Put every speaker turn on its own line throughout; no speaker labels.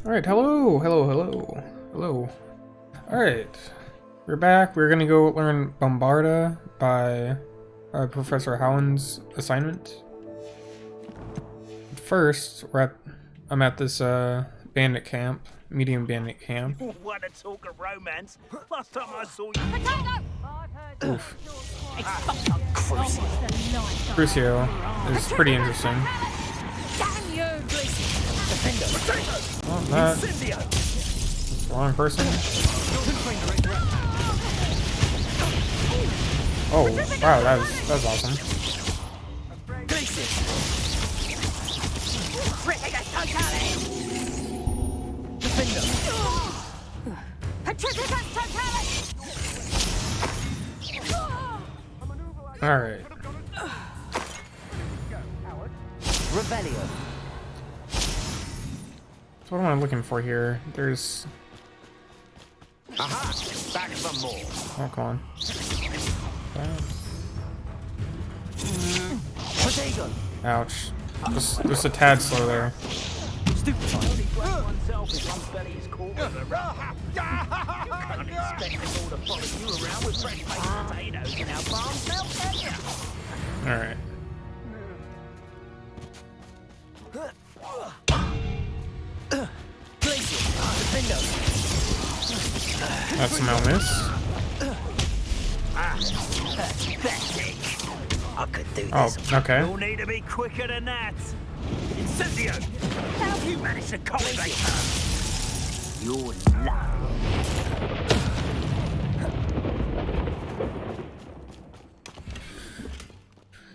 Alright, hello. Alright, we're back. We're gonna go learn Bombarda by Professor Howland's assignment. First, I'm at this bandit camp, medium bandit camp.
You wanna talk of romance? Last time I saw you.
Oof. Crucio is pretty interesting. Oh, that's the wrong person. Oh, wow, that's awesome. Alright.
Rebellion.
So what am I looking for here? There's...
Aha! Back some more.
Oh, come on. Ouch. Just a tad slow there.
Oneself is one's belly is caught with a can't expect us all to follow you around with fresh baked potatoes in our farm smell, can you?
Alright. That's a miss.
Pathetic. I could do
Oh,
this.
okay.
You'll need to be quicker than that. Incendio! How have you managed to cultivate her? Your love.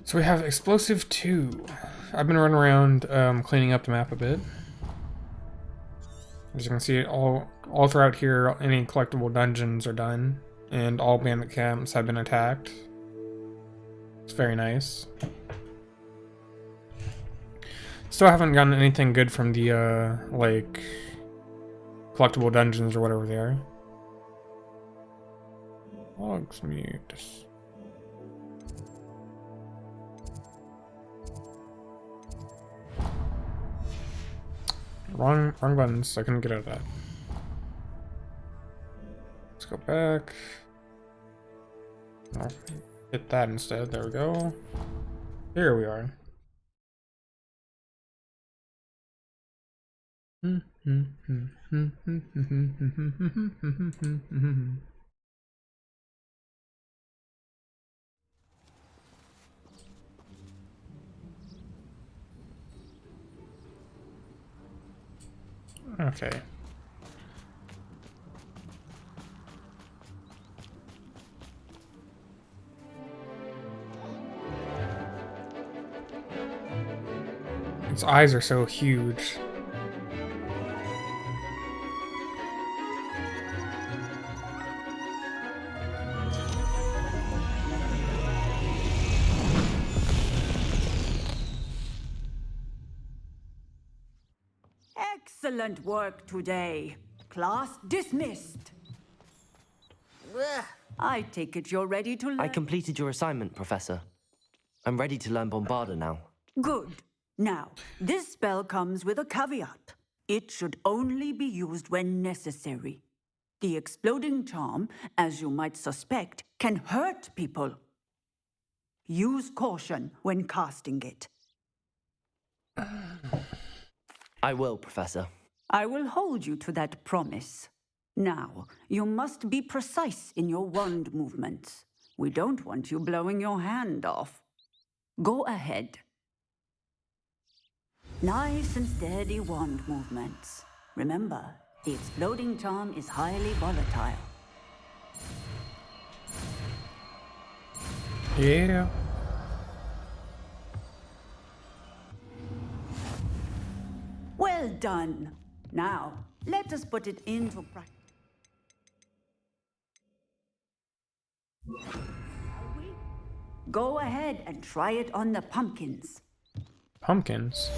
So we have Explosive 2. I've been running around cleaning up the map a bit. As you can see, all throughout here, any collectible dungeons are done, and all bandit camps have been attacked. It's very nice. Still haven't gotten anything good from the, like, collectible dungeons or whatever they are. Logs mute. Wrong buttons. I couldn't get out of that. Let's go back. I'll hit that instead. There we go. Here we are. Okay. Its eyes are so huge.
Excellent work today. Class dismissed. I take it you're ready to learn.
I completed your assignment, Professor. I'm ready to learn Bombarda now.
Good. Now, this spell comes with a caveat. It should only be used when necessary. The exploding charm, as you might suspect, can hurt people. Use caution when casting it.
I will, Professor.
I will hold you to that promise. Now, you must be precise in your wand movements. We don't want you blowing your hand off. Go ahead. Nice and steady wand movements. Remember, the exploding charm is highly volatile.
Yeah.
Well done. Now, let us put it into practice. Go ahead and try it on the pumpkins.
Pumpkins.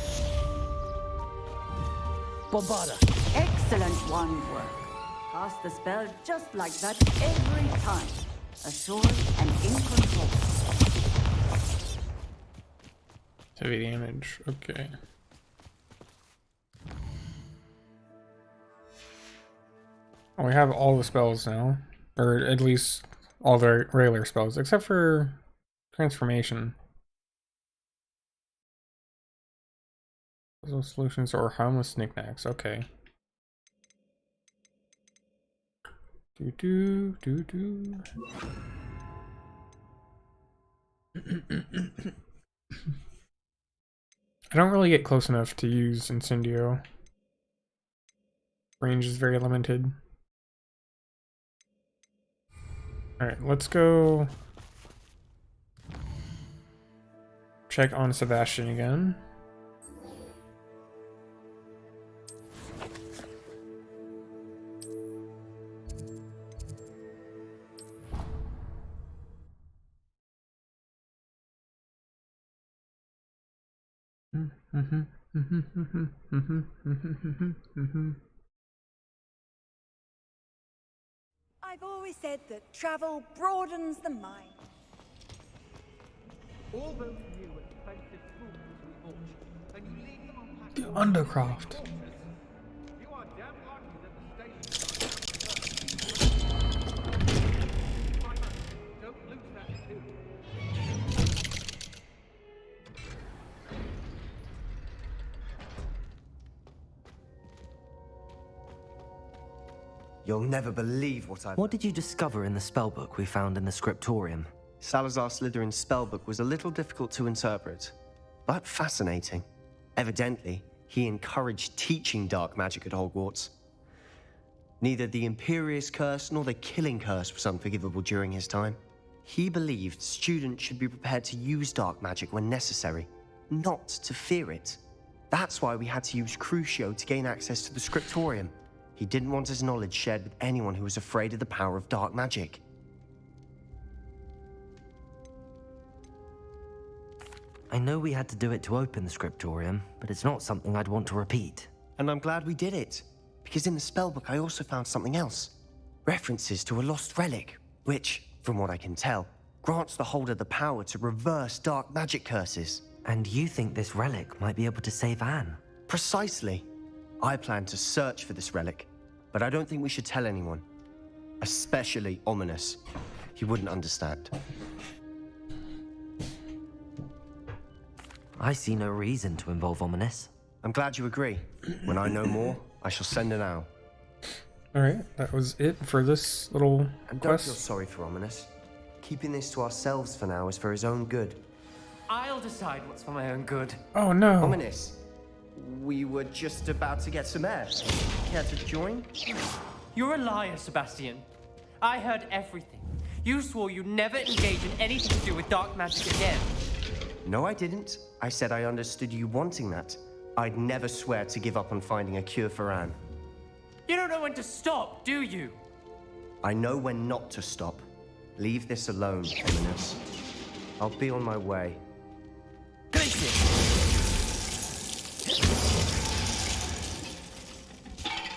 Bombarda!
Excellent wand work. Cast the spell just like that every time. Assured and in control.
Heavy damage. Okay. Oh, we have all the spells now. Or at least all the regular spells, except for transformation. Puzzle solutions or harmless knickknacks. Okay. Do. I don't really get close enough to use Incendio. Range is very limited. Alright, let's go check on Sebastian again.
I've always said that travel broadens the mind.
All those new and expensive schools we bought, and you leave them on
The Undercroft.
You are damn lucky that the station. Don't lose that too.
You'll never believe what I've...
What did you discover in the spellbook we found in the scriptorium?
Salazar Slytherin's spellbook was a little difficult to interpret, but fascinating. Evidently, he encouraged teaching dark magic at Hogwarts. Neither the Imperious Curse nor the Killing Curse was unforgivable during his time. He believed students should be prepared to use dark magic when necessary, not to fear it. That's why we had to use Crucio to gain access to the scriptorium. He didn't want his knowledge shared with anyone who was afraid of the power of dark magic.
I know we had to do it to open the scriptorium, but it's not something I'd want to repeat.
And I'm glad we did it, because in the spellbook I also found something else. References to a lost relic, which, from what I can tell, grants the holder the power to reverse dark magic curses.
And you think this relic might be able to save Anne?
Precisely. I plan to search for this relic, but I don't think we should tell anyone. Especially Ominous. He wouldn't understand.
I see no reason to involve Ominous.
I'm glad you agree. When I know more, I shall send an owl.
Alright, that was it for this little
And don't
quest.
feel sorry for Ominous. Keeping this to ourselves for now is for his own good.
I'll decide what's for my own good.
Oh no!
Ominous, we were just about to get some air. Care to join?
You're a liar, Sebastian. I heard everything. You swore you'd never engage in anything to do with dark magic again.
No, I didn't. I said I understood you wanting that. I'd never swear to give up on finding a cure for Anne.
You don't know when to stop, do you?
I know when not to stop. Leave this alone, Ominous. I'll be on my way.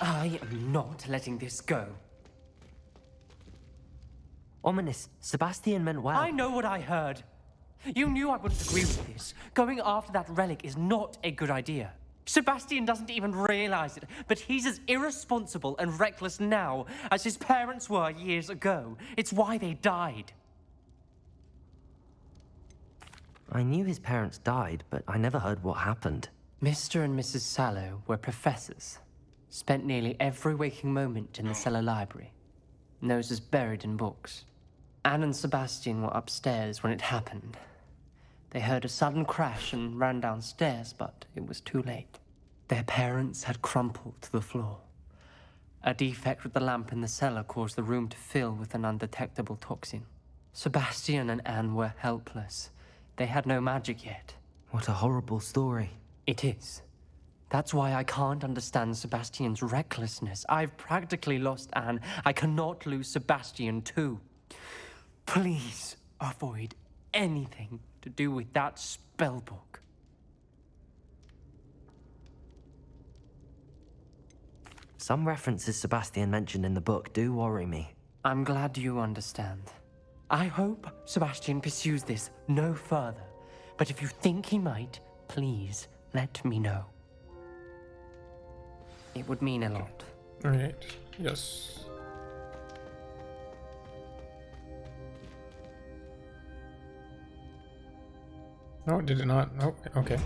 I am not letting this go.
Ominous, Sebastian meant well.
I know what I heard. You knew I wouldn't agree with this. Going after that relic is not a good idea. Sebastian doesn't even realize it, but he's as irresponsible and reckless now as his parents were years ago. It's why they died.
I knew his parents died, but I never heard what happened.
Mr. and Mrs. Sallow were professors. Spent nearly every waking moment in the cellar library. Noses buried in books. Anne and Sebastian were upstairs when it happened. They heard a sudden crash and ran downstairs, but it was too late. Their parents had crumpled to the floor. A defect with the lamp in the cellar caused the room to fill with an undetectable toxin. Sebastian and Anne were helpless. They had no magic yet.
What a horrible story.
It is. That's why I can't understand Sebastian's recklessness. I've practically lost Anne. I cannot lose Sebastian too. Please avoid anything to do with that spellbook.
Some references Sebastian mentioned in the book do worry me.
I'm glad you understand. I hope Sebastian pursues this no further. But if you think he might, please let me know. It would mean a lot.
Alright, yes. No, did it not? Oh, okay.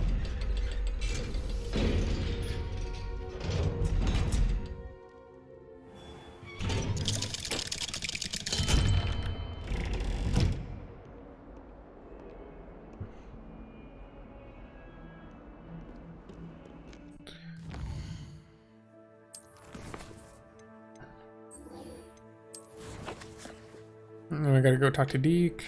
And then I gotta go talk to Deke.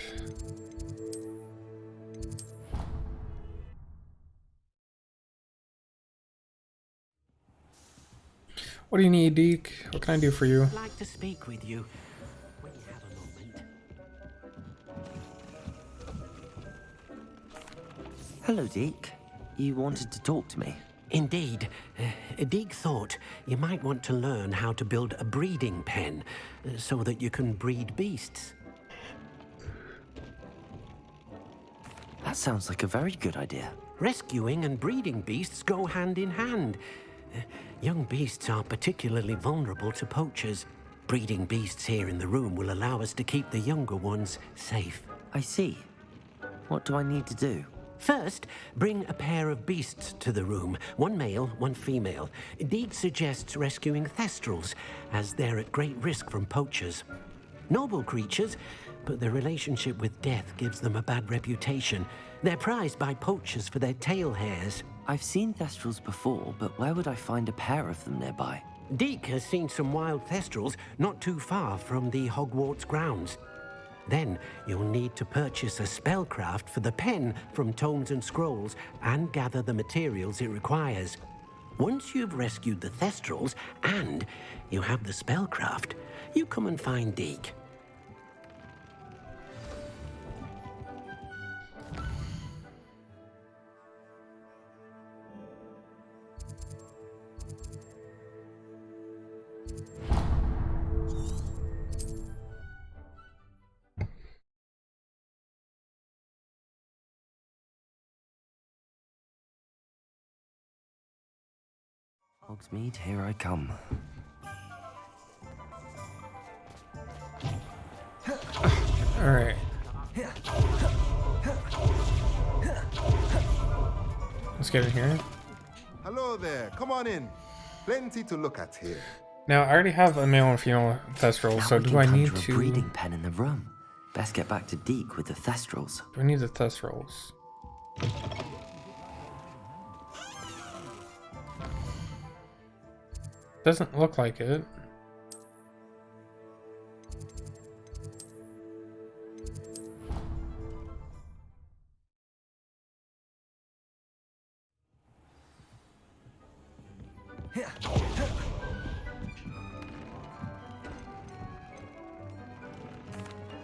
What do you need, Deke? What can I do for you?
I'd like to speak with you when you have a moment.
Hello, Deke. You wanted to talk to me?
Indeed. Deke thought you might want to learn how to build a breeding pen so that you can breed beasts.
That sounds like a very good idea.
Rescuing and breeding beasts go hand in hand. Young beasts are particularly vulnerable to poachers. Breeding beasts here in the room will allow us to keep the younger ones safe.
I see. What do I need to do?
First, bring a pair of beasts to the room. One male, one female. Deke suggests rescuing thestrals, as they're at great risk from poachers. Noble creatures, but their relationship with death gives them a bad reputation. They're prized by poachers for their tail hairs.
I've seen thestrals before, but where would I find a pair of them nearby?
Deke has seen some wild thestrals not too far from the Hogwarts grounds. Then you'll need to purchase a spellcraft for the pen from Tomes and Scrolls and gather the materials it requires. Once you've rescued the thestrals and you have the spellcraft, you come and find Deke.
Hogsmeade, here I come.
Alright. Let's get in here.
Hello there, come on in. Plenty to look at here.
Now, I already have a male and female thestral,
Now
so
we
do
can
I need
conjure
to...
a breeding pen in the room. Best get back to Deke with the thestrals.
Do I need the thestrals? Doesn't look like it.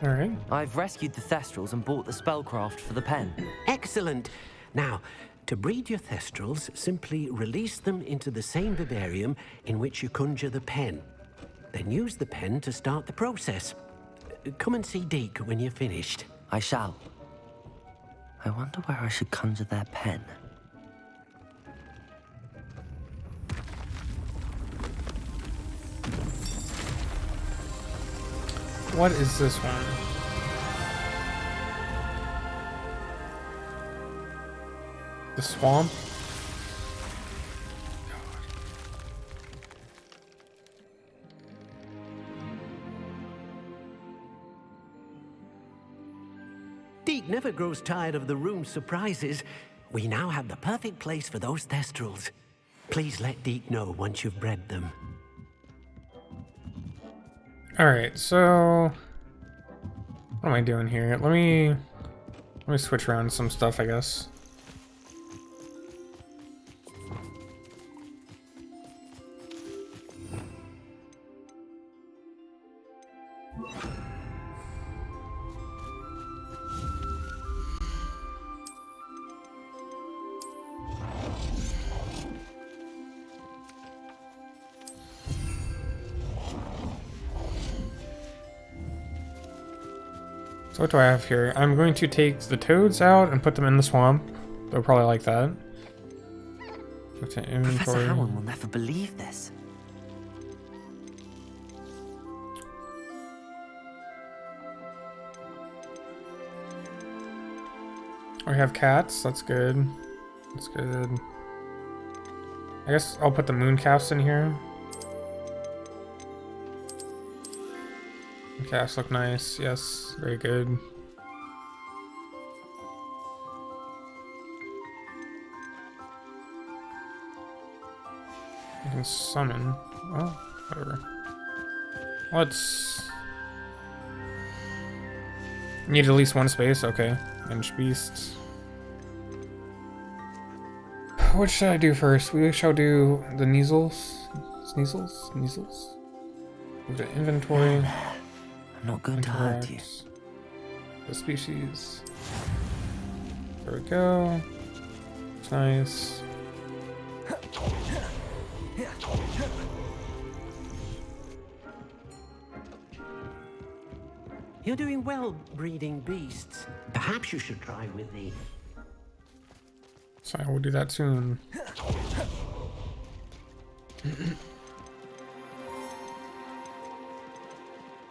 Alright.
I've rescued the thestrals and bought the spellcraft for the pen.
Excellent. Now, to breed your thestrals, simply release them into the same vivarium in which you conjure the pen. Then use the pen to start the process. Come and see Deke when you're finished.
I shall. I wonder where I should conjure their pen.
What is this one? The swamp?
Deke never grows tired of the room's surprises. We now have the perfect place for those thestrals. Please let Deke know once you've bred them.
Alright, so... What am I doing here? Let me switch around some stuff, I guess. So what do I have here? I'm going to take the toads out and put them in the swamp. They'll probably like that. Okay,
Professor
inventory.
Howard will never believe this.
We have cats. That's good. That's good. I guess I'll put the moon calves in here. The calves look nice. Yes, very good. I can summon. Oh, whatever. Let's... Need at least one space. Okay. Inch beasts. What should I do first? We shall do the Sneasels. Sneasels? Move to inventory.
I'm not going to hurt you.
The species. There we go. It's nice.
You're doing well breeding beasts. Perhaps you should try with the...
So I will do that soon.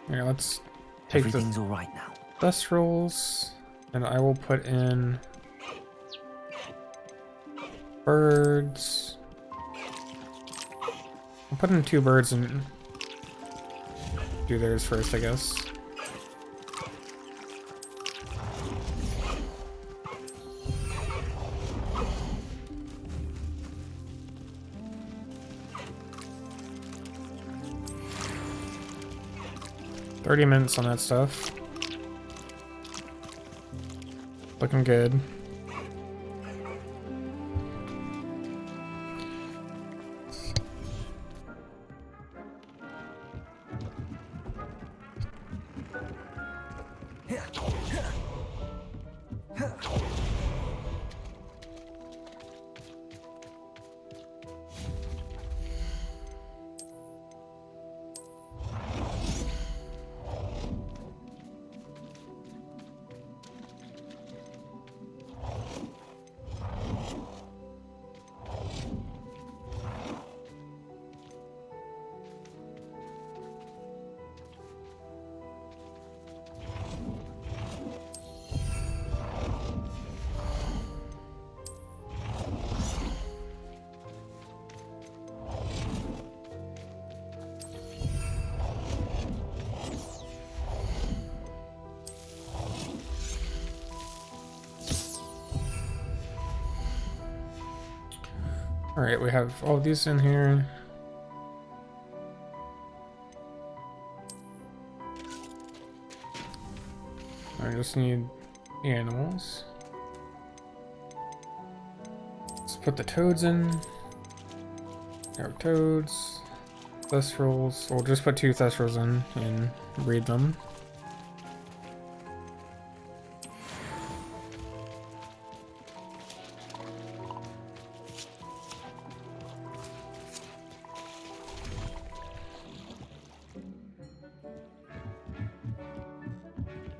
Yeah, let's take
Everything's all right now.
dust rolls, and I will put in birds. I'll put in 2 birds and do theirs first, I guess. $30 on that stuff. Looking good. Alright, we have all these in here. I just need the animals. Let's put the toads in. There are toads. Thestrals. We'll just put 2 thestrals in and breed them.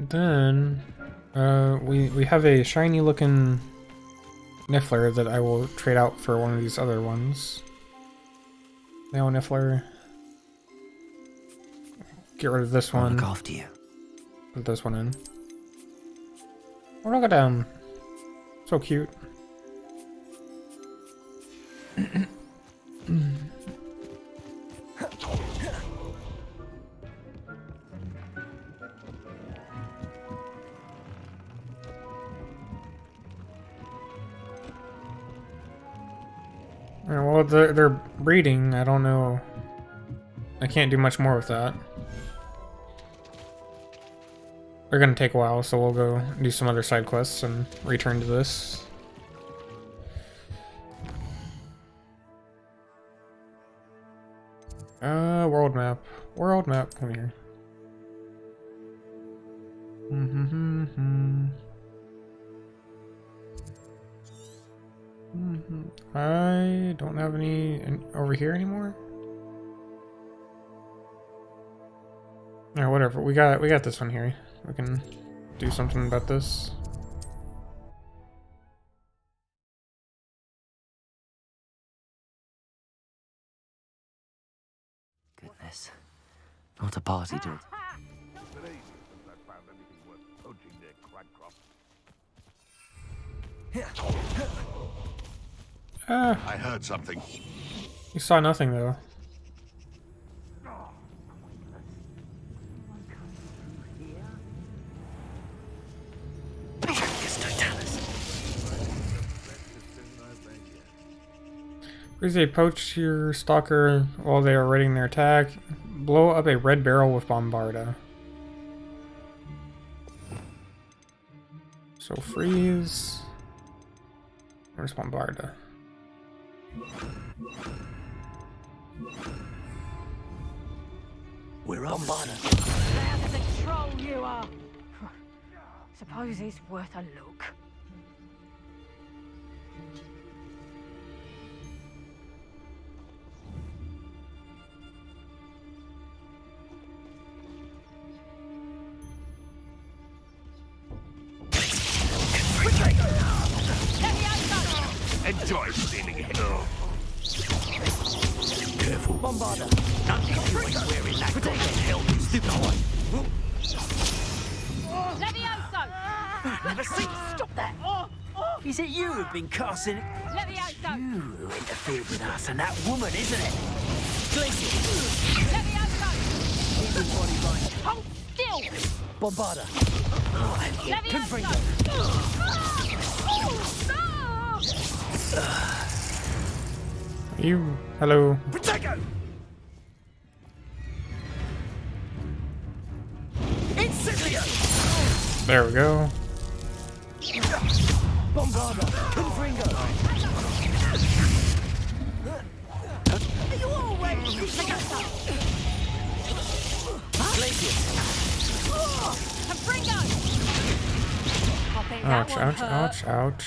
Then, we have a shiny looking Niffler that I will trade out for one of these other ones. Now Niffler. Get rid of this
I'll
one.
look after you.
Put this one in. Oh, look at him. So cute. Yeah, well, they're breeding. I don't know. I can't do much more with that. They're gonna take a while, so we'll go do some other side quests and return to this. World map. World map. Come here. I don't have any over here anymore. Or whatever. We got this one here. We can do something about this.
Goodness. Not a party dog.
Ah,
I heard something.
you saw nothing though. Please approach your stalker while they are readying their attack. Blow up a red barrel with Bombarda. So freeze. Where's Bombarda?
We're on.
Loud as a troll you are. Suppose it's worth a look.
Enjoy stealing it.
Careful. Bombarda. None of you ain't wearing that goddamn helmet, you stupid one.
Levioso!
Never seen. Stop that. Is it you who've been casting?
Levioso!
You who interfered with us and that woman, isn't it? Glacier.
Levioso!
Everybody right.
Hold still!
Bombarda.
Levioso!
You. Hello.
Protego! Incendio!
There we go.
Bombarda! Confringo! Are you all ready? Glacier!
Confringo!
Ouch, ouch, ouch, ouch.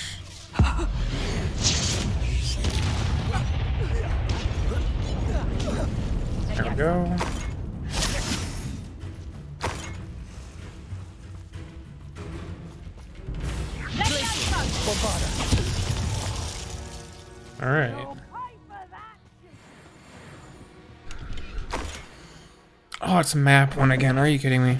There we go. Alright. Oh, it's a map one again. Are you kidding me?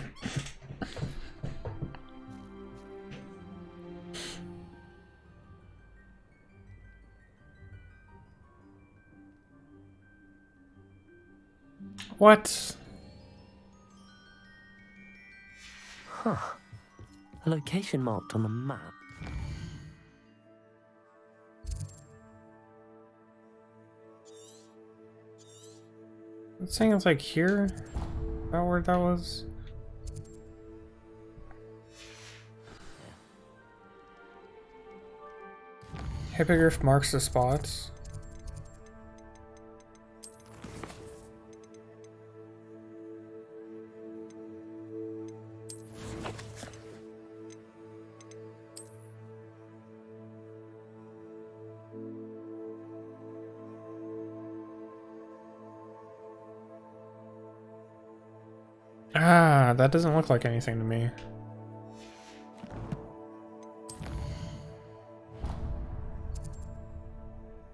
What?
Huh. A location marked on the map.
It's saying it's like here? Is that where that was? Hippogriff marks the spots. Ah, that doesn't look like anything to me.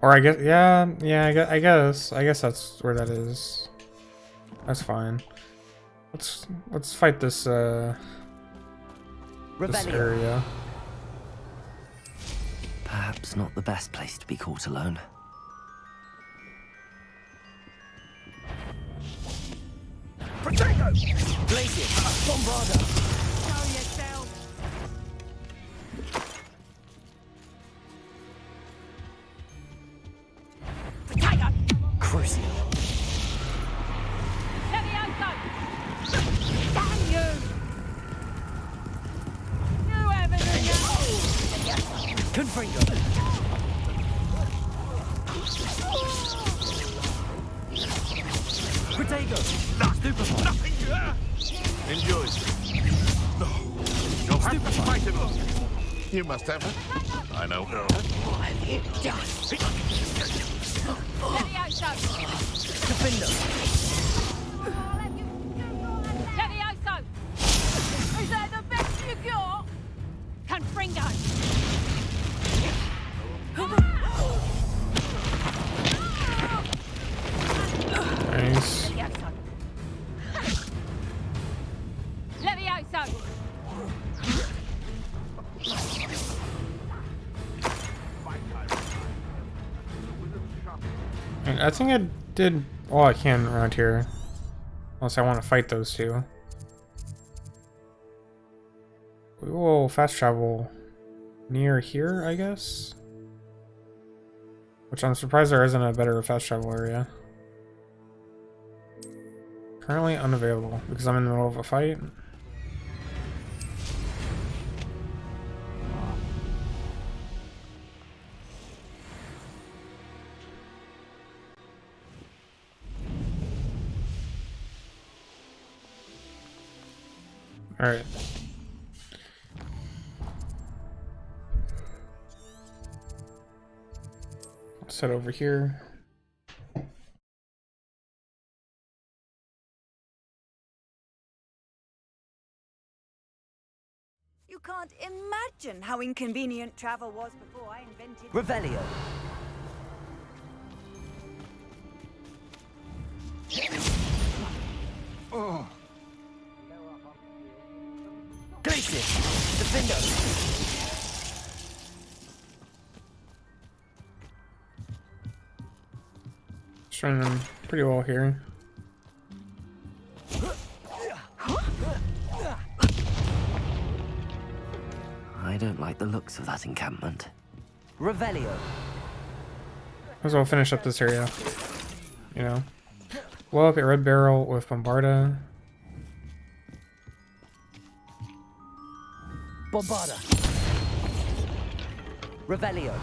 Or I guess, yeah, I guess that's where that is. That's fine. Let's fight this this area.
Perhaps not the best place to be caught alone.
Protego! Glacier! Bombarda!
Show yourself! Protego!
Crucial!
Levioso! Damn you! You haven't enough!
Confringo! Protego! Stupefy!
Nothing. Enjoy. No. You'll have to fight him. You must have it. I know.
What have you done?
Levioso!
Defender!
Levioso! Is that the best you got? Confringo!
Nice.
Levioso!
And I think I did all I can around here. Unless I want to fight those two. We will fast travel near here, I guess? Which I'm surprised there isn't a better fast travel area. Currently unavailable because I'm in the middle of a fight. Alright. Let's head over here.
You can't imagine how inconvenient travel was before I invented...
Revelio.
Oh.
Glacier. Defender.
Showing them pretty well here.
I don't like the looks of that encampment. Revelio.
Might as well finish up this area. You know. Blow up a red barrel with Bombarda.
Bombarda. Revelio.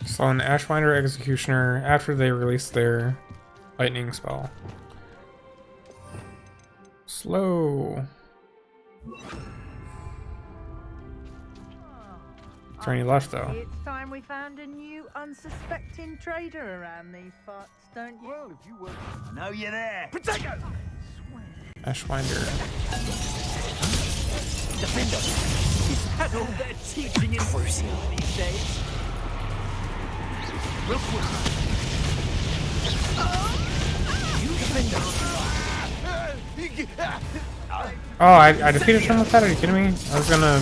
Saw an Ashwinder Executioner after they released their lightning spell. Slow. Is there any left though?
It's time we found a new unsuspecting trader around these parts, don't you?
Well, if you were... I know you're there. Potato!
Ashwinder.
Defender.
Is that all they're teaching in Brucey these days? Real quick.
You defender.
Oh, I defeated him with that? Are you kidding me? I was gonna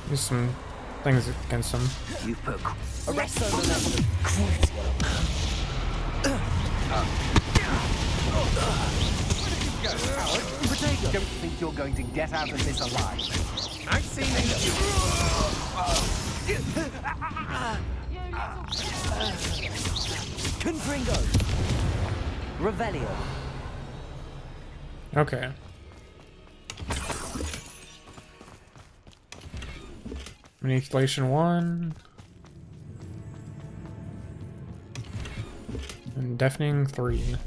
use some things against him.
You put arrest on the level of cruelty.
Don't think you're going to get out of this alive. I've seen
Confringo. Revelio.
Okay. Manipulation 1. And Deafening 3.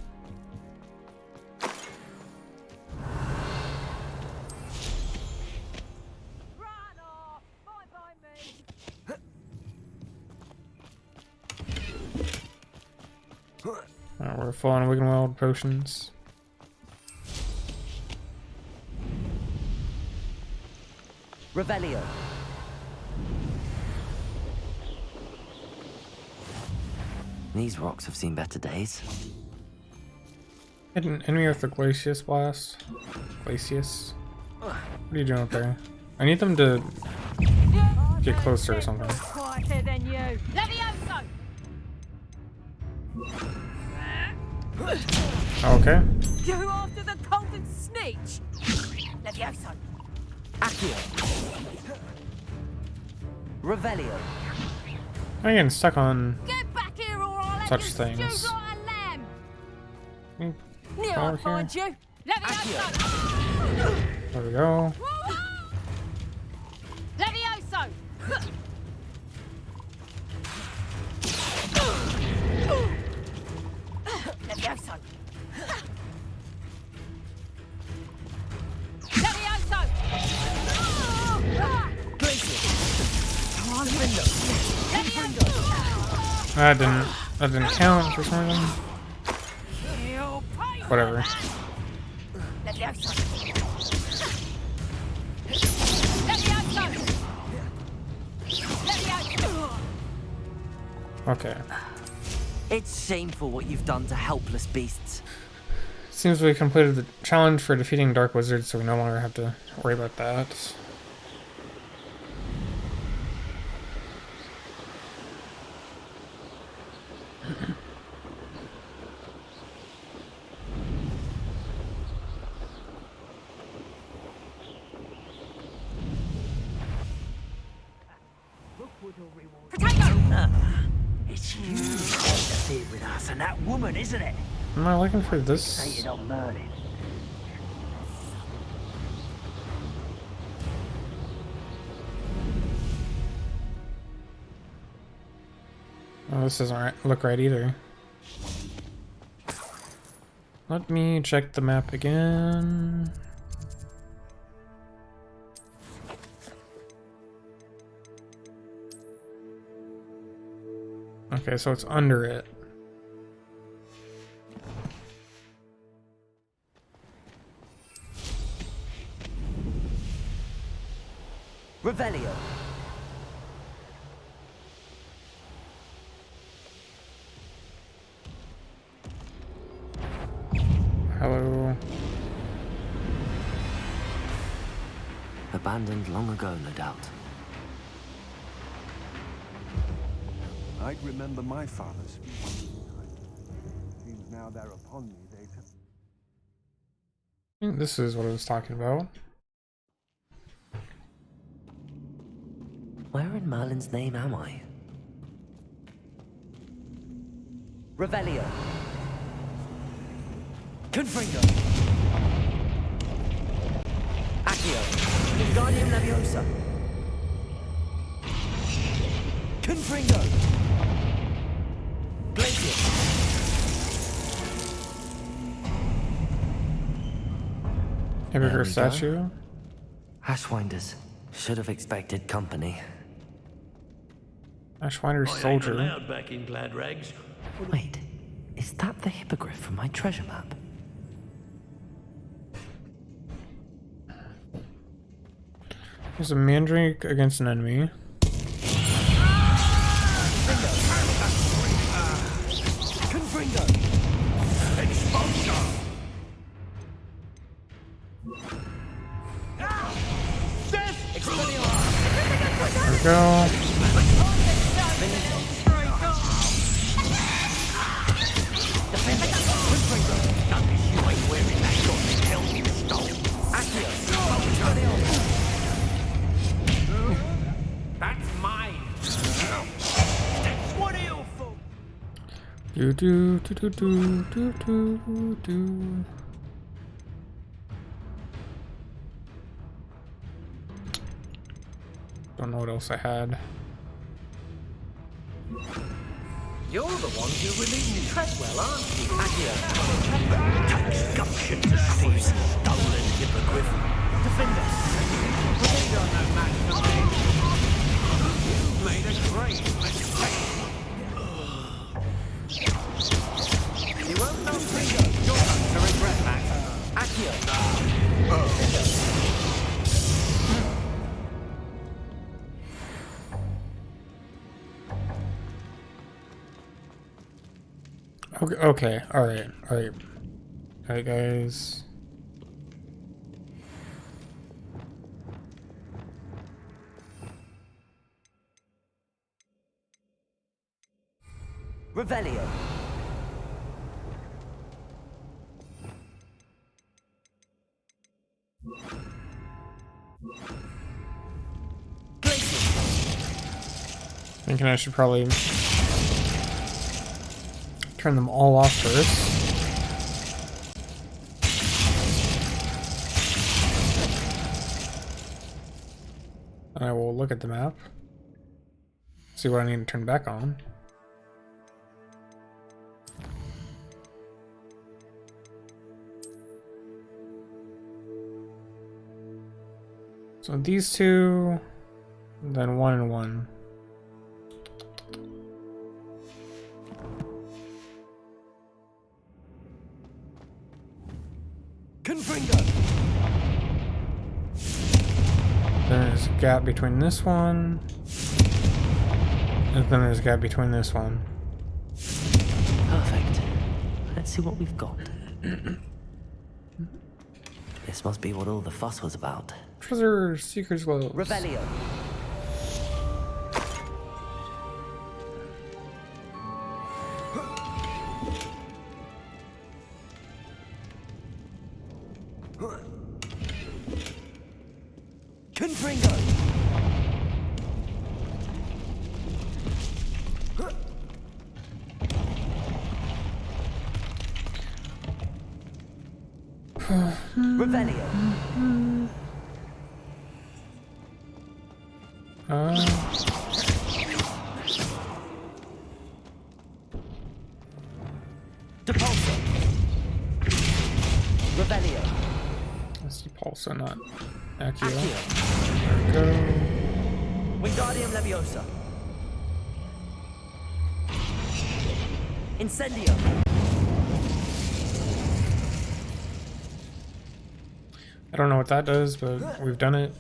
We're full on Wiggenweld potions.
Revelio. These rocks have seen better days.
Hit an enemy with the Glacius Blast. Glacius? What are you doing up there? I need them to get closer or something.
Quieter than you. Levioso!
Okay.
You after the golden snitch? Levioso.
Accio. Revelio.
I'm getting stuck on
Get back here or I'll let
such
you
things.
stew like a lamb.
Near
I'll find you. Levioso!
There we go.
Levioso! Levioso! Levioso!
That didn't count for some reason. Whatever.
Levioso!
Okay.
It's shameful what you've done to helpless beasts.
Seems we completed the challenge for defeating Dark Wizards, so we no longer have to worry about that.
It's you that interfered with us and that woman, isn't it?
Am I looking for this?
Stated on Merlin.
Oh, this doesn't look right either. Let me check the map again. Okay, so it's under it.
Revelio.
Hello.
Abandoned long ago, no doubt.
I'd remember my father's. Seems now they're upon me, they can.
I think this is what I was talking about.
Where in Merlin's name am I? Revelio. Confringo. Accio. Wingardium Leviosa. Confringo. Glacier.
Evergreen statue.
Ashwinders. Should have expected company.
Ashwinder soldier.
Allowed back in glad rags.
Wait, is that the hippogriff from my treasure map?
There's a mandrake against an enemy.
Confringo. Exposure.
There we go.
That's mine. What are you for?
Do do do do do do do do. Don't know what else I had.
You're the one who released Treadwell, aren't you? Accio.
Takes gumption to seize stolen hippogriff.
Defender. You're no match for me. You've made a great mistake. You won't know Ringo. You're going to regret that. Accio.
Okay, alright, guys.
Revelio.
Thinking I should probably turn them all off first. And I will look at the map. See what I need to turn back on. So these two, then 1 and 1.
Confringo.
There's a gap between this one, and then there's a gap between this one.
Perfect. Let's see what we've got. This must be what all the fuss was about.
Treasure Seeker's Globes.
Revelio.
Confringo.
Revelio. Depulso. Revelio.
That's Depulso, not Accio.
Accio.
There we go.
Wingardium Leviosa. Incendio.
I don't know what that does, but we've done it.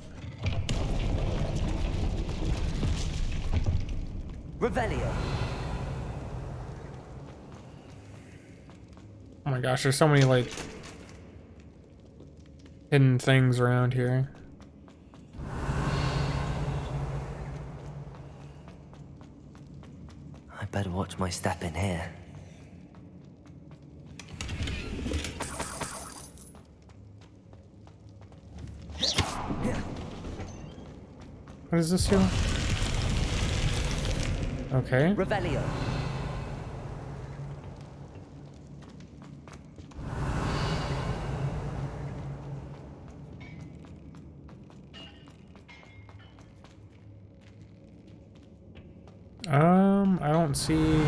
Revelio.
Oh my gosh, there's so many like hidden things around here.
I better watch my step in here.
What does this do? Okay.
Revelio.
I don't see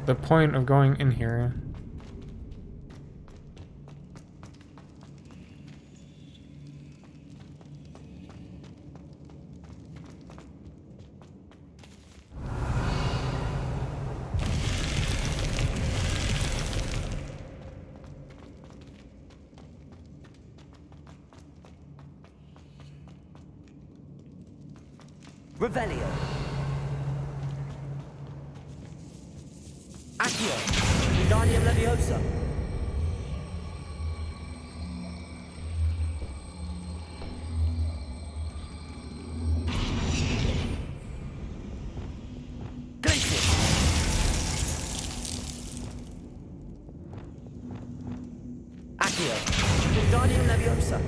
the point of going in here.
Revelio. Accio. Wingardium Leviosa. Glacius. Accio. Wingardium Leviosa.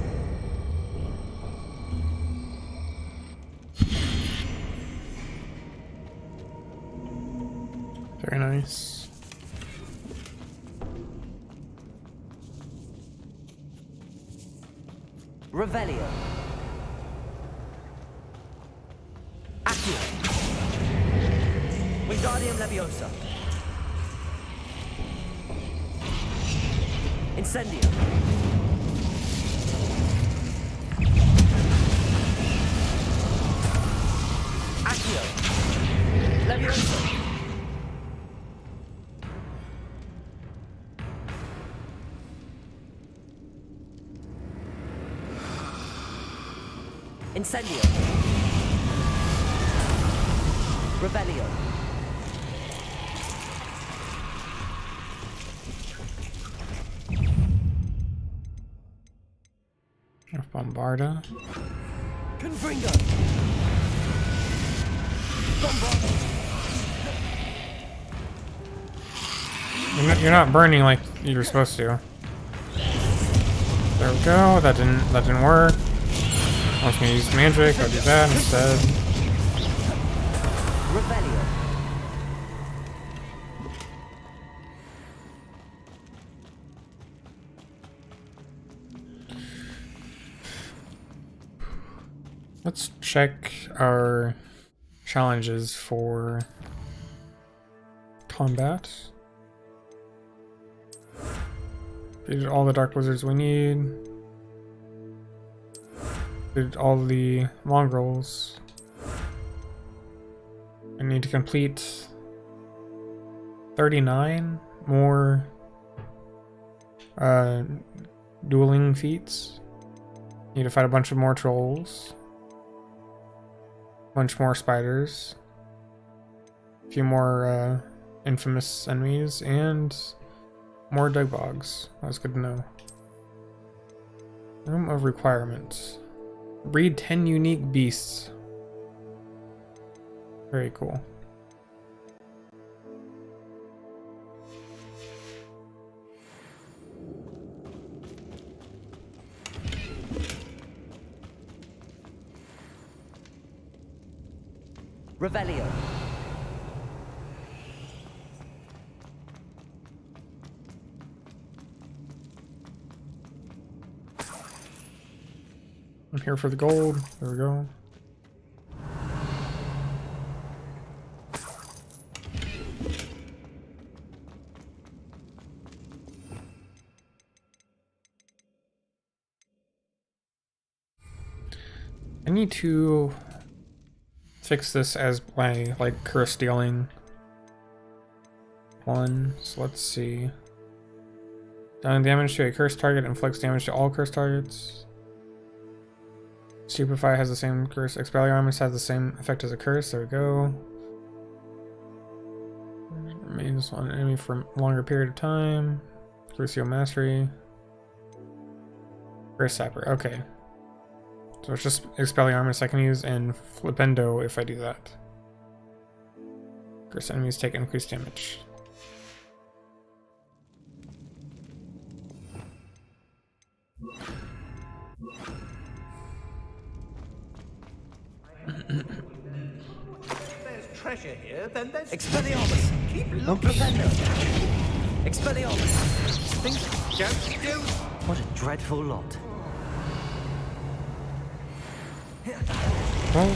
Very nice.
Revelio. Accio. Wingardium Leviosa. Incendio. Accio. Leviosa. Incendio. Revelio.
Bombarda.
Confringo.
You're not burning like you're supposed to. There we go. That didn't work. Wants me to use magic, I'll do that instead.
Revelio.
Let's check our challenges for combat. Defeated all the dark wizards we need. Did all the mongrels. I need to complete 39 more dueling feats. Need to fight a bunch of more trolls. A bunch more spiders. A few more infamous enemies and more dugbogs. That's good to know. Room of requirements. Breed 10 unique beasts. Very cool.
Revelio.
here for the gold. There we go. I need to fix this as my like curse dealing one. So let's see. Dealing damage to a cursed target inflicts damage to all cursed targets. Stupefy has the same curse. Expelliarmus has the same effect as a curse. There we go. Remains on an enemy for a longer period of time. Crucio Mastery. Curse Sapper. Okay. So it's just Expelliarmus I can use and Flipendo if I do that. Curse enemies take increased damage.
There's treasure here, then there's...
Expelliarmus!
Keep
looking! Expelliarmus!
Think, don't do...
What a dreadful lot.
Well,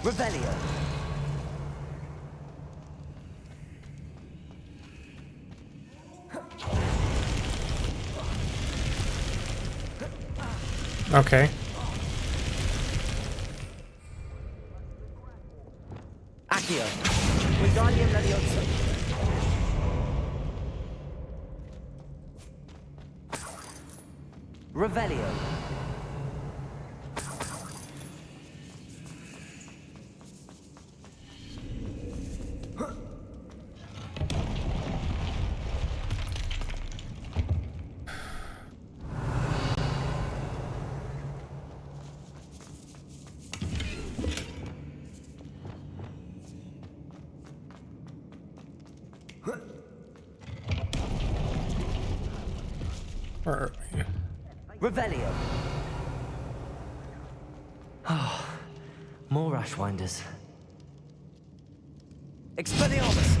Revelio.
okay.
Accio. Wingardium Leviosa. Revelio. Revelio. Oh, more Ashwinders. Expelliarmus.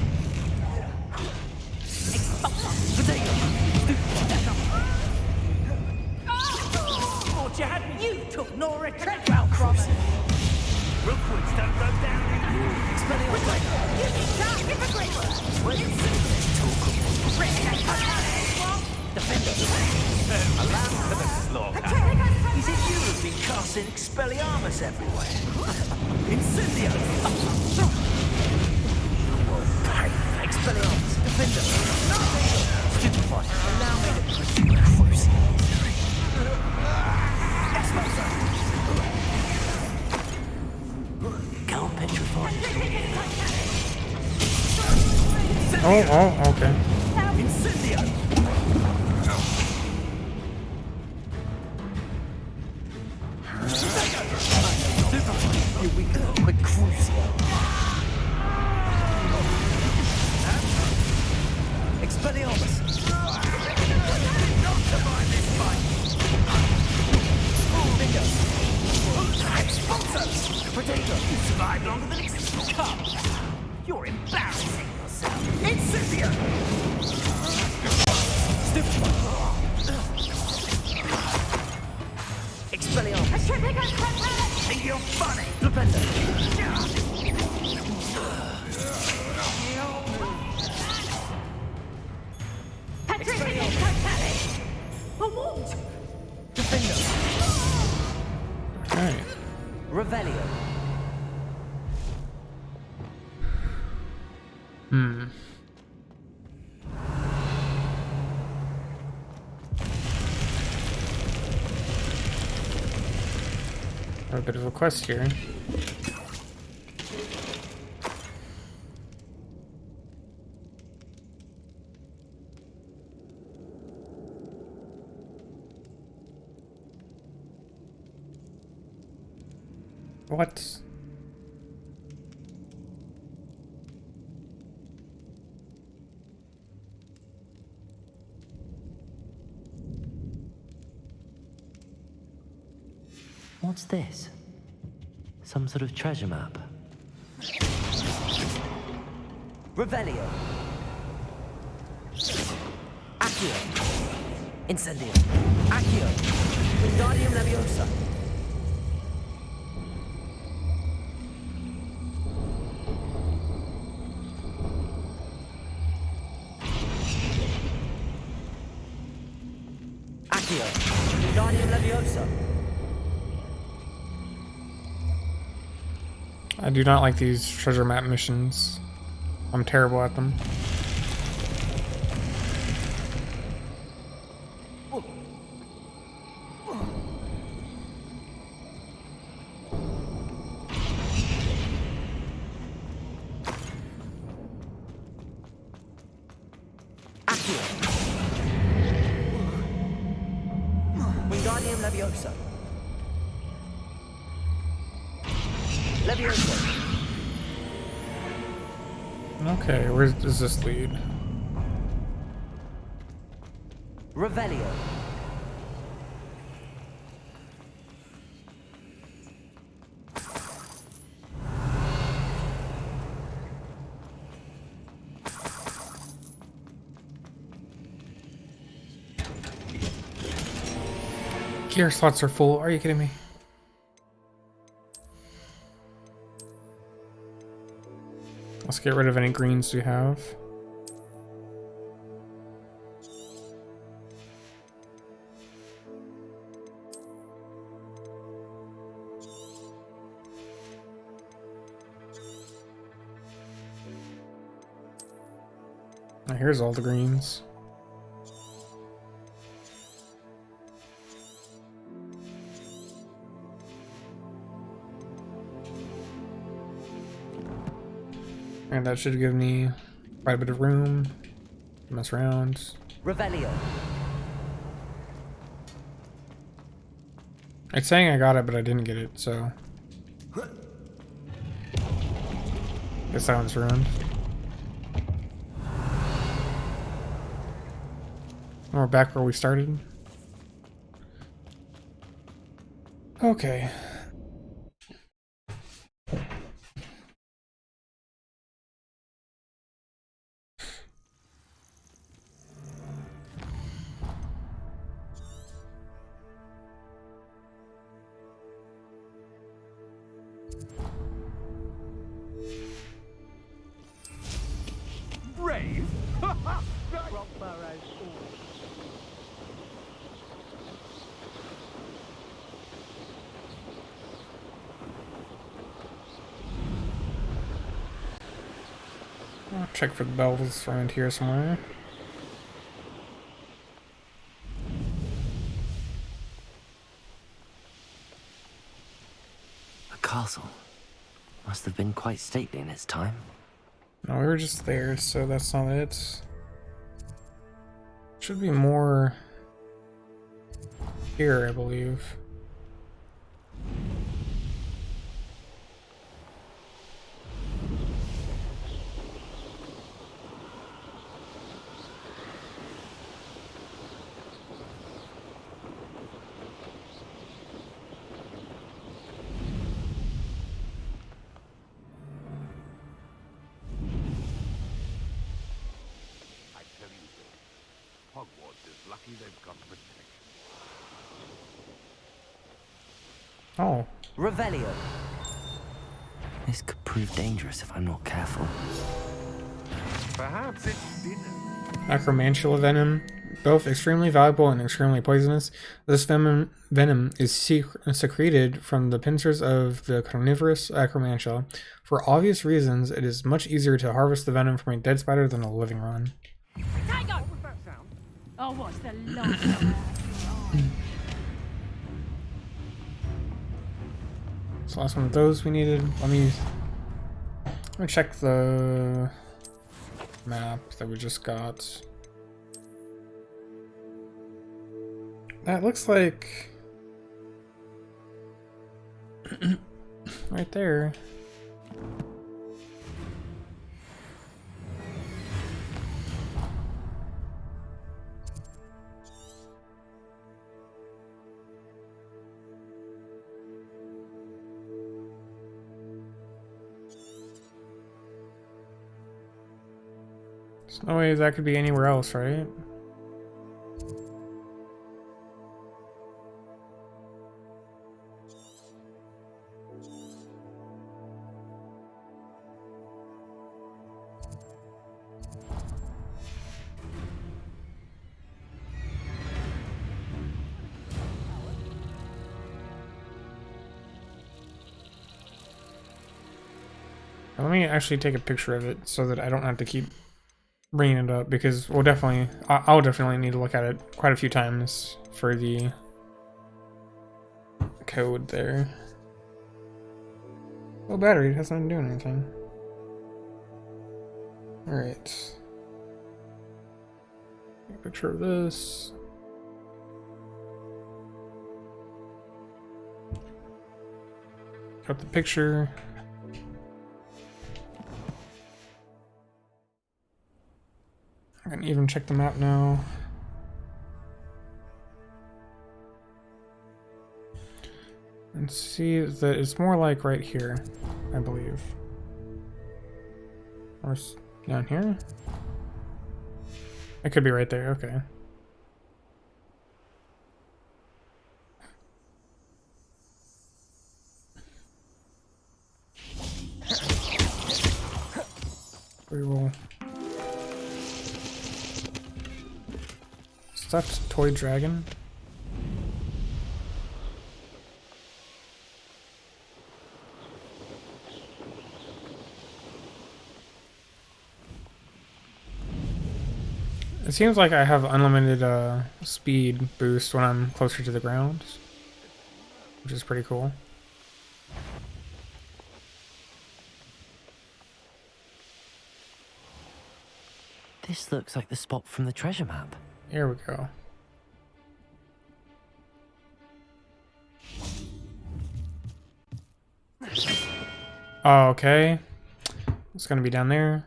Thought you had me. You took Nora Treadwell from me. Rookwoods don't go down in
Expelliarmus.
You think that hypocrite?
Defender.
A lamb for the slaughter. Is it you who've been casting Expelliarmus everywhere?
Incendio. Expelliarmus. Defender. Stupefy.
Allow me to put you
Can't petrify.
Oh, okay.
Incendio. You weaken up with Crucio. Expelliarmus.
not to mind this fight.
Bingo.
Sponsor!
Potato.
You survived longer than it's come. You're embarrassing yourself. Incendio!
Expelliarmus.
Think you're funny?
Flipendo. Defender.
Alright.
Revelio.
A bit of a quest here. What?
What's this? Some sort of treasure map? Revelio. Accio. Incendio. Accio. Wingardium Leviosa. Accio. Wingardium Leviosa.
I do not like these treasure map missions. I'm terrible at them.
Accio. Wingardium Leviosa. Leviosa.
Okay, where does this lead?
Revelio.
Gear slots are full. Are you kidding me? Let's get rid of any greens we have. Now here's all the greens. And that should give me quite a bit of room to mess around.
Revelio.
It's saying I got it, but I didn't get it, so. Guess that one's ruined. And we're back where we started. Okay.
Brave?
I'll check for the bells around here somewhere.
A castle. Must have been quite stately in its time.
No, we were just there, so that's not it. Should be more here, I believe.
Hogwarts is lucky they've got protection.
Oh.
Revelio. This could prove dangerous if I'm not careful.
Perhaps it's dinner.
Acromantula venom. Both extremely valuable and extremely poisonous. This venom is secreted from the pincers of the carnivorous acromantula. For obvious reasons, it is much easier to harvest the venom from a dead spider than a living one.
Tango! What was that sound? Oh, what's the line?
So last one of those we needed. Let me check the map that we just got. That looks like right there. There's no way that could be anywhere else, right? Let me actually take a picture of it so that I don't have to keep bringing it up, because I'll definitely need to look at it quite a few times for the code there. Low battery, it hasn't been doing anything. Alright. Take a picture of this. Got the picture. I can even check the map now. And see that it's more like right here, I believe. Or down here? It could be right there, okay. We will. Stuffed toy dragon. It seems like I have unlimited speed boost when I'm closer to the ground, which is pretty cool.
This looks like the spot from the treasure map.
Here we go. Oh, okay. It's gonna be down there.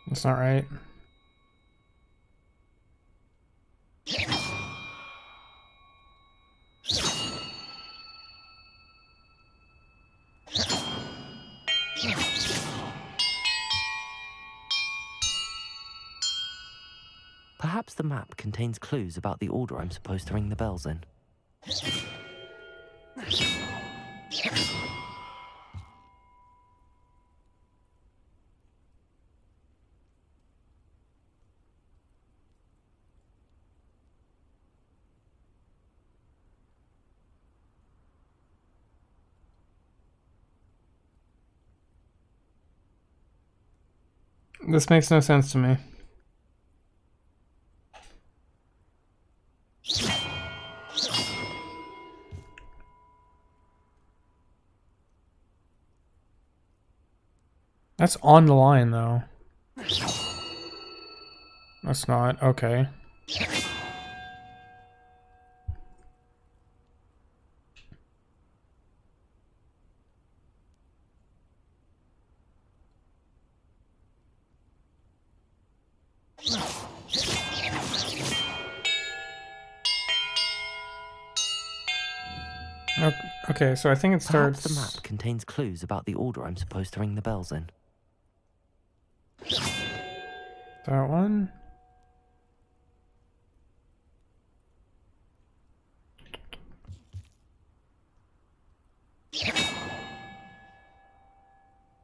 That's not right.
Perhaps the map contains clues about the order I'm supposed to ring the bells in.
This makes no sense to me. That's on the line, though. That's not. Okay. Okay, so I think it starts...
Perhaps the map contains clues about the order I'm supposed to ring the bells in.
That one?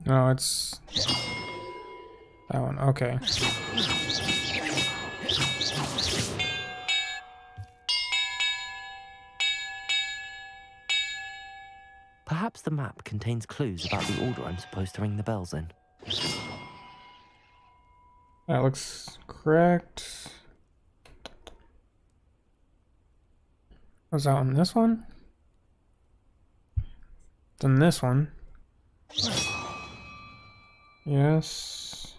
No, it's... that one, okay.
Perhaps the map contains clues about the order I'm supposed to ring the bells in.
That looks correct. Was that on this one? Then this one. Yes.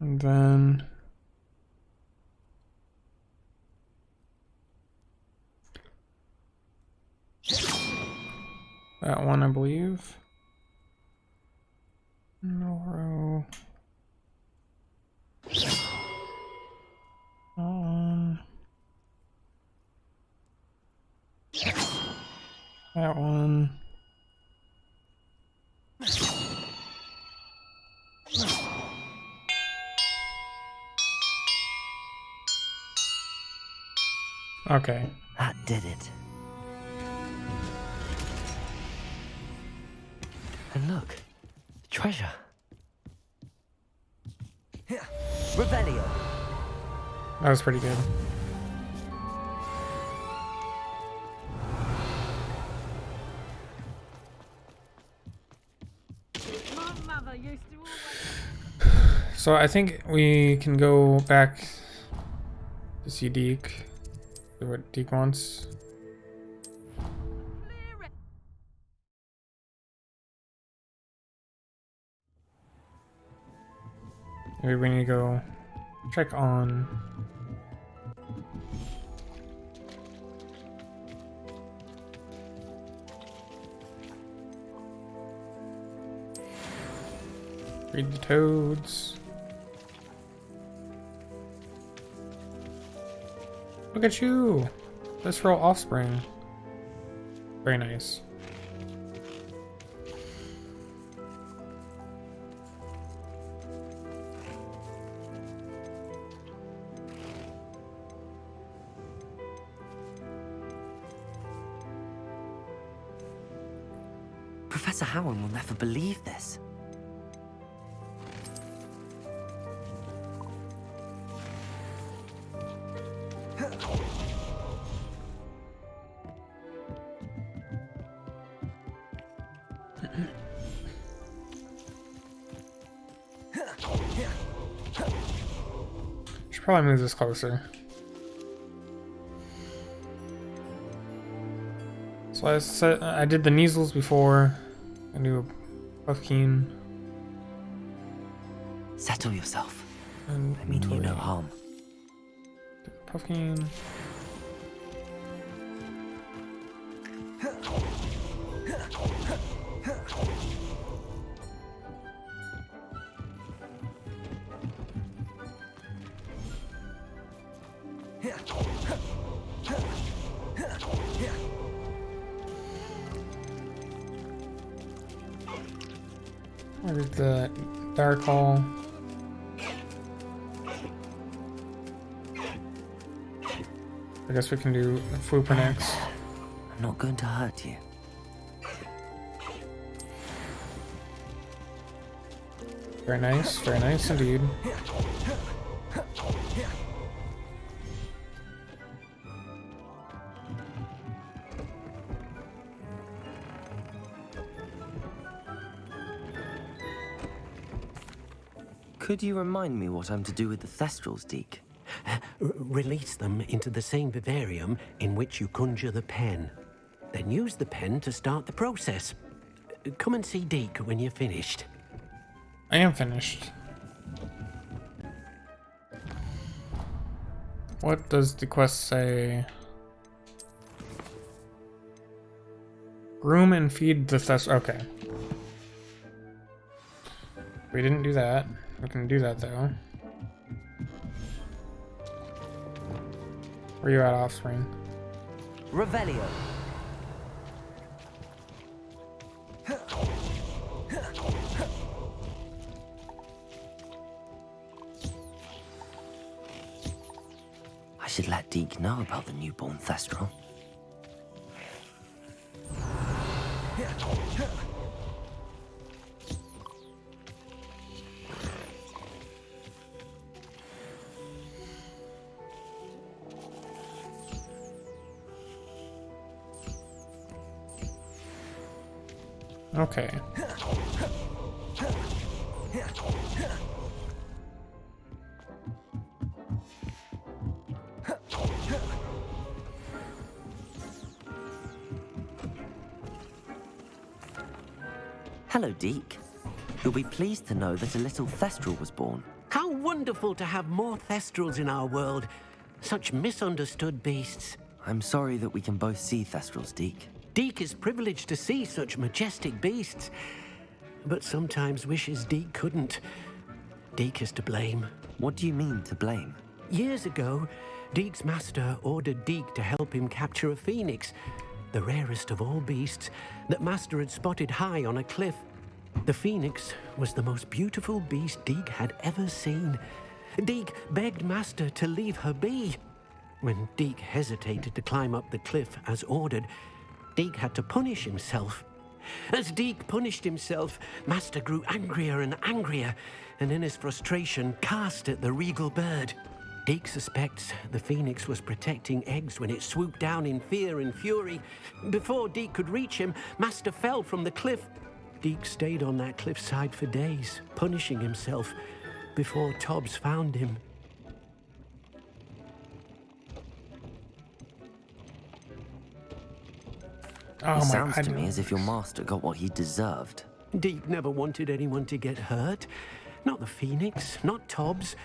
And then that one, I believe. No row. That one. Okay.
That did it. And look, treasure. Revelio.
That was pretty good.
My mother used to always...
So I think we can go back to see Deke. See what Deke wants. Maybe we need to go check on read the toads. Look at you! Visceral offspring. Very nice.
Professor Howard will never believe this.
Should probably move this closer. So I said I did the measles before. I do a puffkeen.
Settle yourself.
And
I mean you no harm.
Puffkeen. Where's the dark hall? I guess we can do Flooper next.
I'm not going to hurt you.
Very nice indeed.
Could you remind me what I'm to do with the Thestrals, Deke?
Release them into the same vivarium in which you conjure the pen. Then use the pen to start the process. Come and see Deke when you're finished.
I am finished. What does the quest say? Groom and feed the Thestral. Okay. We didn't do that. We can do that though. Where you at, offspring?
Revelio. I should let Deke know about the newborn Thestral.
Okay.
Hello, Deke. You'll be pleased to know that a little Thestral was born.
How wonderful to have more Thestrals in our world. Such misunderstood beasts.
I'm sorry that we can both see Thestrals, Deke.
Deke is privileged to see such majestic beasts, but sometimes wishes Deke couldn't. Deke is to blame.
What do you mean, to blame?
Years ago, Deke's master ordered Deke to help him capture a phoenix, the rarest of all beasts that master had spotted high on a cliff. The phoenix was the most beautiful beast Deke had ever seen. Deke begged master to leave her be. When Deke hesitated to climb up the cliff as ordered, Deke had to punish himself. As Deke punished himself, master grew angrier and angrier, and in his frustration cast at the regal bird. Deke suspects the phoenix was protecting eggs when it swooped down in fear and fury. Before Deke could reach him, master fell from the cliff. Deke stayed on that cliffside for days, punishing himself, before Tobbs found him.
It sounds to me as if your master got what he deserved.
Deke never wanted anyone to get hurt. Not the Phoenix, not Tobbs,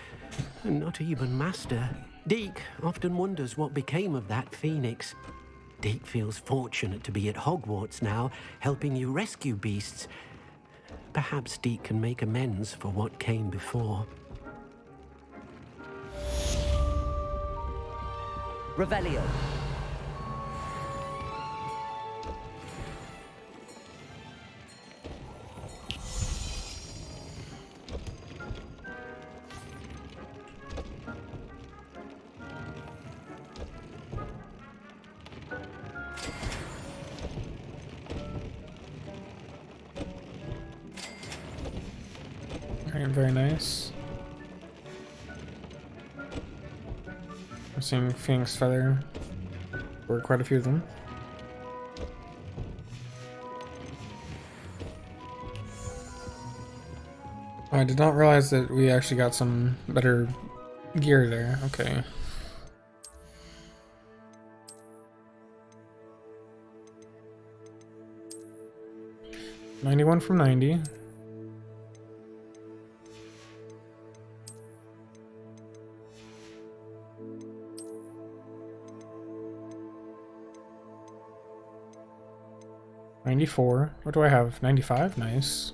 and not even Master. Deke often wonders what became of that Phoenix. Deke feels fortunate to be at Hogwarts now, helping you rescue beasts. Perhaps Deke can make amends for what came before.
Revelio.
Very nice. I'm seeing Phoenix Feather, or quite a few of them. Oh, I did not realize that we actually got some better gear there. Okay. $91 from 90. $94. What do I have? 95? Nice.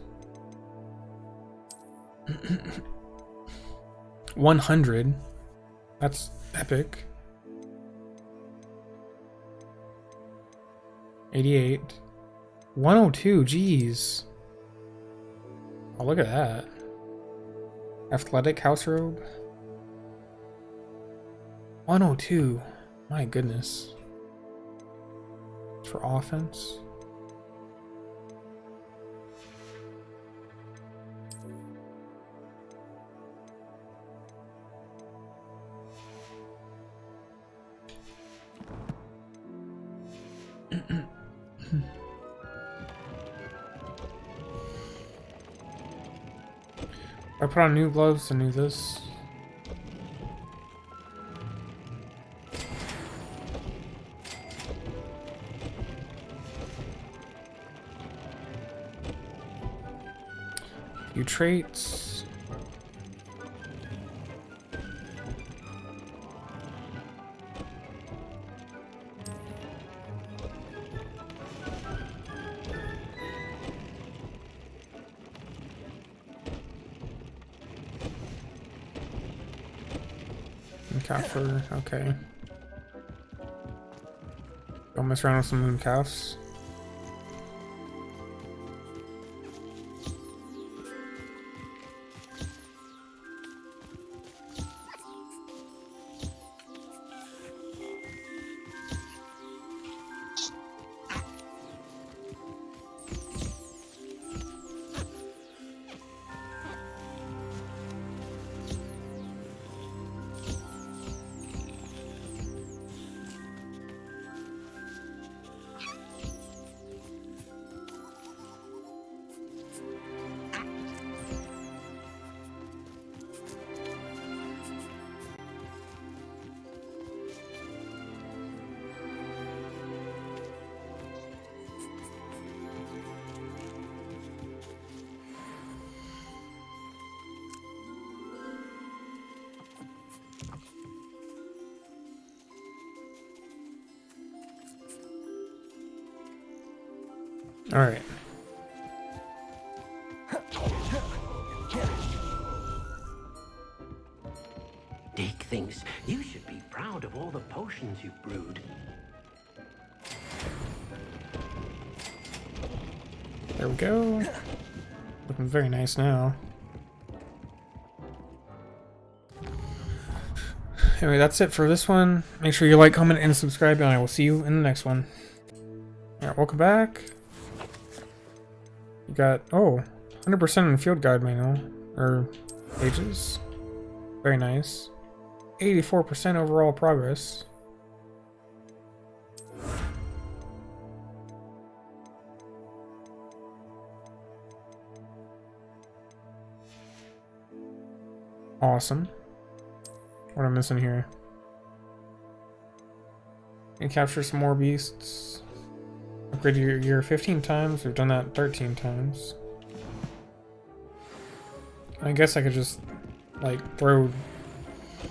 100. That's epic. 88. 102. Jeez. Oh, look at that. Athletic house robe. 102. My goodness. For offense. I put on new gloves and do this. Few traits. Caffer, okay. Don't mess around with some moon calves. Alright.
Dick thinks you should be proud of all the potions you've brewed.
There we go. Looking very nice now. Anyway, that's it for this one. Make sure you like, comment, and subscribe, and I will see you in the next one. Alright, welcome back. You got, 100% in field guide manual, or pages. Very nice. 84% overall progress. Awesome. What am I missing here? You capture some more beasts. Upgrade your gear 15 times. We've done that 13 times. I guess I could just, like, throw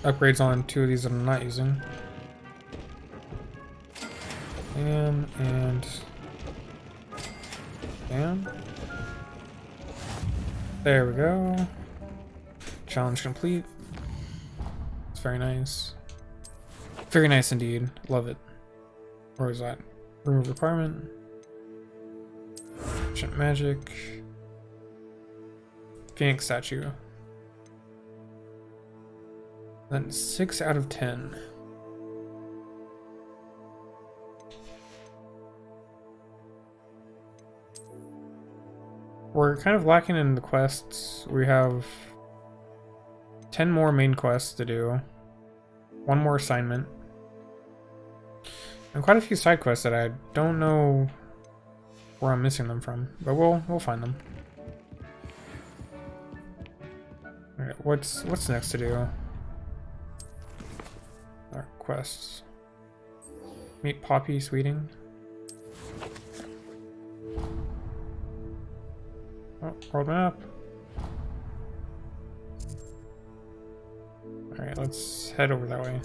upgrades on 2 of these that I'm not using. Bam, and... bam. There we go. Challenge complete. It's very nice. Very nice indeed. Love it. Where was that? Remove requirement. Ancient magic. Phoenix statue. Then 6 out of 10. We're kind of lacking in the quests. We have 10 more main quests to do. 1 more assignment. And quite a few side quests that I don't know where I'm missing them from, but we'll find them. Alright, what's next to do? Our quests. Meet Poppy Sweeting. Oh, world map. Alright, let's head over that way.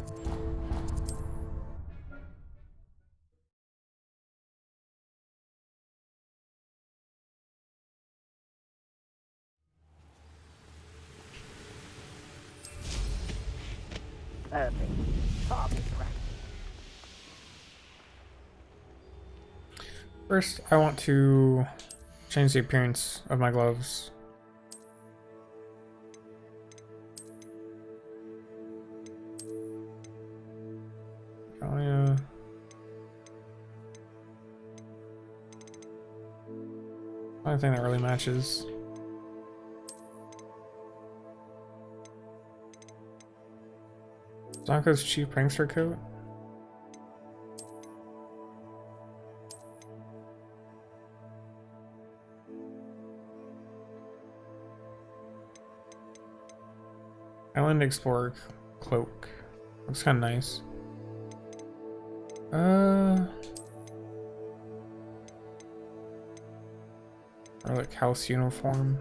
First, I want to change the appearance of my gloves. Only thing that really matches. Zonko's chief prankster coat. Island Explorer cloak. Looks kind of nice. Or like house uniform.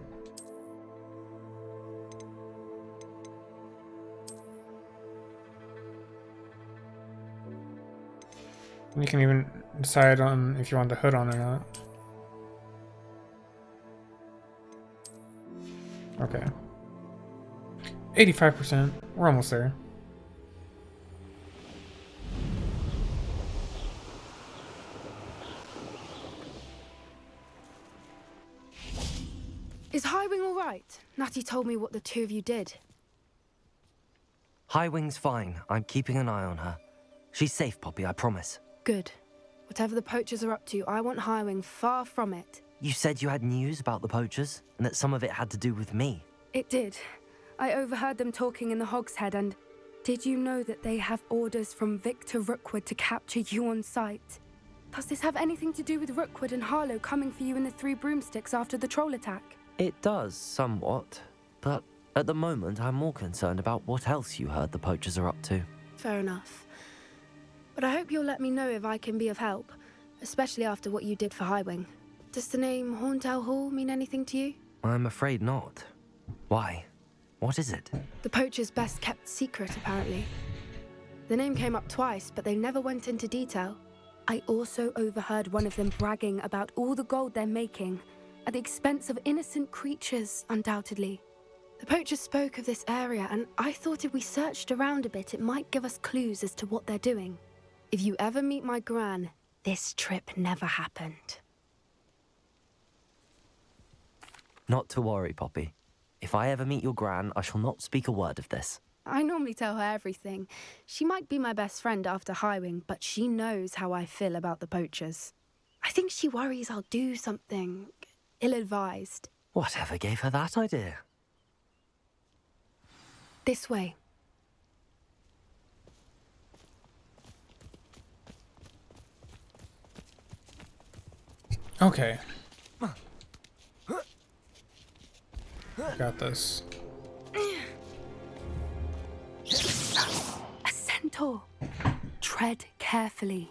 And you can even decide on if you want the hood on or not. Okay. 85%. We're almost there.
Is Highwing all right? Natty told me what the 2 of you did.
Highwing's fine. I'm keeping an eye on her. She's safe, Poppy, I promise.
Good. Whatever the poachers are up to, I want Highwing far from it.
You said you had news about the poachers, and that some of it had to do with me.
It did. I overheard them talking in the Hogshead, and did you know that they have orders from Victor Rookwood to capture you on sight? Does this have anything to do with Rookwood and Harlow coming for you in the 3 broomsticks after the troll attack?
It does, somewhat. But at the moment, I'm more concerned about what else you heard the poachers are up to.
Fair enough. But I hope you'll let me know if I can be of help, especially after what you did for Highwing. Does the name Horntail Hall mean anything to you?
I'm afraid not. Why? What is it?
The poacher's best kept secret, apparently. The name came up twice, but they never went into detail. I also overheard one of them bragging about all the gold they're making, at the expense of innocent creatures, undoubtedly. The poachers spoke of this area, and I thought if we searched around a bit, it might give us clues as to what they're doing. If you ever meet my gran, this trip never happened.
Not to worry, Poppy. If I ever meet your gran, I shall not speak a word of this.
I normally tell her everything. She might be my best friend after Highwing, but she knows how I feel about the poachers. I think she worries I'll do something ill-advised.
Whatever gave her that idea?
This way.
Okay. Got this.
A centaur. Tread carefully.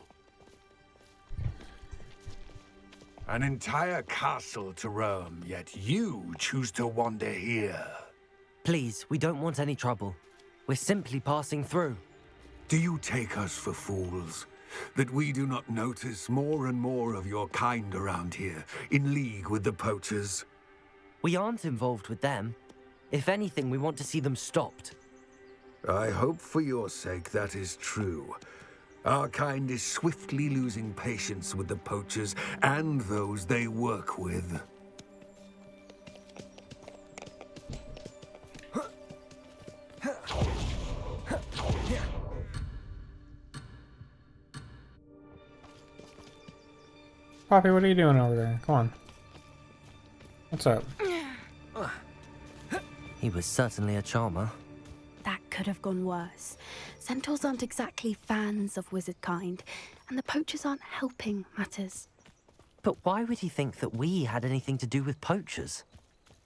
An entire castle to roam, yet you choose to wander here.
Please, we don't want any trouble. We're simply passing through.
Do you take us for fools? That we do not notice more and more of your kind around here, in league with the poachers?
We aren't involved with them. If anything, we want to see them stopped.
I hope for your sake that is true. Our kind is swiftly losing patience with the poachers and those they work with.
Poppy, what are you doing over there? Come on. What's up?
He was certainly a charmer.
That could have gone worse. Centaurs aren't exactly fans of wizard kind, and the poachers aren't helping matters.
But why would he think that we had anything to do with poachers?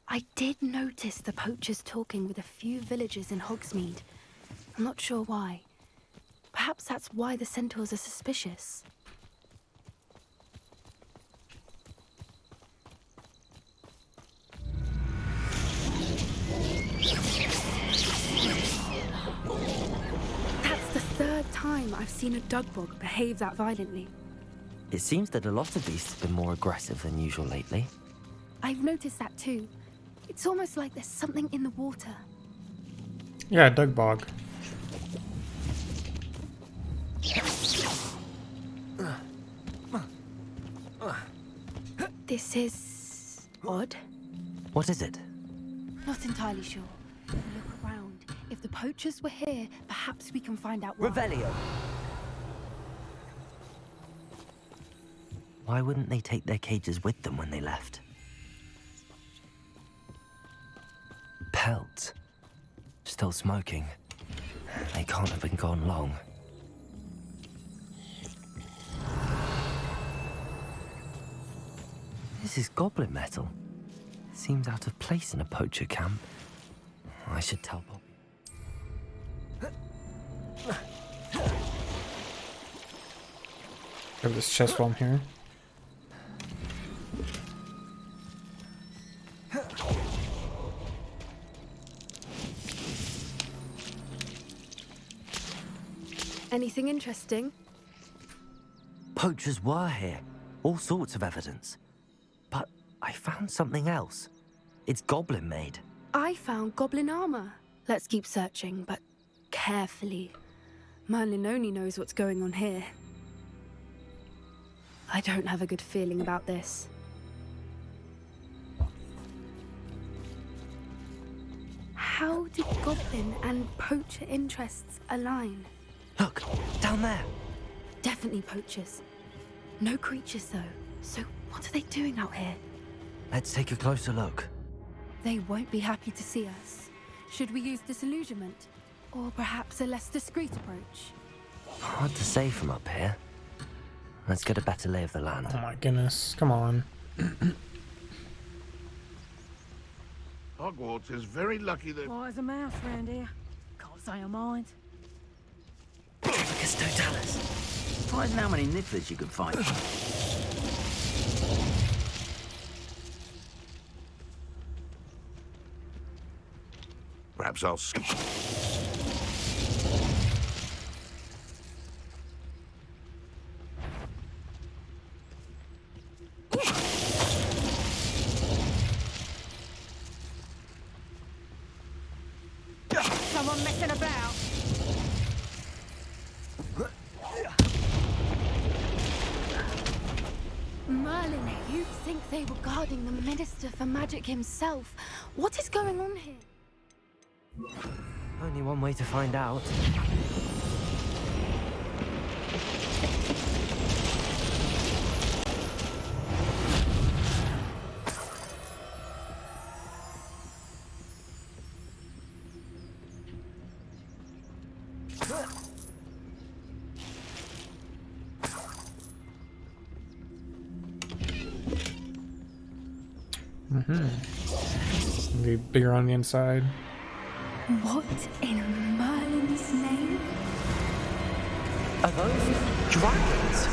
I did notice the poachers talking with a few villagers in Hogsmeade. I'm not sure why. Perhaps that's why the centaurs are suspicious. That's the third time I've seen a dugbog behave that violently.
It seems that a lot of beasts have been more aggressive than usual lately.
I've noticed that too. It's almost like there's something in the water.
Yeah, dugbog.
This is odd.
What is it?
Not entirely sure. Look around. If the poachers were here, perhaps we can find out why.
Revelio! Why wouldn't they take their cages with them when they left? Pelts. Still smoking. They can't have been gone long. This is goblin metal. Seems out of place in a poacher camp. I should tell Poppy.
Have this chest while I'm here.
Anything interesting?
Poachers were here. All sorts of evidence. But I found something else. It's goblin made.
I found goblin armor. Let's keep searching, but carefully. Merlin only knows what's going on here. I don't have a good feeling about this. How did goblin and poacher interests align?
Look, down there.
Definitely poachers. No creatures, though. So what are they doing out here?
Let's take a closer look.
They won't be happy to see us. Should we use disillusionment? Or perhaps a less discreet approach?
Hard to say from up here. Let's get a better lay of the land.
Oh my goodness, come on.
Hogwarts is very lucky that...
Why is a mouse round here? Can't say I mind.
Triplicus totalis.
Surprising how many nifflers you can find.
Perhaps I'll...
someone messing about.
Merlin, you'd think they were guarding the Minister for Magic himself. What is going on here?
Only one way to find out.
Be bigger on the inside.
What in Merlin's name?
Are those dragons?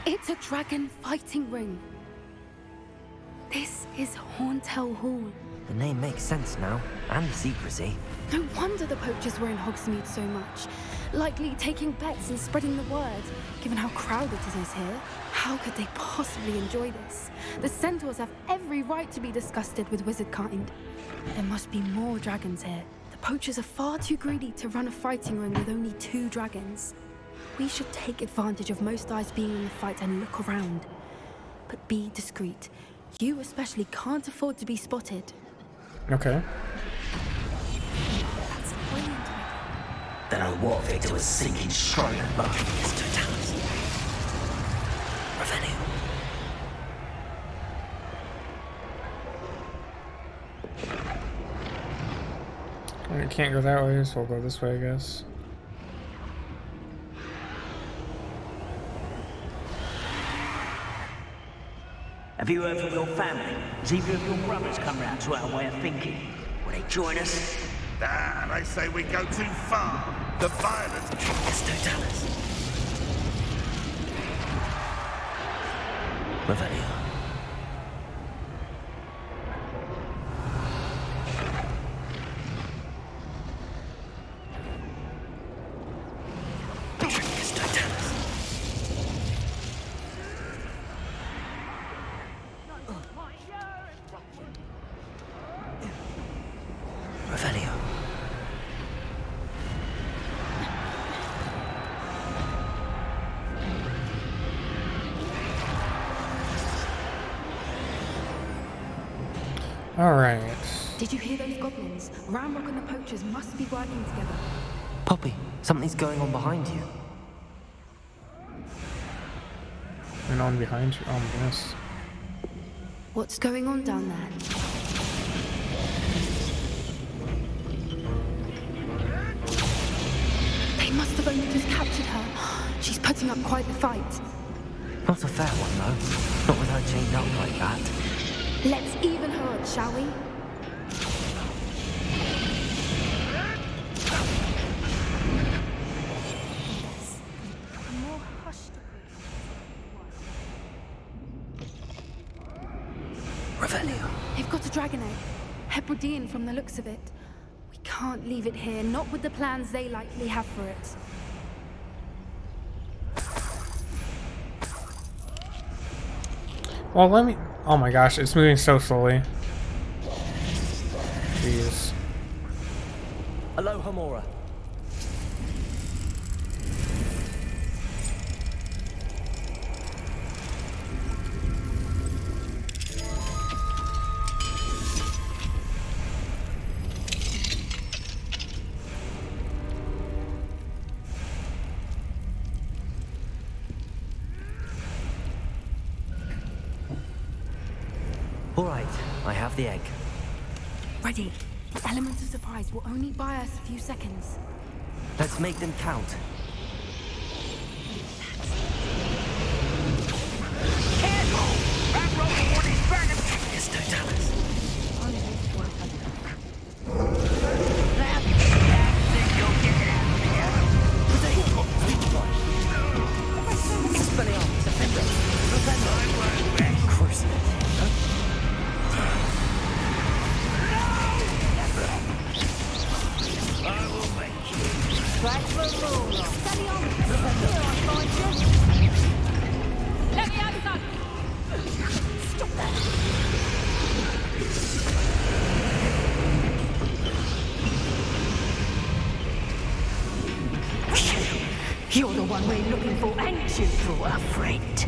It's a dragon fighting ring. This is Horntail Hall.
The name makes sense now, and the secrecy.
No wonder the poachers were in Hogsmeade so much. Likely taking bets and spreading the word. Given how crowded it is here, how could they possibly enjoy this? The centaurs have every right to be disgusted with wizard kind. There must be more dragons here. The poachers are far too greedy to run a fighting ring with only 2 dragons. We should take advantage of most eyes being in the fight and look around. But be discreet. You especially can't afford to be spotted.
Okay.
That's brilliant.
Then our war victor was sinking strong at the
I can't go that way, so I'll go this way, I guess.
Have you heard from your family? Has either of your brothers come round to our way of thinking? Will they join us?
Nah, they say we go too far. The violence
Yes, Totalis. Revelio. Yes, Totalis. Revelio.
All right.
Did you hear those goblins? Ramrock and the poachers must be working together.
Poppy, something's going on behind you.
And on behind you. Oh my goodness.
What's going on down there? They must have only just captured her. She's putting up quite the fight.
Not a fair one, though. Not with her chained up like that.
Let's even her odds, shall we?
A more hushed
Revelio.
They've got a dragon egg. Hebridean from the looks of it. We can't leave it here, not with the plans they likely have for it.
Well, let me... Oh my gosh, it's moving so slowly. Jeez.
Aloha, Mora. All right, I have the egg.
Ready. The elements of surprise will only buy us a few seconds.
Let's make them count.
Careful! That rope one is burning. Yes, Totalis.
Expelliarmus, Defender. Crucifix.
one we're looking for, ain't you, for a friend?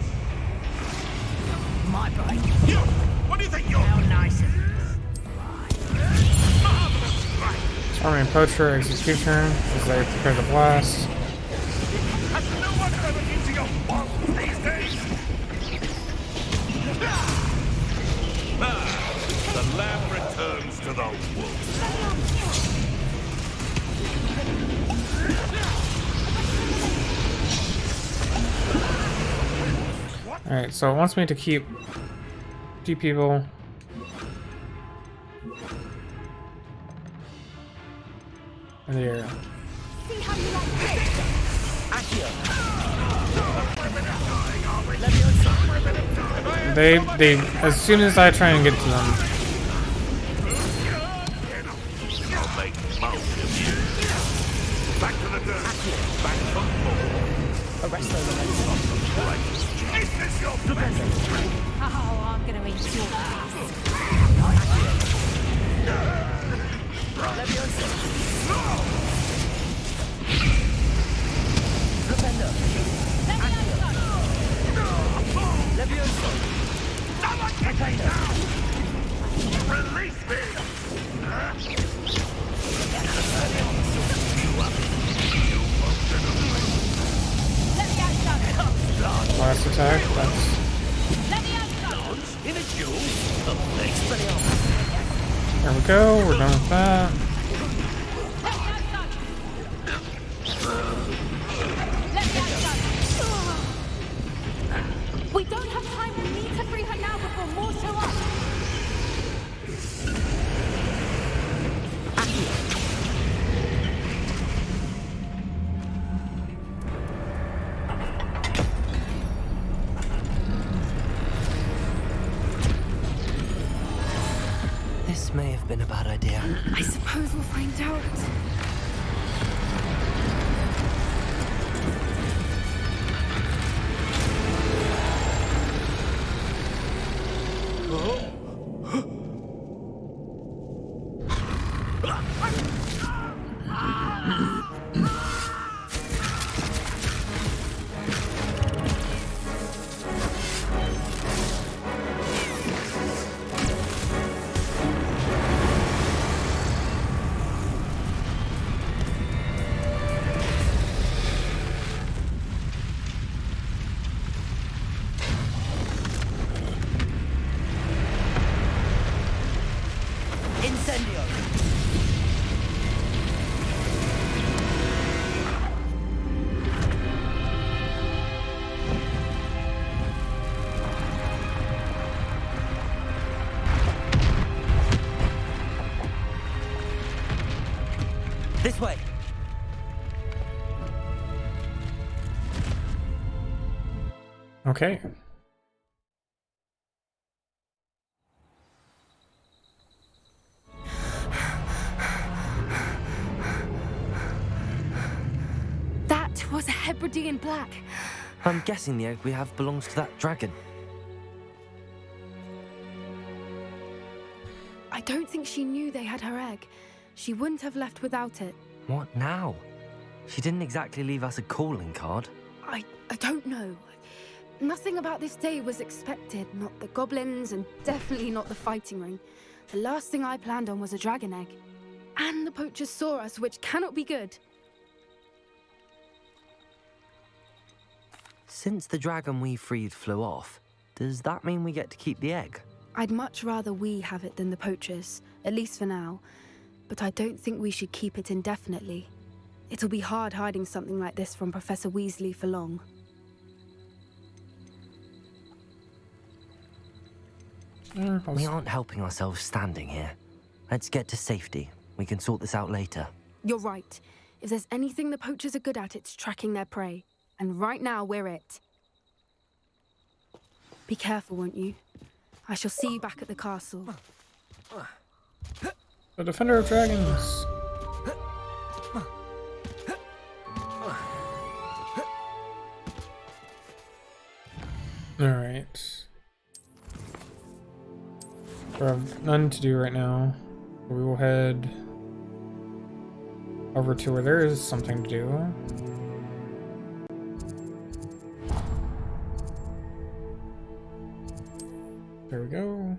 My boy.
You! What do you think you're?
How nice of you.
Army Poacher, Executioner, as they prepare to blast.
Has no one ever into your walls these days? The lamb returns to the wolf.
Alright, so it wants me to keep 2 people. In the area. They, as soon as I try and get to them.
I'll make most of you. Back to the dirt. Back to the floor.
Arrest those.
Is this your best?
Oh, I'm gonna eat your ass.
Release me!
Last attack, that's... There we go, we're done with that.
We don't have time. We need to free her now before more show up.
This may have been a bad idea.
I suppose we'll find out.
This way.
Okay.
That was a Hebridean black.
I'm guessing the egg we have belongs to that dragon.
I don't think she knew they had her egg. She wouldn't have left without it.
What now? She didn't exactly leave us a calling card.
I don't know. Nothing about this day was expected. Not the goblins, and definitely not the fighting ring. The last thing I planned on was a dragon egg. And the poachers saw us, which cannot be good.
Since the dragon we freed flew off, does that mean we get to keep the egg?
I'd much rather we have it than the poachers, at least for now. But I don't think we should keep it indefinitely. It'll be hard hiding something like this from Professor Weasley for long.
We aren't helping ourselves standing here. Let's get to safety. We can sort this out later.
You're right. If there's anything the poachers are good at, it's tracking their prey. And right now, we're it. Be careful, won't you? I shall see you back at the castle.
The Defender of Dragons. Alright. We have none to do right now. We will head over to where there is something to do. There we go.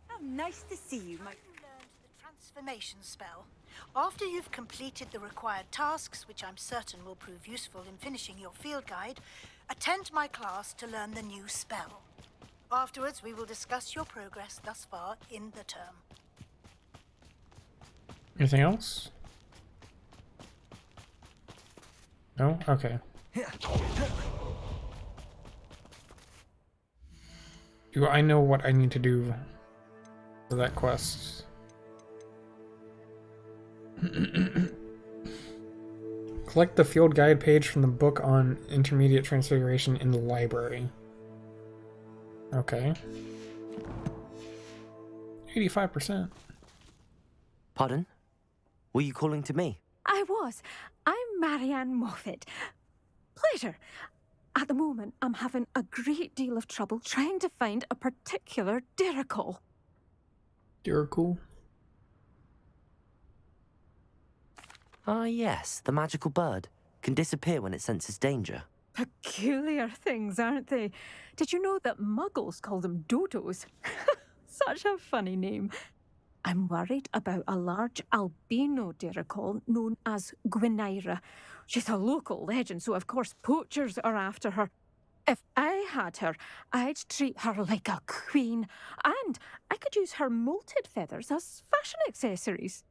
How nice to see you, my... learned the transformation spell. After you've completed the required tasks, which I'm certain will prove useful in finishing your field guide, attend my class to learn the new spell. Afterwards, we will discuss your progress thus far in the term.
Anything else? No? Okay. Do I know what I need to do for that quest? Collect the field guide page from the book on intermediate transfiguration in the library. Okay. 85%.
Pardon? Were you calling to me?
I was. I'm Marianne Moffat. Pleasure. At the moment, I'm having a great deal of trouble trying to find a particular Dirical.
Dirical?
Ah, yes, the magical bird. Can disappear when it senses danger.
Peculiar things, aren't they? Did you know that muggles call them dodos? Such a funny name. I'm worried about a large albino Dirical known as Gwynaira. She's a local legend, so of course poachers are after her. If I had her, I'd treat her like a queen, and I could use her molted feathers as fashion accessories.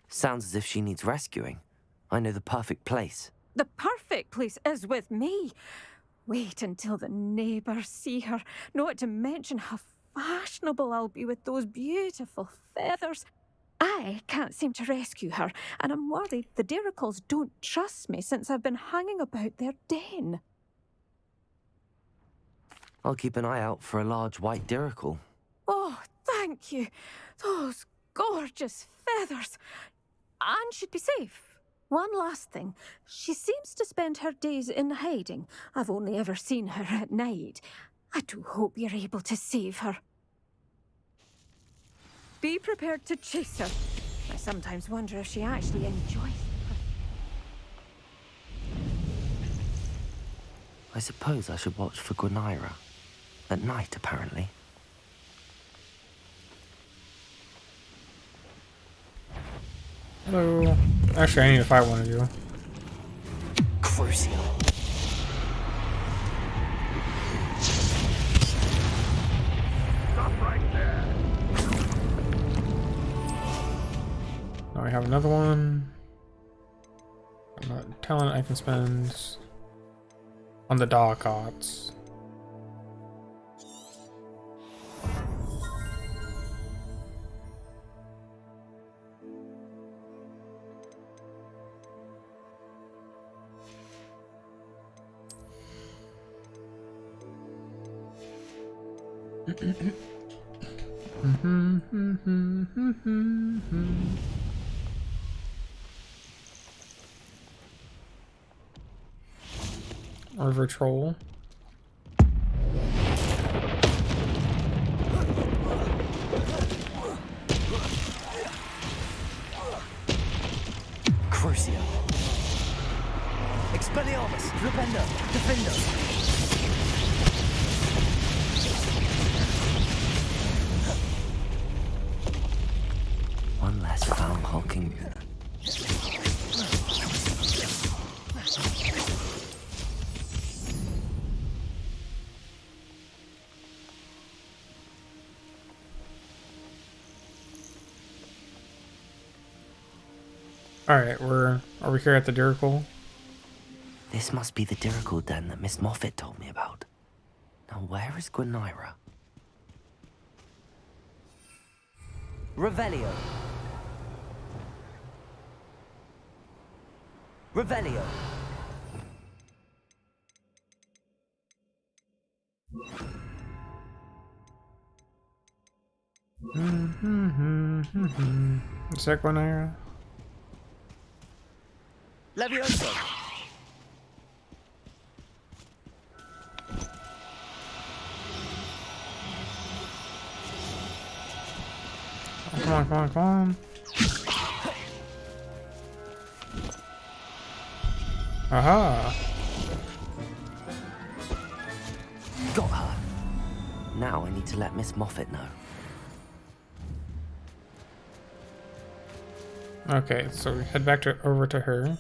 Sounds as if she needs rescuing. I know the perfect place.
The perfect place is with me. Wait until the neighbours see her, not to mention how fashionable I'll be with those beautiful feathers. I can't seem to rescue her, and I'm worried the Diricals don't trust me since I've been hanging about their den.
I'll keep an eye out for a large white Dirical.
Oh, thank you. Those gorgeous feathers. And she'd be safe. One last thing. She seems to spend her days in hiding. I've only ever seen her at night. I do hope you're able to save her. Be prepared to chase her. I sometimes wonder if she actually enjoys it.
I suppose I should watch for Gwynaira. At night, apparently.
Hello. Actually, I need to fight one of you.
Crucial.
Stop right there.
Now we have another one. Talent I can spend on the Darkots. River Troll.
Crucio. Expelliarmus. Flipendo. Defendo. One less foul hulking.
Alright, are we here at the Dirical?
This must be the Dirical den that Miss Moffat told me about. Now where is Gwynaira? Revelio. Revelio.
Is that Gwynaira?
Levioso.
Come on, come on, come on. Aha!
Got her. Now I need to let Miss Moffat know.
Okay, so we head back over to her.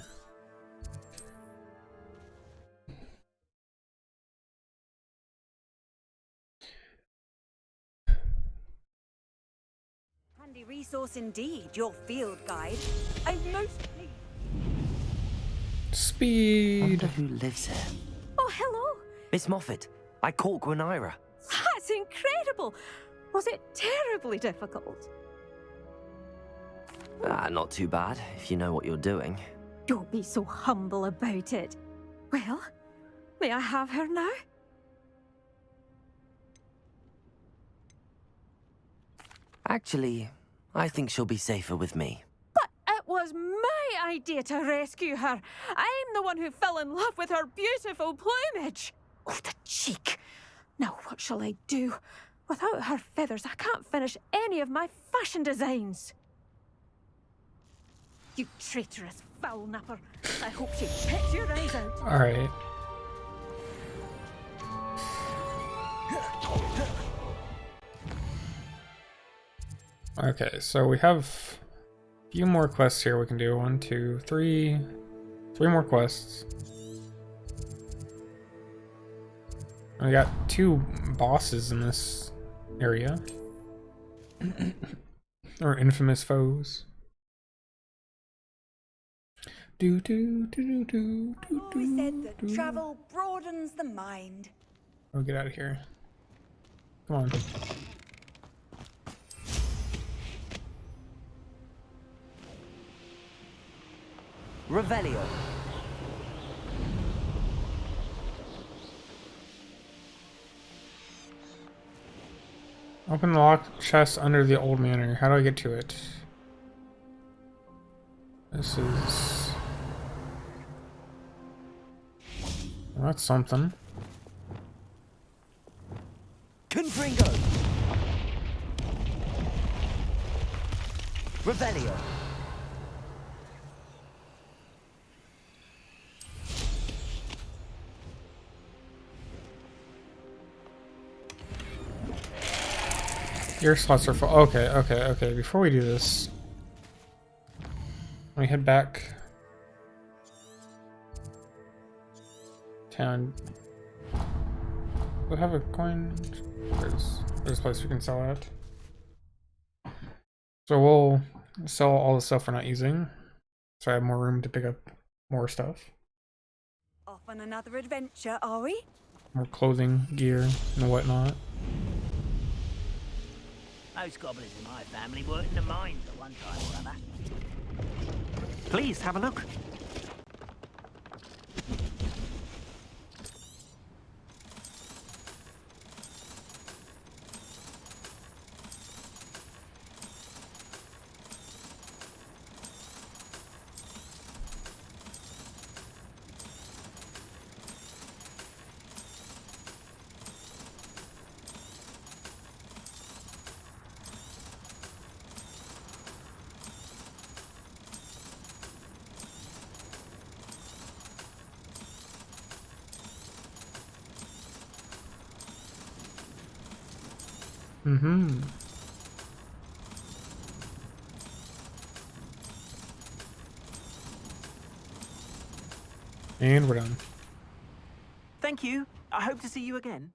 Handy resource indeed, your field guide. I've mostly...
Speed!
Wonder who lives here.
Oh, hello.
Miss Moffat, I caught Gwynaira.
That's incredible. Was it terribly difficult?
Not too bad, if you know what you're doing.
Don't be so humble about it. Well, may I have her now?
Actually, I think she'll be safer with me.
But it was my idea to rescue her. I'm the one who fell in love with her beautiful plumage. Oh, the cheek. Now what shall I do? Without her feathers, I can't finish any of my fashion designs. You traitorous foul napper. I hope she picks your eyes out.
Alright. Okay, so we have a few more quests here we can do. 1, 2, 3. 3 more quests. We got 2 bosses in this area. Or infamous foes. Do do do do do do.
Always said that travel broadens the mind.
Oh, get out of here. Come on.
Revelio.
Open the locked chest under the old manor. How do I get to it? This is... Well, that's something.
Confringo. Revelio.
Your slots are full. Okay, okay, okay. Before we do this, let me head back. Town. Do I have a coin? There's a place we can sell at. So we'll sell all the stuff we're not using, so I have more room to pick up more stuff.
Off on another adventure, are we?
More clothing, gear, and whatnot.
Most gobblers in my family worked in the mines at one time or other.
Please have a look.
Mm-hmm. And we're done.
Thank you. I hope to see you again.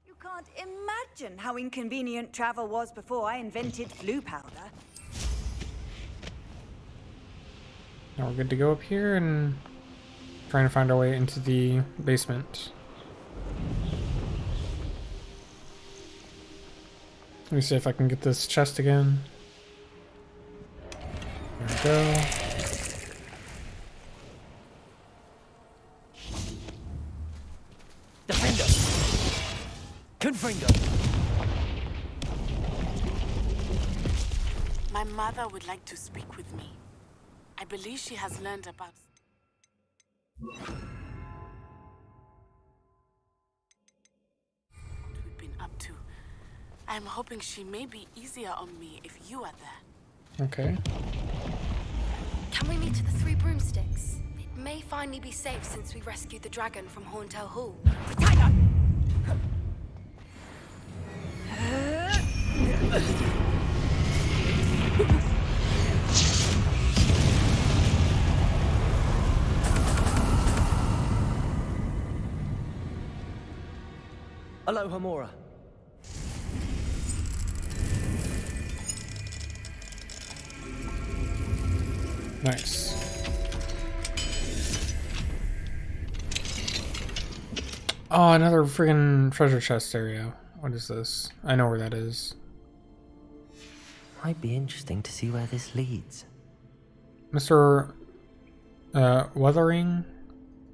You can't imagine how inconvenient travel was before I invented flu powder.
Now we're good to go up here and trying to find our way into the basement. Let me see if I can get this chest again. There we go.
Defender. Confringo.
My mother would like to speak with me. I believe she has learned about what we've been up to. I'm hoping she may be easier on me if you are there.
Okay.
Can we meet at the Three Broomsticks? It may finally be safe since we rescued the dragon from Horntail Hall.
Aloha, Mora.
Nice. Oh, another friggin' treasure chest area. What is this? I know where that is.
Might be interesting to see where this leads.
Mr. Wuthering,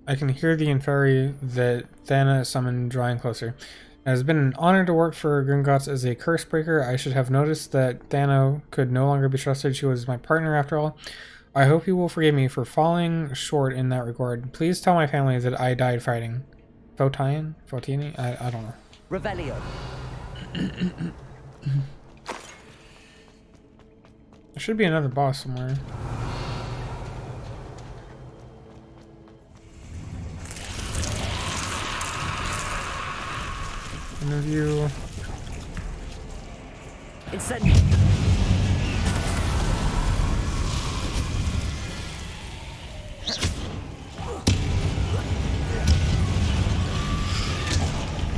I can hear the inferi that Thana summoned drawing closer. It has been an honor to work for Gringotts as a curse breaker. I should have noticed that Thana could no longer be trusted. She was my partner after all. I hope you will forgive me for falling short in that regard. Please tell my family that I died fighting. Photian? Photini? I don't know.
Revelio.
There should be another boss somewhere. Interview.
Incendio.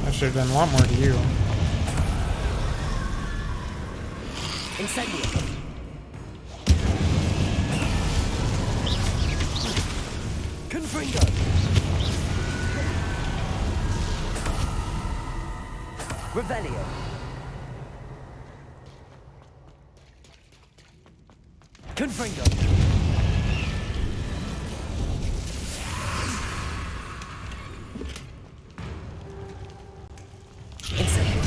I should have done a lot more to you.
Incendio. Confringo. Revelio. Confringo. Incendio.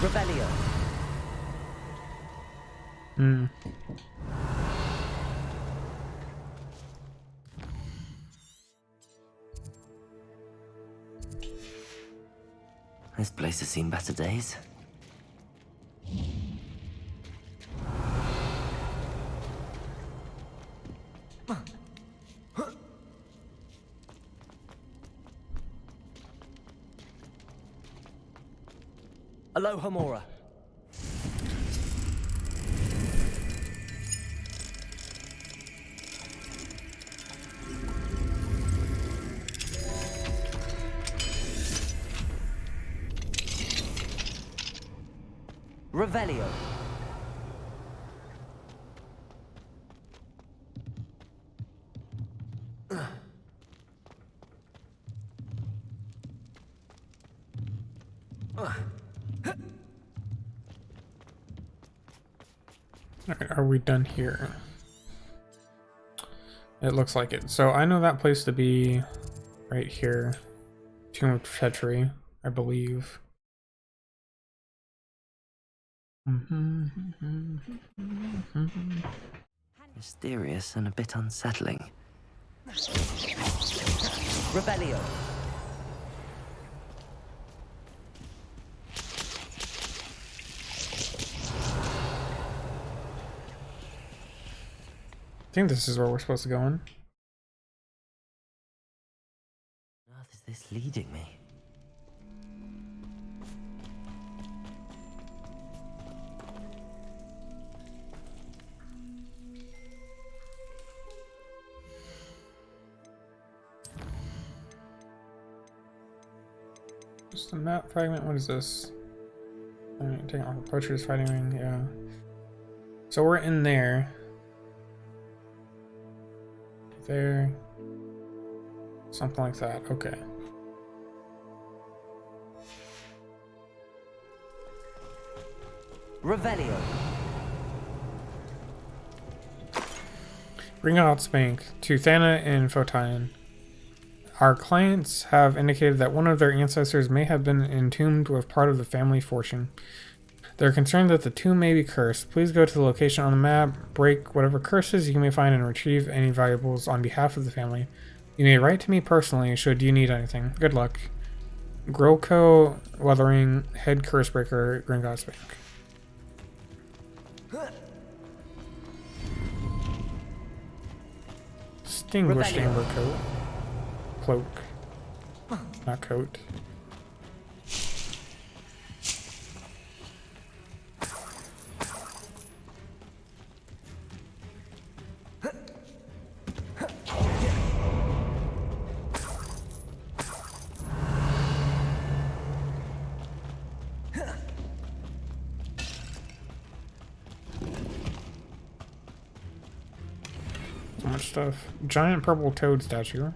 Revelio. This place has seen better days. Aloha, Mora. Revelio.
Alright, are we done here? It looks like it. So I know that place to be right here. Tomb of Treachery, I believe.
Mysterious and a bit unsettling. Revelio.
I think this is where we're supposed to go in.
Where on earth is this leading me?
Just a map fragment. What is this? Taking off the poacher's fighting ring. Yeah. So we're in there. There. Something like that. Okay.
Revelio.
Bring out Spank to Thana and Photian. Our clients have indicated that one of their ancestors may have been entombed with part of the family fortune. They're concerned that the tomb may be cursed. Please go to the location on the map, break whatever curses you may find, and retrieve any valuables on behalf of the family. You may write to me personally should you need anything. Good luck. Groko, Wuthering, Head Cursebreaker, Gringotts Bank. Distinguished amber coat. Cloak. Not coat. So much stuff. Giant purple toad statue.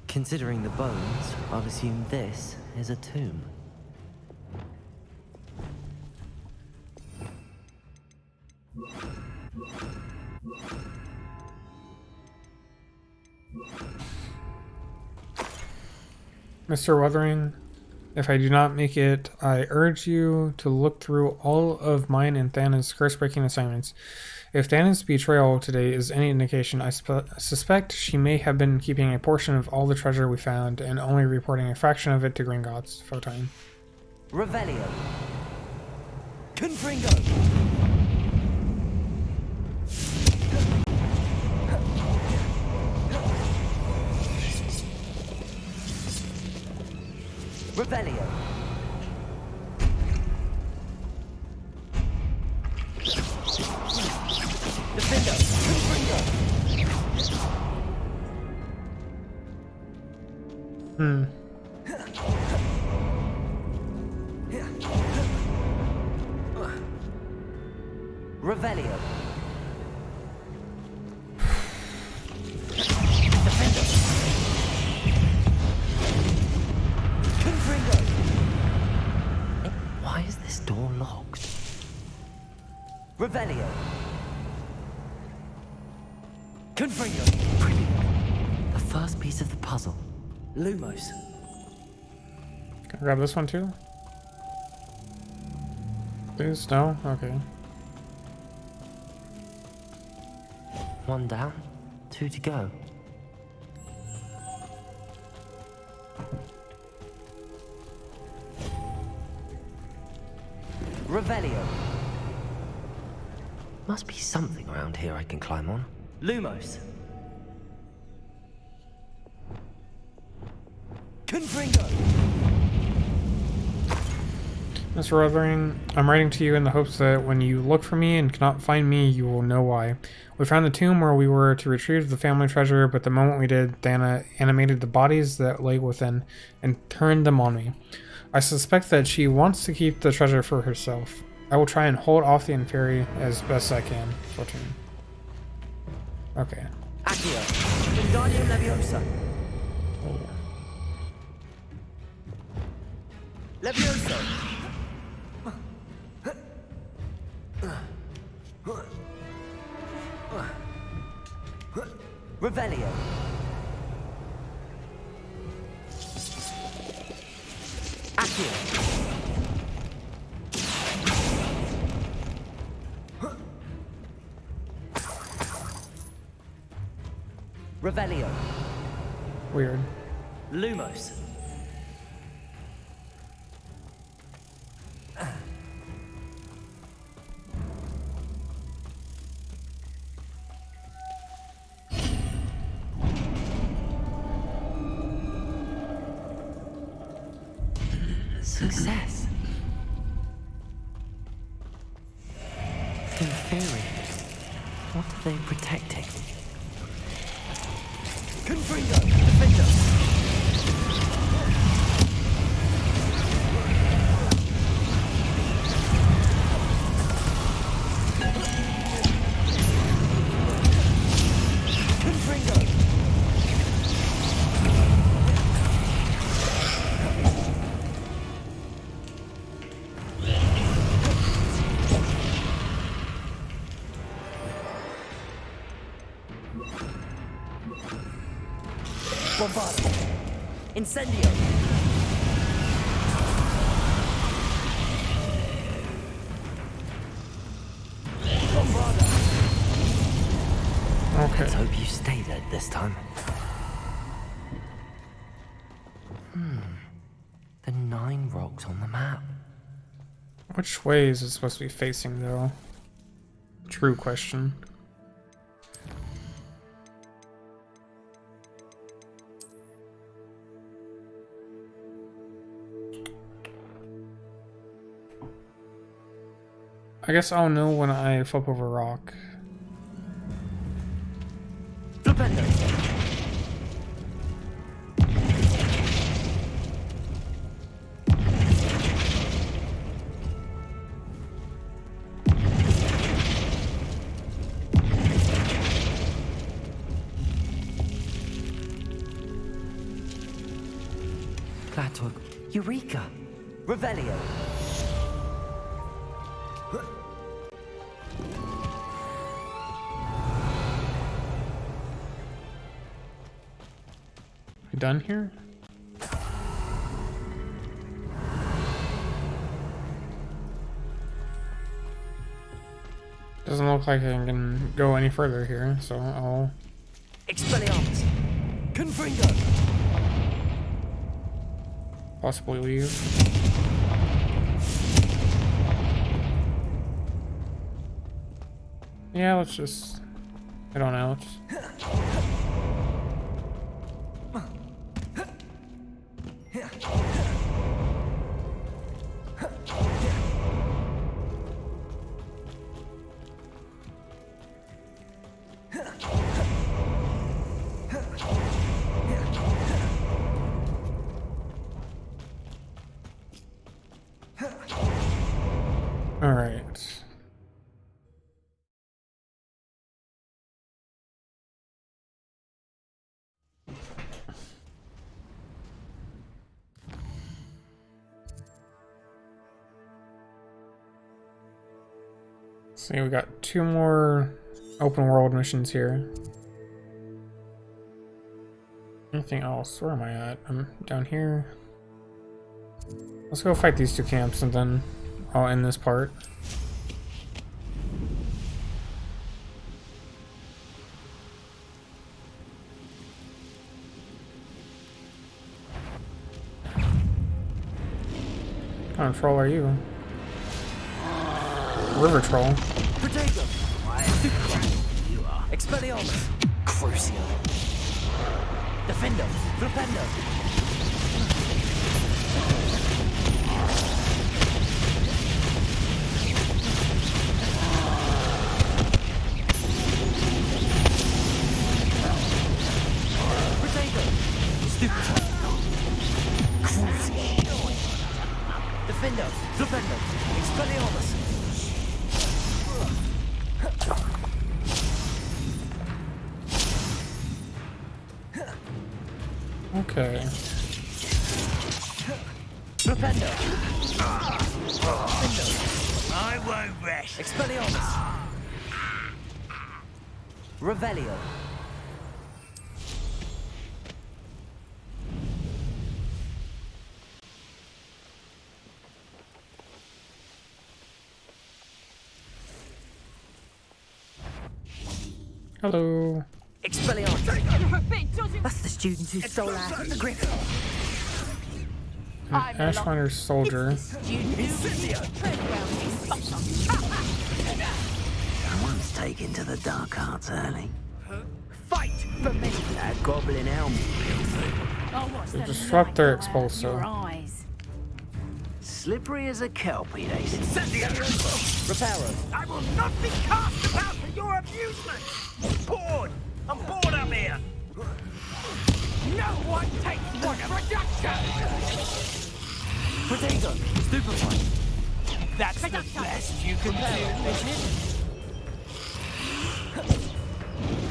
Considering the bones, I'd assume this is a tomb.
Mr. Wuthering, if I do not make it, I urge you to look through all of mine and Thana's curse-breaking assignments. If Thana's betrayal today is any indication, I suspect she may have been keeping a portion of all the treasure we found and only reporting a fraction of it to Gringotts. Photon.
Revelio. Confringo. Revelio. Defendo. Confringo. Revelio. Defendo. Confringo. Why is this door locked? Revelio. Confringo. Brilliant. The first piece of the puzzle. Lumos.
Can I grab this one too? Please? No? Okay.
One down, 2 to go. Revelio. Must be something around here I can climb on. Lumos. Confringo.
Mr. Wuthering, I'm writing to you in the hopes that when you look for me and cannot find me, you will know why. We found the tomb where we were to retrieve the family treasure, but the moment we did, Thana animated the bodies that lay within and turned them on me. I suspect that she wants to keep the treasure for herself. I will try and hold off the Inferi as best I can. 14. Okay.
Accio. Wingardium Leviosa.
Oh.
Leviosa. Revelio. Accio. Revelio.
Weird.
Lumos. Success. In theory, what are they protecting? Confringo! Defender! Confringo! Bombardo. Incendio. you stay dead this time. The 9 rocks on the map.
Which way is it supposed to be facing, though? True question. I guess I'll know when I flip over a rock.
Eureka! Revelio!
You done here? Doesn't look like I can go any further here, so I'll...
Expelliarmus! Confringo!
Possibly leave. Yeah, let's just head on out. All right. See, we got 2 more open world missions here. Anything else? Where am I at? I'm down here. Let's go fight these 2 camps and then I'll end this part. What kind of troll are you? River troll.
Potato! Expelliarmus! Crucio! Defendo! Flipendo! Defendo! Flipendo! Expelliarmus!
Okay.
Flipendo!
I won't rest.
Expelliarmus! Revelio!
Hello.
Expelliarmus!
That's the student who stole our Griffin.
An Ashfinder soldier.
Someone's taken to the dark arts early.
Fight for me.
That goblin helmet.
So disrupt their expulso.
Slippery as a kelpie, they say.
Reparo!
I will not be cast about for your amusement! Bored! I'm bored up here!
No one takes one production.
Potato! Stupefy!
That's the best you can do, isn't it?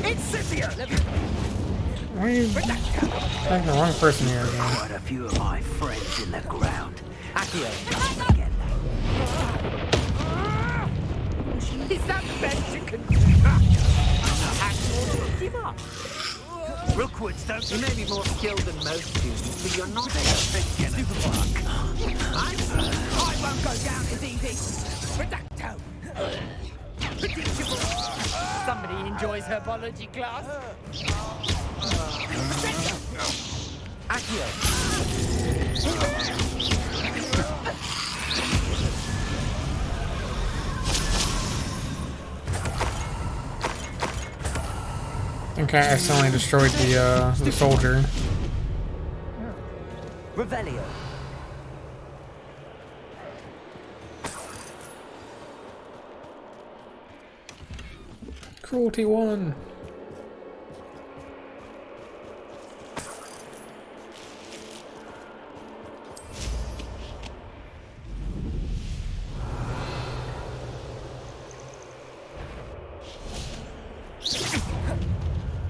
Incipio!
Why are you taking the wrong person here again?
Quite a few of my friends in the ground.
Accio!
Is that the best you can do? Give up.
Rookwoods don't...
You may be more skilled than most students, but you're not a
I won't go down as easy. Reducto.
Predictable. Somebody enjoys her biology class.
Okay, I accidentally destroyed the soldier.
Revelio.
Cruelty 1.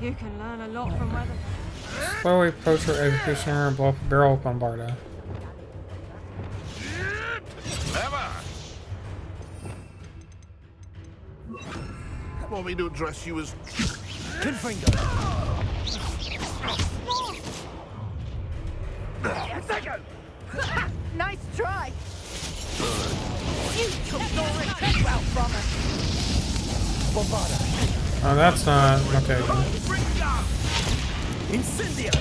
You can learn a lot from weather.
Slowly approach her executioner and blow up a barrel with bombarda.
Want me to address you as
Gryffindor. Nice try. You took Nora Treadwell from us. Bombarda.
Oh, that's not okay.
Incendio.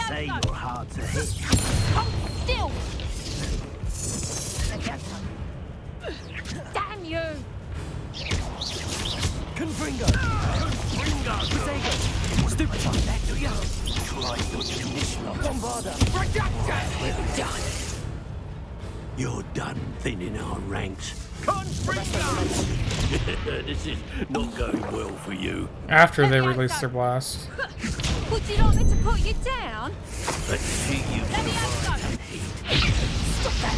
Say you're hard to hit.
Hold still. Damn you!
Confringo. Protego. Stupefy. That do you? Try your conditional. Bombarda.
Well done. You're done thinning our ranks. This is not going well for you.
After they release their blast.
Would you like me to put you down?
Let's see you survive that heat.
Stop that!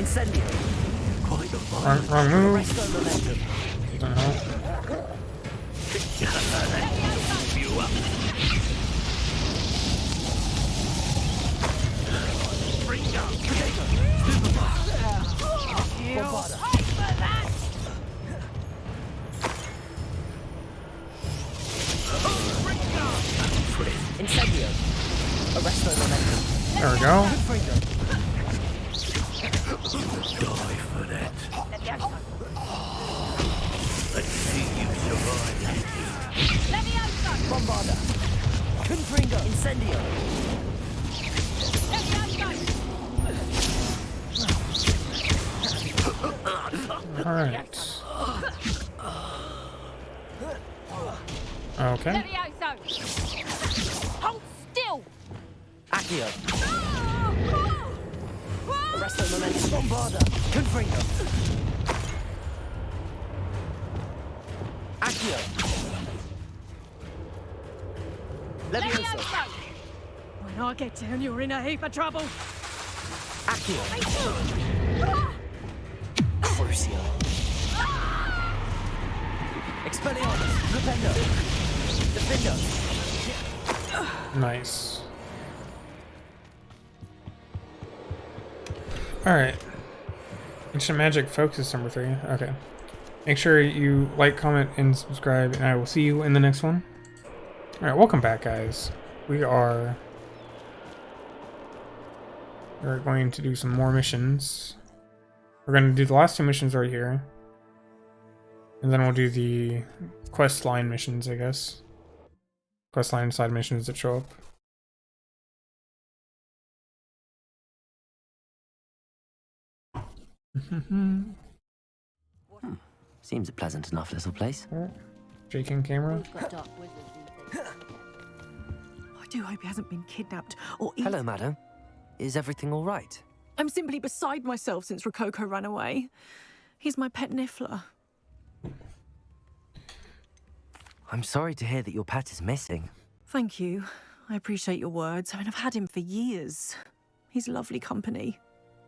Incendio.
Quite a
Wrong move.
Resto momentum.
you up.
Incendio. Arresto momentum.
There we go.
Die for that. Let's see you survive that heat.
Bombarda. Confringo. Incendio.
Alright. Okay.
Hold still!
Accio. Arresto momentum. Bombarda. Confringo. Accio. Levioso.
When I get down, you're in a heap of trouble.
Accio. Crucio. Expelliarmus. Rependo. Defendo.
Nice. Alright. Ancient Magic Focus number 3. Okay. Make sure you like, comment, and subscribe, and I will see you in the next one. Alright, welcome back, guys. We're going to do some more missions. We're going to do the last 2 missions right here. And then we'll do the quest line missions, I guess. Quest line side missions that show up.
Seems a pleasant enough little place.
Shaking camera.
I do hope he hasn't been kidnapped or eaten.
Hello, madam. Is everything all right?
I'm simply beside myself since Rococo ran away. He's my pet Niffler.
I'm sorry to hear that your pet is missing.
Thank you. I appreciate your words. I mean, I've had him for years. He's lovely company.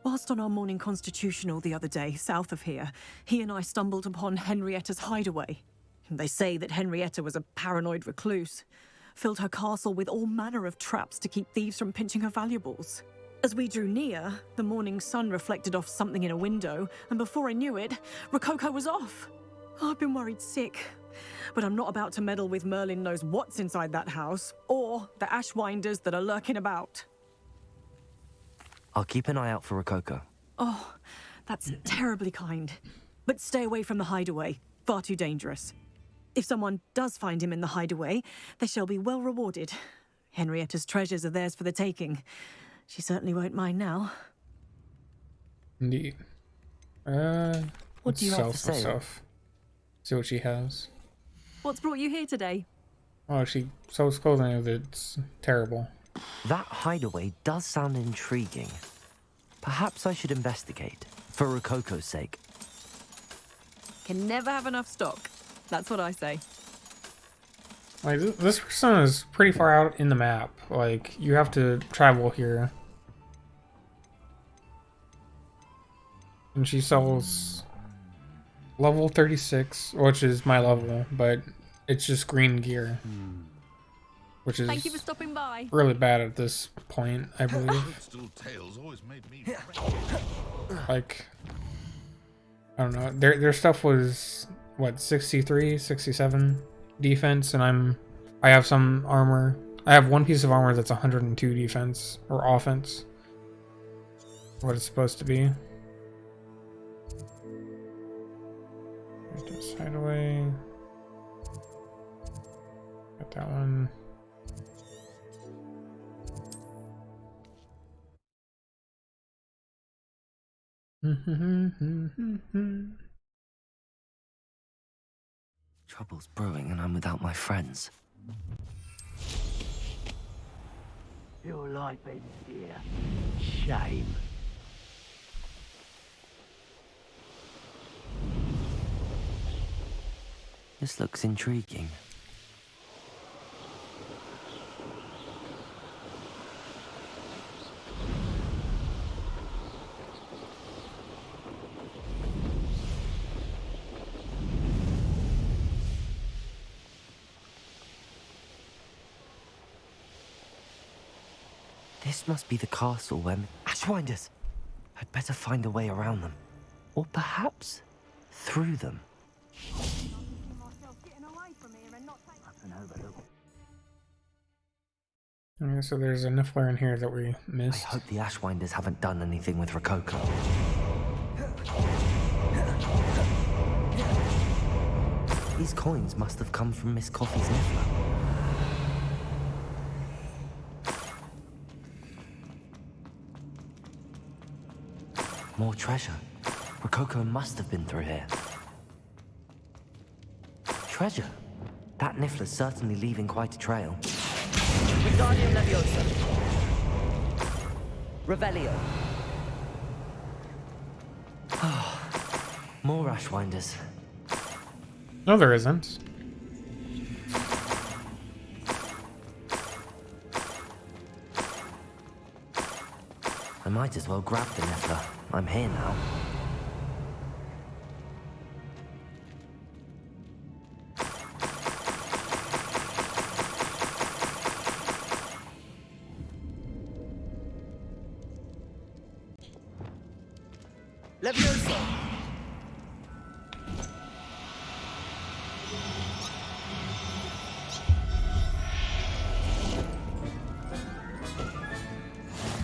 Whilst on our morning constitutional the other day, south of here, he and I stumbled upon Henrietta's hideaway. They say that Henrietta was a paranoid recluse, filled her castle with all manner of traps to keep thieves from pinching her valuables. As we drew near, the morning sun reflected off something in a window, and before I knew it, Rococo was off. I've been worried sick, but I'm not about to meddle with Merlin knows what's inside that house, or the ashwinders that are lurking about.
I'll keep an eye out for Rococo.
Oh, that's terribly kind. But stay away from the hideaway. Far too dangerous. If someone does find him in the hideaway, they shall be well rewarded. Henrietta's treasures are theirs for the taking. She certainly won't mind now.
Indeed.
What do you have to
some
say?
stuff. See what she has.
What's brought you here today?
Oh, she sells clothing that's terrible.
That hideaway does sound intriguing. Perhaps I should investigate, for Rococo's sake.
Can never have enough stock. That's what I say.
Like, this person is pretty far out in the map. Like, you have to travel here. And she sells level 36, which is my level, but it's just green gear. Which is
Thank you for stopping by.
really bad at this point, I believe.
Tales always made me
Like, I don't know. Their stuff was, what, 63, 67 defense, and I have some armor. I have one piece of armor that's 102 defense, or offense. What it's supposed to be. Just hide away. Got that one.
Trouble's brewing and I'm without my friends.
Your life ends here. Shame.
This looks intriguing. This must be the castle where... Ashwinders! I'd better find a way around them. Or perhaps through them.
Okay, so there's a Niffler in here that we missed.
I hope the Ashwinders haven't done anything with Rococo. These coins must have come from Miss Coffee's Niffler. More treasure. Rococo must have been through here. Treasure? That Niffler's certainly leaving quite a trail.
Wingardium Leviosa. Revelio.
More Ashwinders.
No, there isn't.
I might as well grab the Niffler. I'm here now.
Leviosa.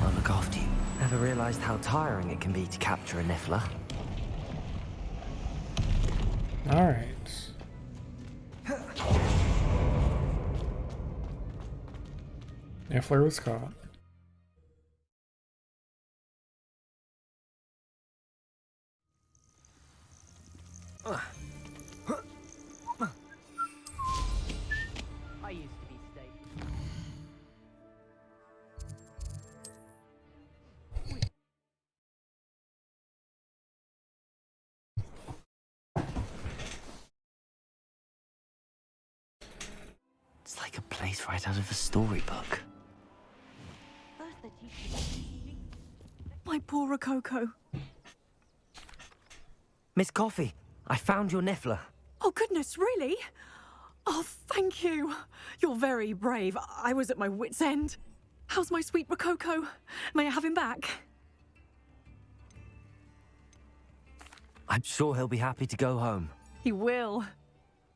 I'll look after you. Never realized how tiring it can be to capture a Niffler.
Alright. Niffler was caught.
I used to be state.
It's like a place right out of a storybook.
My poor Rococo.
Miss Coffee, I found your Niffler.
Oh, goodness, really? Oh, thank you. You're very brave. I was at my wit's end. How's my sweet Rococo? May I have him back?
I'm sure he'll be happy to go home.
He will.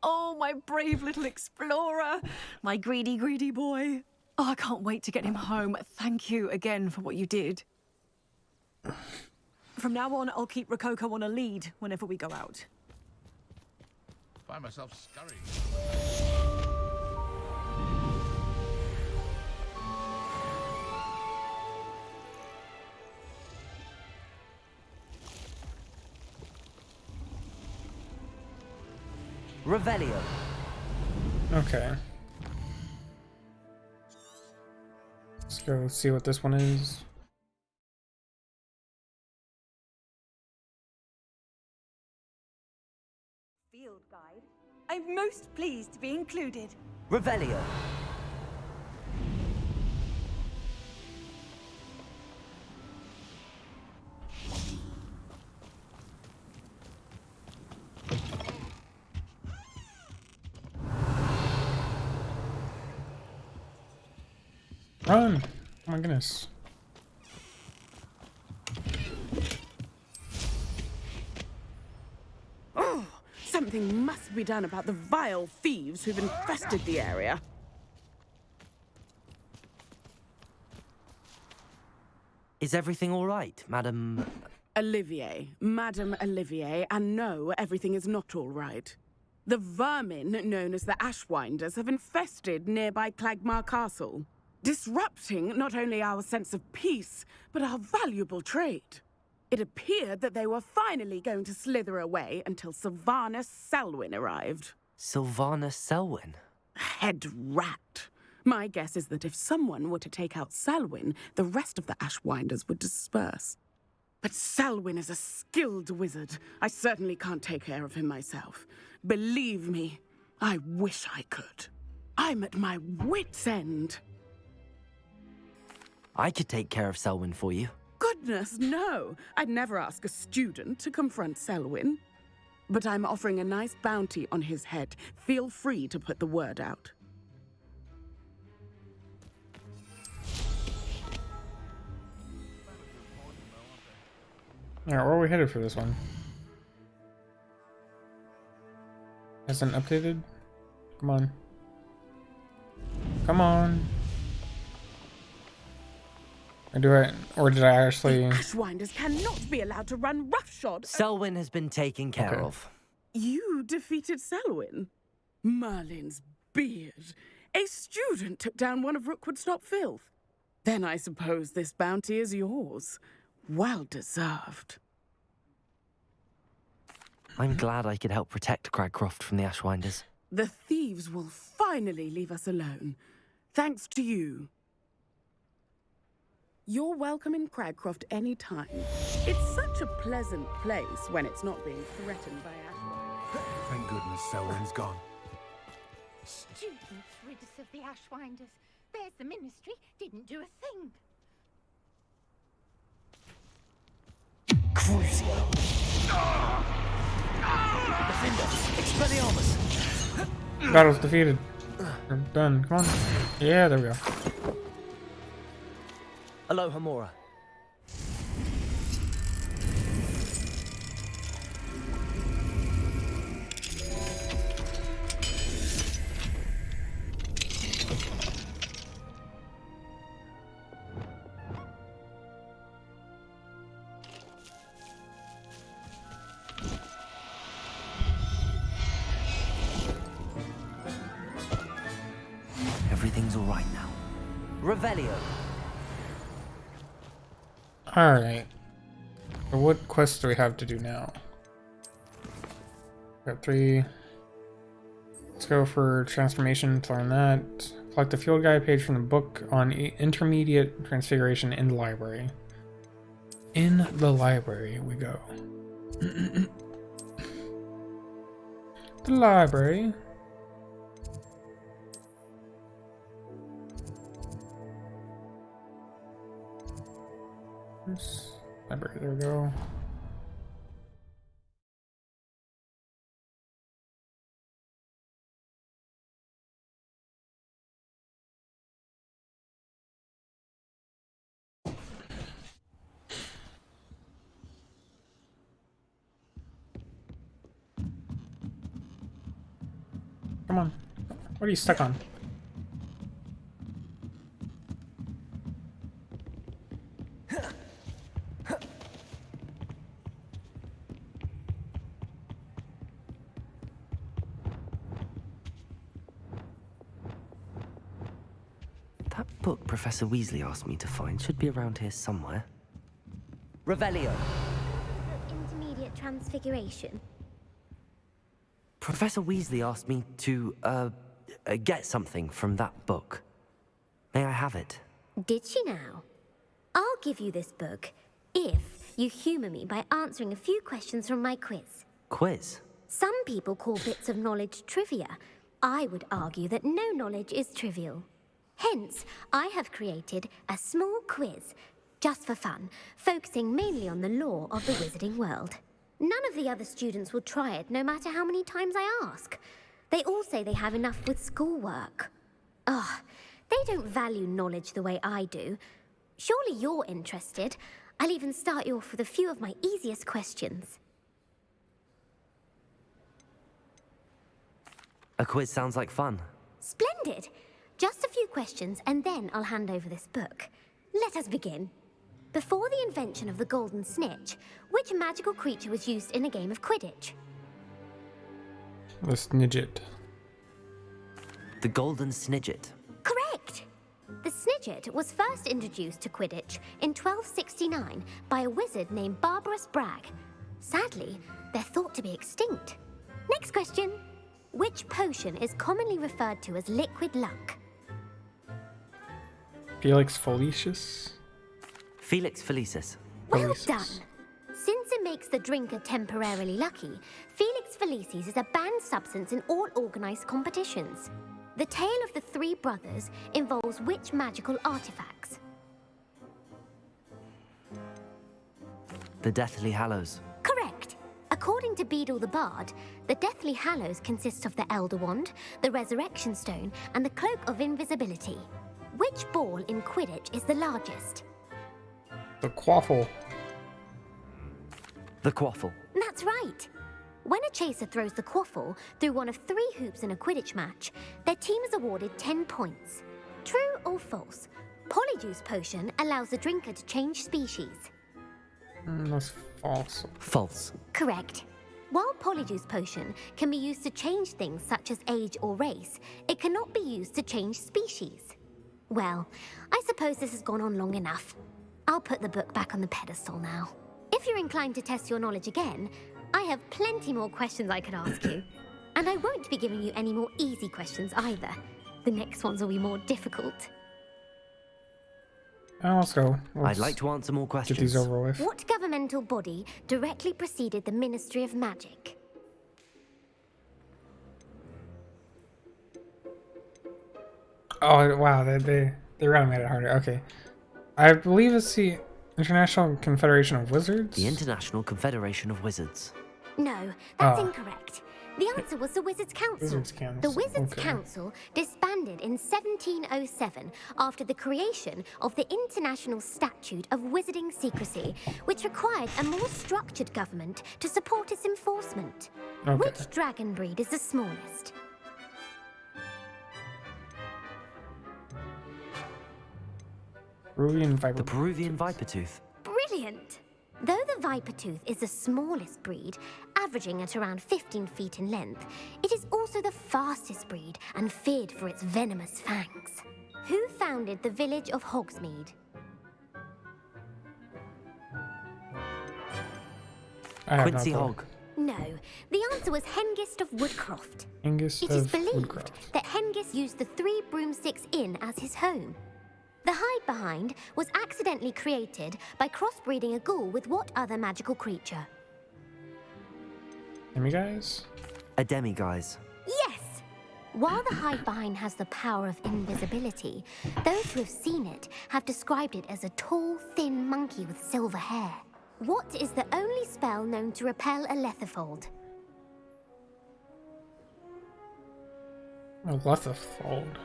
Oh, my brave little explorer. My greedy, greedy boy. Oh, I can't wait to get him home. Thank you again for what you did. From now on, I'll keep Rococo on a lead whenever we go out.
Find myself scurrying.
Revelio.
Okay. Let's go see what this one is.
Field guide. I'm most pleased to be included.
Revelio.
Run! Oh my goodness.
Oh, something must be done about the vile thieves who've infested the area.
Is everything all right, Madam?
Olivier, Madame Olivier, and no, everything is not all right. The vermin known as the Ashwinders have infested nearby Clagmar Castle, disrupting not only our sense of peace, but our valuable trade. It appeared that they were finally going to slither away until Sylvanus Selwyn arrived.
Sylvanus Selwyn?
Head rat. My guess is that if someone were to take out Selwyn, the rest of the Ashwinders would disperse. But Selwyn is a skilled wizard. I certainly can't take care of him myself. Believe me, I wish I could. I'm at my wit's end.
I could take care of Selwyn for you.
Goodness, no. I'd never ask a student to confront Selwyn. But I'm offering a nice bounty on his head. Feel free to put the word out.
Alright, where are we headed for this one? Hasn't updated? Come on. Come on. Or did I actually...
Ashwinders cannot be allowed to run roughshod.
Selwyn has been taken care of.
You defeated Selwyn? Merlin's beard. A student took down one of Rookwood's top filth. Then I suppose this bounty is yours. Well deserved.
I'm glad I could help protect Cragcroft from the Ashwinders.
The thieves will finally leave us alone. Thanks to you. You're welcome in Cragcroft any time. It's such a pleasant place when it's not being threatened by Ashwinders.
Thank goodness Selwyn's gone.
Students rid us of the Ashwinders. There's the ministry. Didn't do a thing.
Crucio! Defender! Expelliarmus!
Battle's defeated. We're done. Come on. Yeah, there we go.
Aloha Mora. Everything's all right now. Revelio.
Alright. So what quests do we have to do now? We got 3. Let's go for transformation to learn that. Collect the field guide page from the book on intermediate transfiguration in the library. In the library we go. The library. Library, there we go. Come on. What are you stuck on?
That book Professor Weasley asked me to find should be around here somewhere. Revelio.
Intermediate transfiguration.
Professor Weasley asked me to, get something from that book. May I have it?
Did she now? I'll give you this book if you humour me by answering a few questions from my quiz.
Quiz?
Some people call bits of knowledge trivia. I would argue that no knowledge is trivial. Hence, I have created a small quiz, just for fun, focusing mainly on the lore of the wizarding world. None of the other students will try it, no matter how many times I ask. They all say they have enough with schoolwork. Ugh, they don't value knowledge the way I do. Surely you're interested. I'll even start you off with a few of my easiest questions.
A quiz sounds like fun.
Splendid! Just a few questions, and then I'll hand over this book. Let us begin. Before the invention of the golden snitch, which magical creature was used in a game of Quidditch?
The Snidget.
The golden snidget.
Correct! The Snidget was first introduced to Quidditch in 1269 by a wizard named Barbarous Bragg. Sadly, they're thought to be extinct. Next question. Which potion is commonly referred to as liquid luck?
Felix Felicis?
Felix Felicis.
Well done! Since it makes the drinker temporarily lucky, Felix Felicis is a banned substance in all organised competitions. The tale of the three brothers involves which magical artifacts?
The Deathly Hallows.
Correct! According to Beedle the Bard, the Deathly Hallows consist of the Elder Wand, the Resurrection Stone, and the Cloak of Invisibility. Which ball in Quidditch is the largest?
The Quaffle.
The Quaffle.
That's right! When a chaser throws the Quaffle through one of 3 hoops in a Quidditch match, their team is awarded 10 points. True or false? Polyjuice Potion allows the drinker to change species.
That's false.
False.
Correct. While Polyjuice Potion can be used to change things such as age or race, it cannot be used to change species. Well, I suppose this has gone on long enough. I'll put the book back on the pedestal now. If you're inclined to test your knowledge again, I have plenty more questions I could ask you. And I won't be giving you any more easy questions either. The next ones will be more difficult.
Let's go.
I'd like to answer more questions.
Get these over with.
What governmental body directly preceded the Ministry of Magic?
Oh wow, they really made it harder. Okay, I believe it's the International Confederation of Wizards.
The International Confederation of Wizards.
No, that's incorrect. The answer was the Wizards' Council.
Wizards' Council.
The Wizards'
Okay.
Council disbanded in 1707 after the creation of the International Statute of Wizarding Secrecy, which required a more structured government to support its enforcement.
Okay.
Which dragon breed is the smallest?
Peruvian Viper.
The Peruvian Vipertooth.
Brilliant! Though the Vipertooth is the smallest breed, averaging at around 15 feet in length, it is also the fastest breed and feared for its venomous fangs. Who founded the village of Hogsmeade?
I have
Quincy
no clue.
Hogg.
No, the answer was Hengist of Woodcroft.
Hengist
It is
of
believed
Woodcroft.
that Hengist used the 3 Broomsticks Inn as his home. The Hide Behind was accidentally created by crossbreeding a ghoul with what other magical creature?
Demiguise?
A demiguise.
Yes! While the Hide Behind has the power of invisibility, those who have seen it have described it as a tall, thin monkey with silver hair. What is the only spell known to repel a Lethifold?
Oh, Lethifold.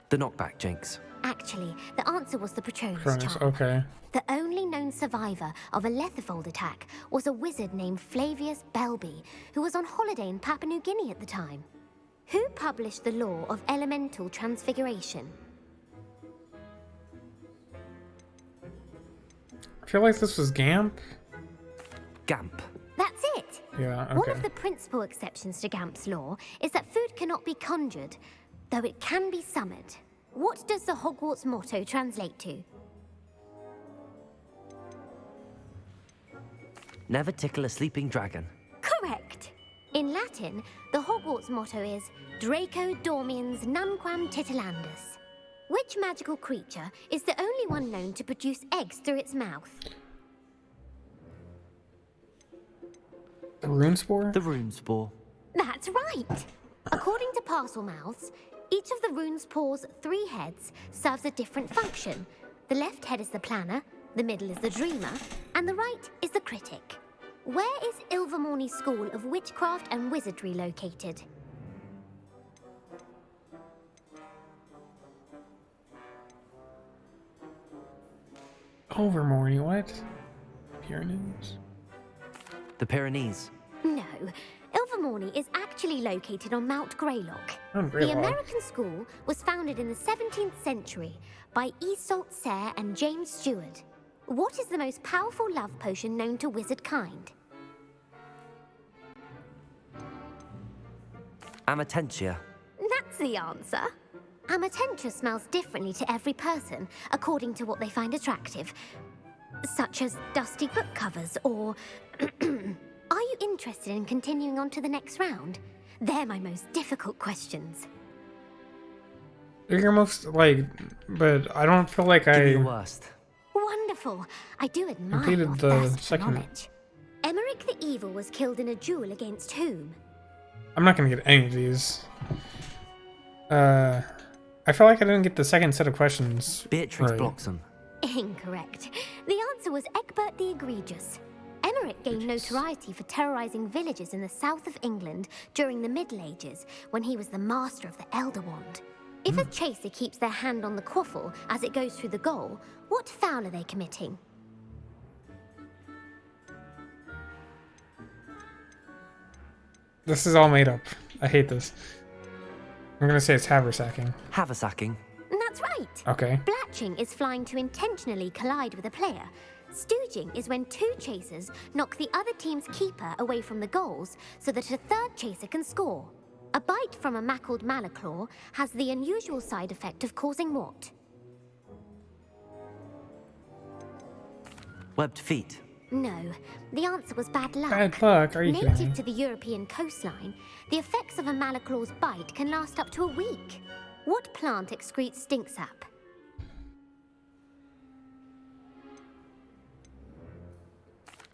The knockback jinx.
Actually, the answer was the Patronus
Patronus,
charm.
okay.
The only known survivor of a Lethifold attack was a wizard named Flavius Belby, who was on holiday in Papua New Guinea at the time. Who published the law of elemental transfiguration?
I feel like this was Gamp.
Gamp.
That's it!
Yeah, okay.
One of the principal exceptions to Gamp's law is that food cannot be conjured, though it can be summoned. What does the Hogwarts motto translate to?
Never tickle a sleeping dragon.
Correct. In Latin, the Hogwarts motto is Draco Dormiens Nunquam Titilandus. Which magical creature is the only one known to produce eggs through its mouth?
The Runespore?
The Runespore.
That's right. According to Parselmouths, each of the Runespore's 3 heads serves a different function. The left head is the planner, the middle is the dreamer, and the right is the critic. Where is Ilvermorny School of Witchcraft and Wizardry located?
Overmorny, what? Pyrenees?
The Pyrenees.
No. Ilvermorny is actually located on Mount Greylock.
Greylock.
The American school was founded in the 17th century by Iseult Sayre and James Stewart. What is the most powerful love potion known to wizard kind?
Amatentia.
That's the answer. Amatentia smells differently to every person, according to what they find attractive, such as dusty book covers or... Are you interested in continuing on to the next round? They're my most difficult questions.
They're your most, but I don't feel like
Give me the worst.
Wonderful. I do admire
completed
your
the
thirst for
second.
knowledge. Emeric the Evil was killed in a duel against whom?
I'm not gonna get any of these. I feel like I didn't get the second set of questions.
Beatrix
right.
Bloxham.
Incorrect. The answer was Egbert the Egregious. Emeric gained notoriety for terrorizing villages in the south of England during the Middle Ages, when he was the master of the Elder Wand. If a chaser keeps their hand on the quaffle as it goes through the goal, what foul are they committing?
This is all made up. I hate this. I'm gonna say it's haversacking.
Haversacking.
That's right.
Okay.
Blatching is flying to intentionally collide with a player. Stooging is when 2 chasers knock the other team's keeper away from the goals so that a 3rd chaser can score. A bite from a mackled malaclaw has the unusual side effect of causing what?
Webbed feet.
No, the answer was bad luck.
Bad luck? Are you kidding
Native
me?
to the European coastline, the effects of a malaclaw's bite can last up to a week. What plant excretes stink sap?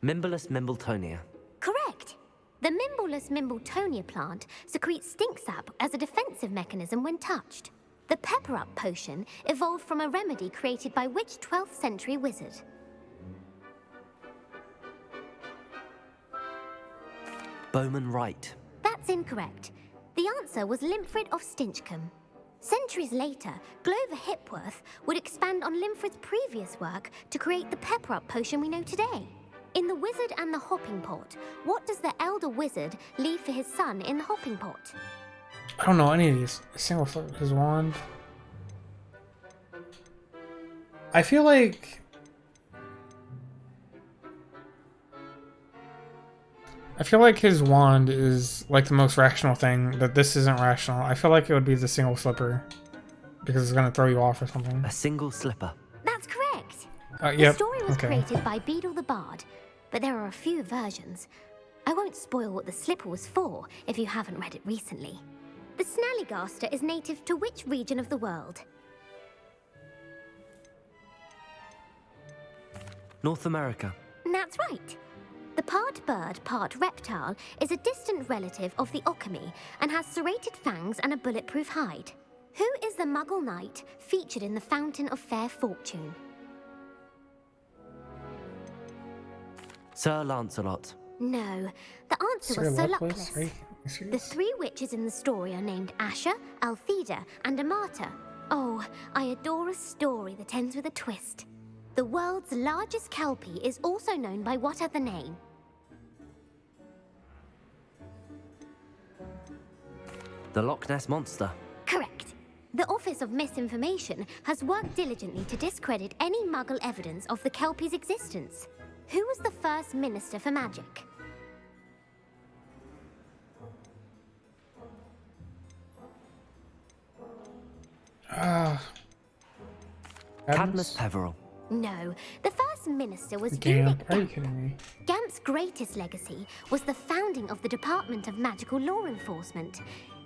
Mimbolus Mimbletonia.
Correct. The Mimbolus Mimbletonia plant secretes stink sap as a defensive mechanism when touched. The Pepper Up potion evolved from a remedy created by which 12th century wizard?
Bowman Wright.
That's incorrect. The answer was Limfrid of Stinchcombe. Centuries later, Glover Hipworth would expand on Limfrid's previous work to create the Pepper Up potion we know today. In The Wizard and the Hopping Pot, what does the elder wizard leave for his son in the hopping pot?
I don't know any of these. Single flip his wand. I feel like his wand is like the most rational thing, that this isn't rational. I feel like it would be the single slipper because it's gonna throw you off or something.
A single slipper.
That's correct.
Yep.
The story was
okay.
created by Beadle the Bard, but there are a few versions. I won't spoil what the slipper was for if you haven't read it recently. The Snallygaster is native to which region of the world?
North America.
That's right. The part bird, part reptile is a distant relative of the Occamy and has serrated fangs and a bulletproof hide. Who is the Muggle knight featured in the Fountain of Fair Fortune?
Sir Lancelot.
No, the answer was Sir Luckless.
Are you serious?
The 3 witches in the story are named Asher, Altheda, and Amata. Oh, I adore a story that ends with a twist. The world's largest kelpie is also known by what other name?
The Loch Ness Monster.
Correct. The Office of Misinformation has worked diligently to discredit any Muggle evidence of the kelpie's existence. Who was the first Minister for Magic?
Cadmus Peveril.
No, the first minister was
Gamp.
Ulrich
Are you
Gamp.
kidding me?
Gamp's greatest legacy was the founding of the Department of Magical Law Enforcement.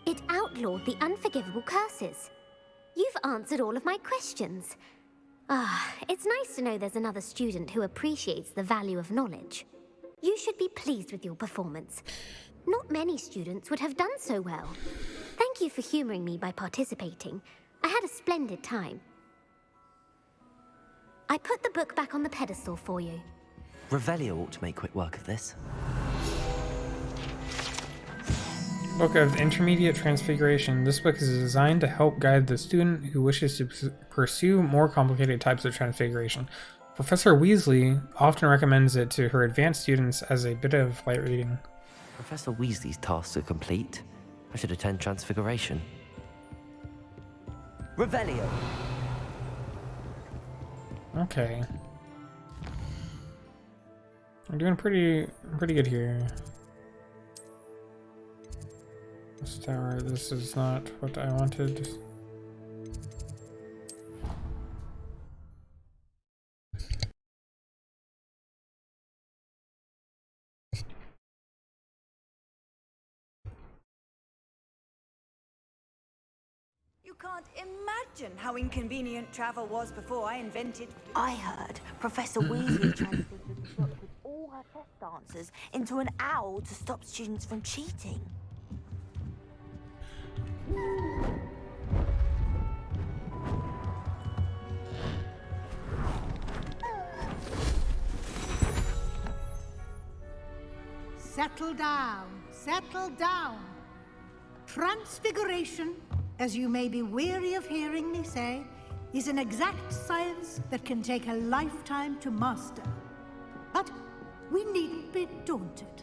It outlawed the unforgivable curses. You've answered all of my questions. It's nice to know there's another student who appreciates the value of knowledge. You should be pleased with your performance. Not many students would have done so well. Thank you for humoring me by participating. I had a splendid time. I put the book back on the pedestal for you.
Revelio ought to make quick work of this.
Book of Intermediate Transfiguration. This book is designed to help guide the student who wishes to pursue more complicated types of transfiguration. Professor Weasley often recommends it to her advanced students as a bit of light reading.
Professor Weasley's tasks are complete. I should attend Transfiguration. Revelio!
Okay. I'm doing pretty good here. This tower, this is not what I wanted.
You can't imagine how inconvenient travel was before I invented...
I heard Professor Weasley transfigured the book with all her test answers into an owl to stop students from cheating.
Settle down, settle down. Transfiguration, as you may be weary of hearing me say, is an exact science that can take a lifetime to master. But we needn't be daunted.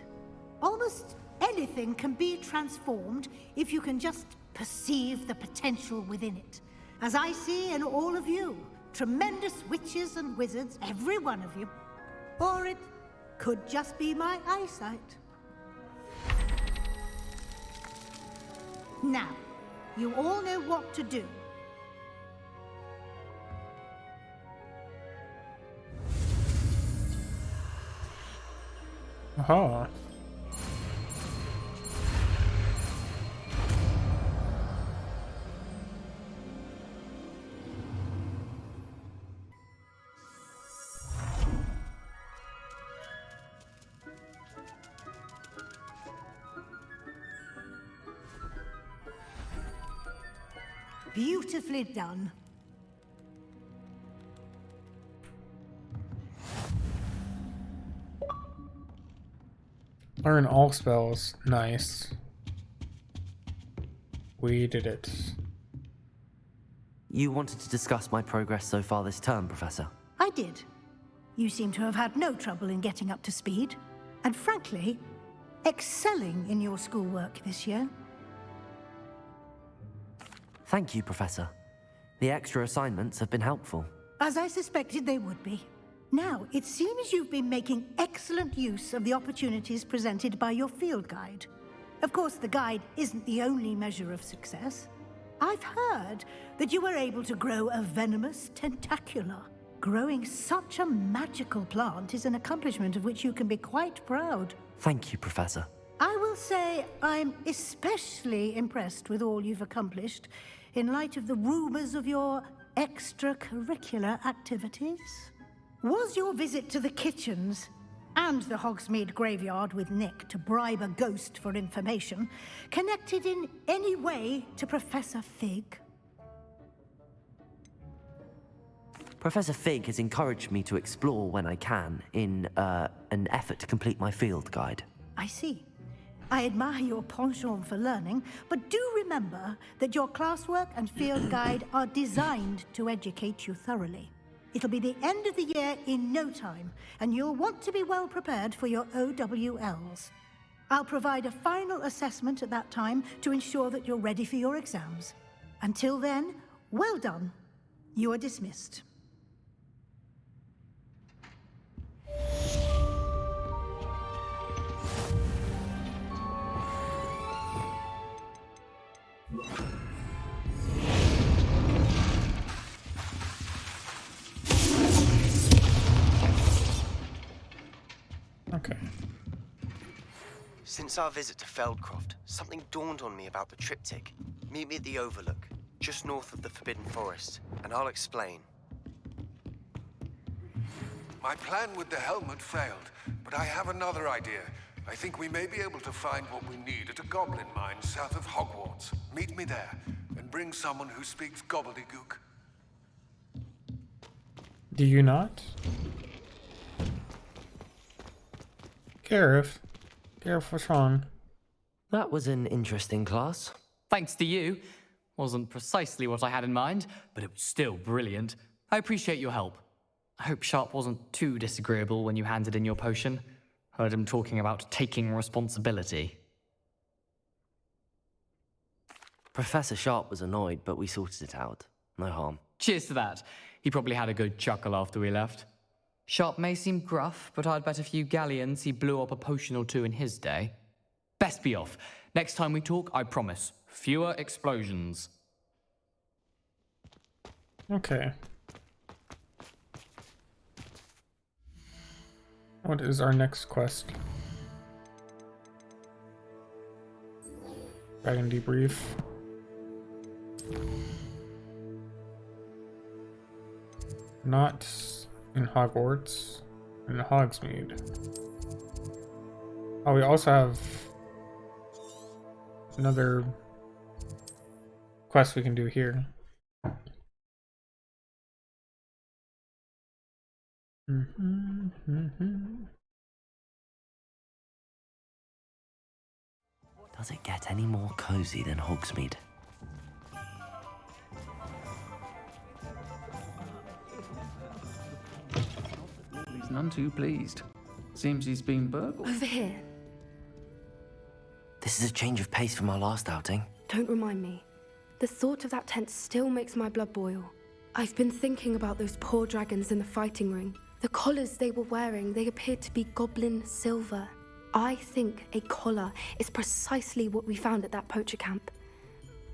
Almost anything can be transformed if you can just perceive the potential within it. As I see in all of you, tremendous witches and wizards, every one of you. Or it could just be my eyesight. Now, you all know what to do.
Aha.
Beautifully done.
Learn all spells. Nice. We did it.
You wanted to discuss my progress so far this term, Professor?
I did. You seem to have had no trouble in getting up to speed, and frankly, excelling in your schoolwork this year.
Thank you, Professor. The extra assignments have been helpful.
As I suspected they would be. Now, it seems you've been making excellent use of the opportunities presented by your field guide. Of course, the guide isn't the only measure of success. I've heard that you were able to grow a venomous tentacula. Growing such a magical plant is an accomplishment of which you can be quite proud.
Thank you, Professor.
I will say I'm especially impressed with all you've accomplished in light of the rumors of your extracurricular activities. Was your visit to the kitchens and the Hogsmeade graveyard with Nick to bribe a ghost for information connected in any way to Professor Fig?
Professor Fig has encouraged me to explore when I can in an effort to complete my field guide.
I see. I admire your penchant for learning, but do remember that your classwork and field guide are designed to educate you thoroughly. It'll be the end of the year in no time, and you'll want to be well prepared for your OWLs. I'll provide a final assessment at that time to ensure that you're ready for your exams. Until then, well done. You are dismissed.
Since our visit to Feldcroft, something dawned on me about the triptych. Meet me at the Overlook, just north of the Forbidden Forest, and I'll explain.
My plan with the helmet failed, but I have another idea. I think we may be able to find what we need at a goblin mine south of Hogwarts. Meet me there, and bring someone who speaks gobbledygook.
Do you not? Gareth, what's wrong?
That was an interesting class.
Thanks to you. Wasn't precisely what I had in mind, but it was still brilliant. I appreciate your help. I hope Sharp wasn't too disagreeable when you handed in your potion. Heard him talking about taking responsibility.
Professor Sharp was annoyed, but we sorted it out. No harm.
Cheers to that. He probably had a good chuckle after we left. Sharp may seem gruff, but I'd bet a few galleons he blew up a potion or two in his day. Best be off. Next time we talk, I promise, fewer explosions.
Okay. What is our next quest? Dragon debrief. Not in Hogwarts, in Hogsmeade. Oh, we also have another quest we can do here.
Does it get any more cozy than Hogsmeade?
He's none too pleased. Seems he's been burgled.
Over here.
This is a change of pace from our last outing.
Don't remind me. The thought of that tent still makes my blood boil. I've been thinking about those poor dragons in the fighting ring. The collars they were wearing, they appeared to be goblin silver. I think a collar is precisely what we found at that poacher camp.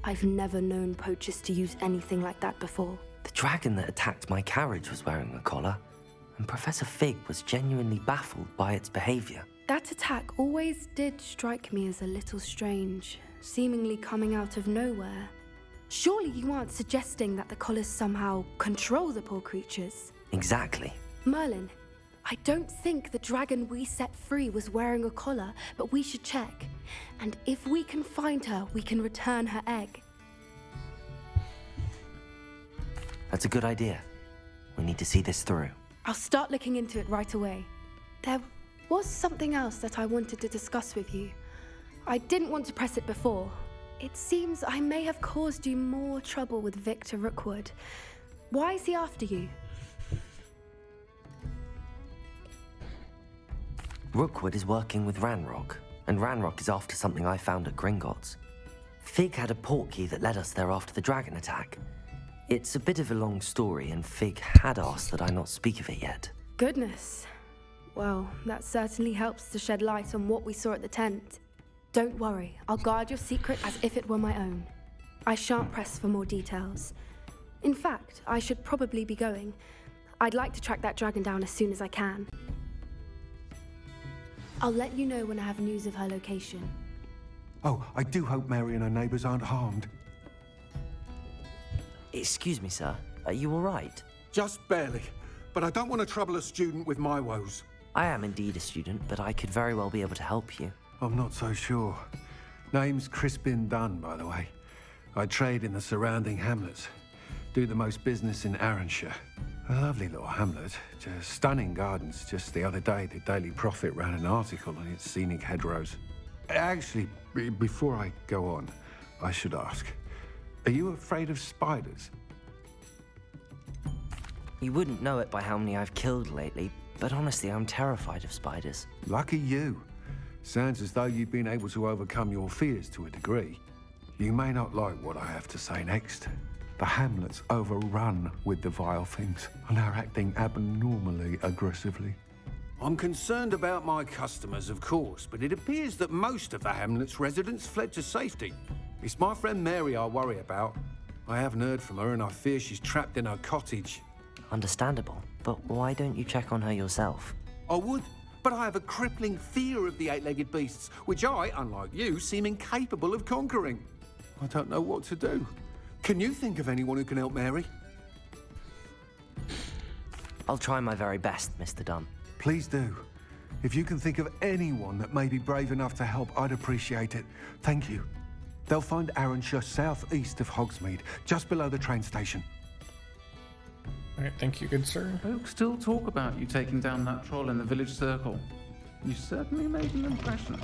I've never known poachers to use anything like that before.
The dragon that attacked my carriage was wearing a collar, and Professor Fig was genuinely baffled by its behavior.
That attack always did strike me as a little strange, seemingly coming out of nowhere. Surely you aren't suggesting that the collars somehow control the poor creatures?
Exactly.
Merlin, I don't think the dragon we set free was wearing a collar, but we should check. And if we can find her, we can return her egg.
That's a good idea. We need to see this through.
I'll start looking into it right away. There was something else that I wanted to discuss with you. I didn't want to press it before. It seems I may have caused you more trouble with Victor Rookwood. Why is he after you?
Rookwood is working with Ranrock, and Ranrock is after something I found at Gringotts. Fig had a portkey that led us there after the dragon attack. It's a bit of a long story, and Fig had asked that I not speak of it yet.
Goodness. Well, that certainly helps to shed light on what we saw at the tent. Don't worry, I'll guard your secret as if it were my own. I shan't press for more details. In fact, I should probably be going. I'd like to track that dragon down as soon as I can. I'll let you know when I have news of her location.
Oh, I do hope Mary and her neighbours aren't harmed.
Excuse me, sir. Are you all right?
Just barely. But I don't want to trouble a student with my woes.
I am indeed a student, but I could very well be able to help you.
I'm not so sure. Name's Crispin Dunn, by the way. I trade in the surrounding hamlets. Do the most business in Arranshire. A lovely little hamlet. Just stunning gardens. Just the other day, the Daily Prophet ran an article on its scenic hedgerows. Actually, before I go on, I should ask, are you afraid of spiders?
You wouldn't know it by how many I've killed lately, but honestly, I'm terrified of spiders.
Lucky you. Sounds as though you've been able to overcome your fears to a degree. You may not like what I have to say next. The hamlet's overrun with the vile things, and are acting abnormally aggressively. I'm concerned about my customers, of course, but it appears that most of the hamlet's residents fled to safety. It's my friend Mary I worry about. I haven't heard from her, and I fear she's trapped in her cottage.
Understandable, but why don't you check on her yourself?
I would, but I have a crippling fear of the eight-legged beasts, which I, unlike you, seem incapable of conquering. I don't know what to do. Can you think of anyone who can help Mary?
I'll try my very best, Mr. Dunn.
Please do. If you can think of anyone that may be brave enough to help, I'd appreciate it. Thank you. They'll find Arranshire southeast of Hogsmeade, just below the train station.
All right, thank you, good sir.
Folks still talk about you taking down that troll in the village circle. You certainly made an impression.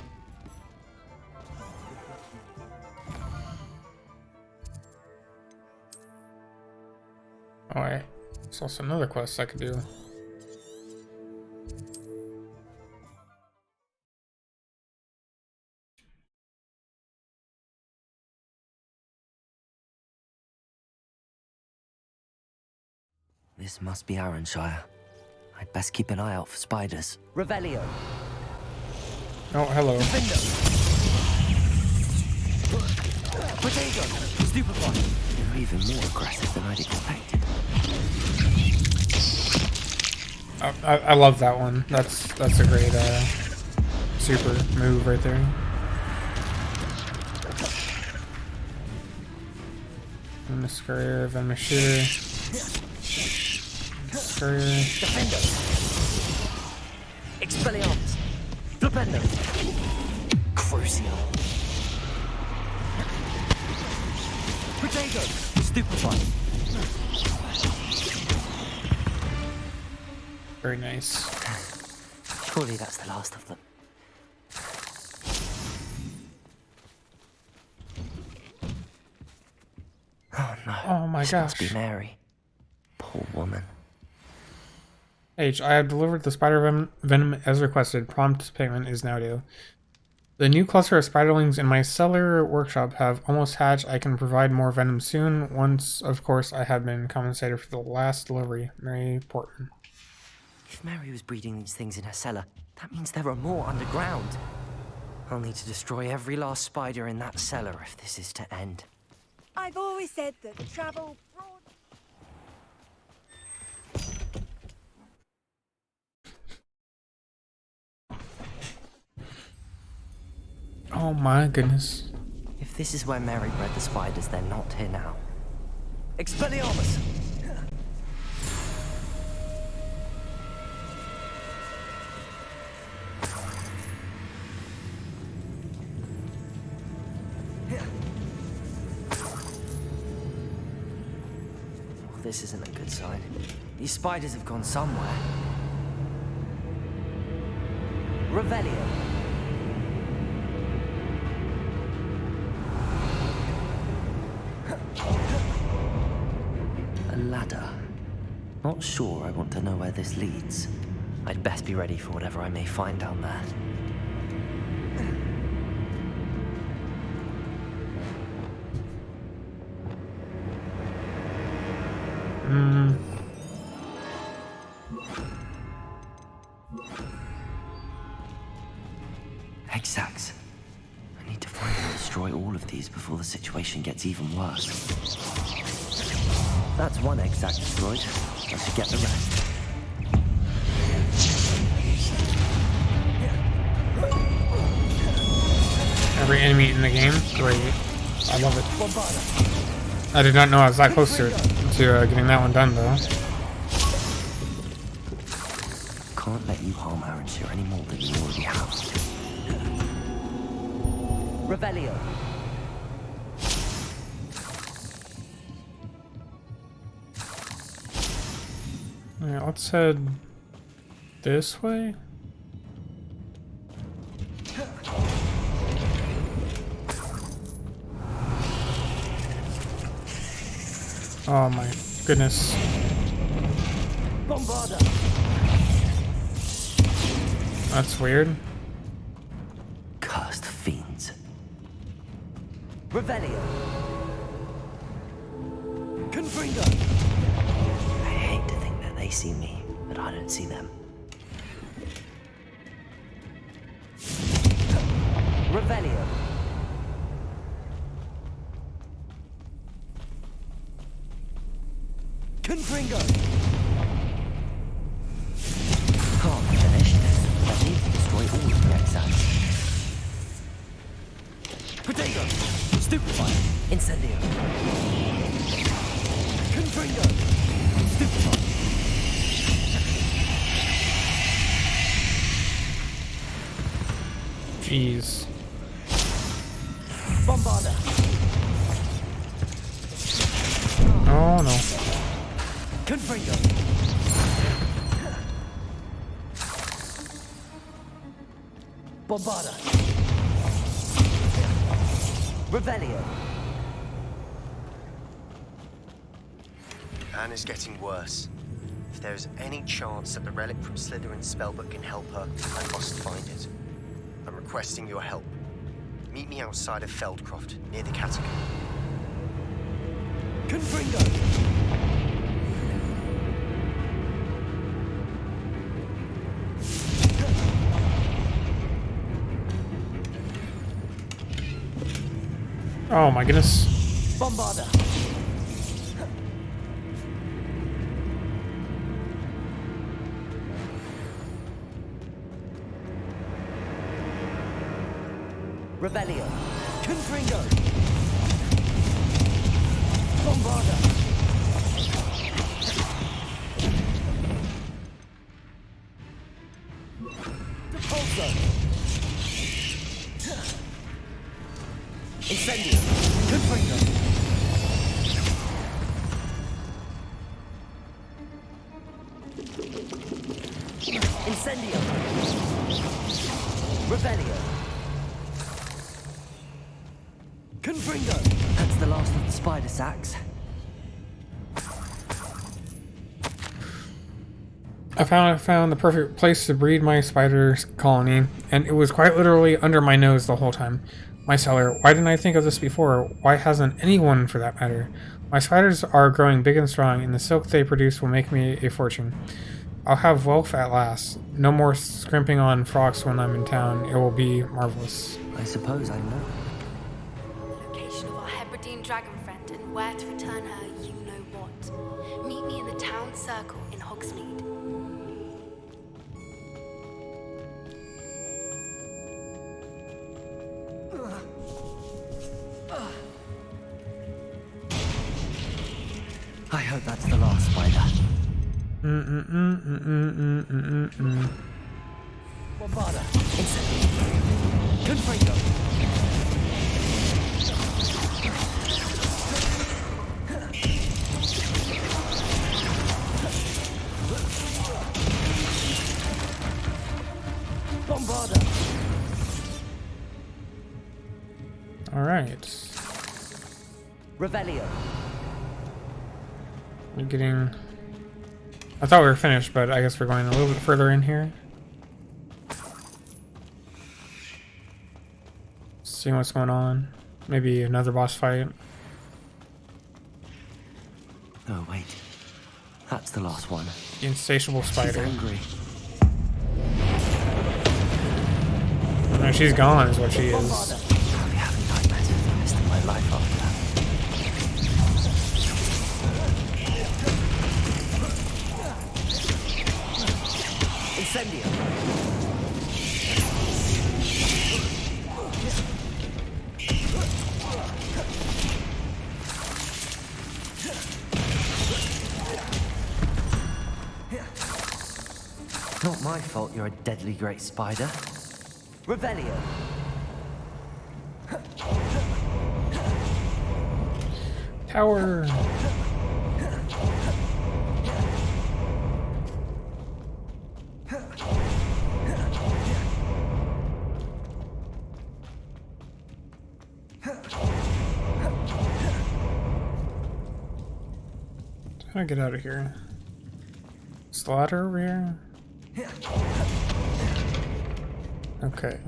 Oh, I saw some other quests I could do.
This must be Arranshire. I'd best keep an eye out for spiders.
Revelio.
Oh, hello.
Potato. Stupefy.
You're even more aggressive than I'd expected.
I love that one. That's a great super move right there. Venomous Venomous Shooter.
Defender. Expelliarmus. Flipendo.
Crucio.
Potato. Stupefy.
Very nice.
Surely that's the last of them. Oh no.
Oh my
This
gosh.
must be Mary. Poor woman.
H, I have delivered the spider venom as requested. Prompt payment is now due. The new cluster of spiderlings in my cellar workshop have almost hatched. I can provide more venom soon, once, of course, I have been compensated for the last delivery. Mary Portman.
If Mary was breeding these things in her cellar, that means there are more underground. I'll need to destroy every last spider in that cellar if this is to end.
I've always said that travel broad...
Oh my goodness.
If this is where Mary bred the spiders, they're not here now.
Expelliarmus.
Well, this isn't a good sign. These spiders have gone somewhere.
Revelio.
A ladder. Not sure I want to know where this leads. I'd best be ready for whatever I may find down there. Exacts. I need to find and destroy all of these before the situation gets even worse. That's one exact destroyed. I should get the rest.
Every enemy in the game, great. I love it. I did not know I was that close to getting that one done, though.
Can't let you harm Arranshire any more than you already have.
Revelio.
Alright, let's head this way. Oh my goodness.
Bombarda.
That's weird.
Cursed fiends.
Revelio. Confringo.
I hate to think that they see me, but I don't see them.
Revelio. Confringo.
Can't finish. Let me Potato! Stupefy! Incendio! Confringo! Stupefy!
Jeez.
Bombarda!
Oh no.
Confringo! Bombarda! Revelio!
Anna's getting worse. If there is any chance that the relic from Slytherin's spellbook can help her, I must find it. I'm requesting your help. Meet me outside of Feldcroft, near the catacomb.
Confringo!
Oh my goodness.
Bombarda! Rebellion! Confringo! Bombarda! Depulso! Incendio! Confringo! Incendio! Rebellion! Confringo! That's the last of the spider sacks.
I found the perfect place to breed my spider colony, and it was quite literally under my nose the whole time. My cellar. Why didn't I think of this before? Why hasn't anyone, for that matter? My spiders are growing big and strong, and the silk they produce will make me a fortune. I'll have wealth at last. No more scrimping on frocks when I'm in town. It will be marvelous.
I suppose I know.
Location of our Hebridean dragon friend and where to return her, you know what. Meet me in the town circle in Hogsmeade.
I hope that's the last spider. Bombarda! Incendio! Confringo! Bombarda!
Alright.
Revelio!
We're getting... I thought we were finished, but I guess we're going a little bit further in here. Seeing what's going on. Maybe another boss fight.
Oh, wait. That's the last one.
The insatiable spider.
She's angry.
No, she's gone is what she is.
I'll be having nightmares for the rest of my life after that. Incendio! Not my fault you're a deadly great spider. Revelio!
Tower! How do I get out of here? Is the ladder over here? Okay.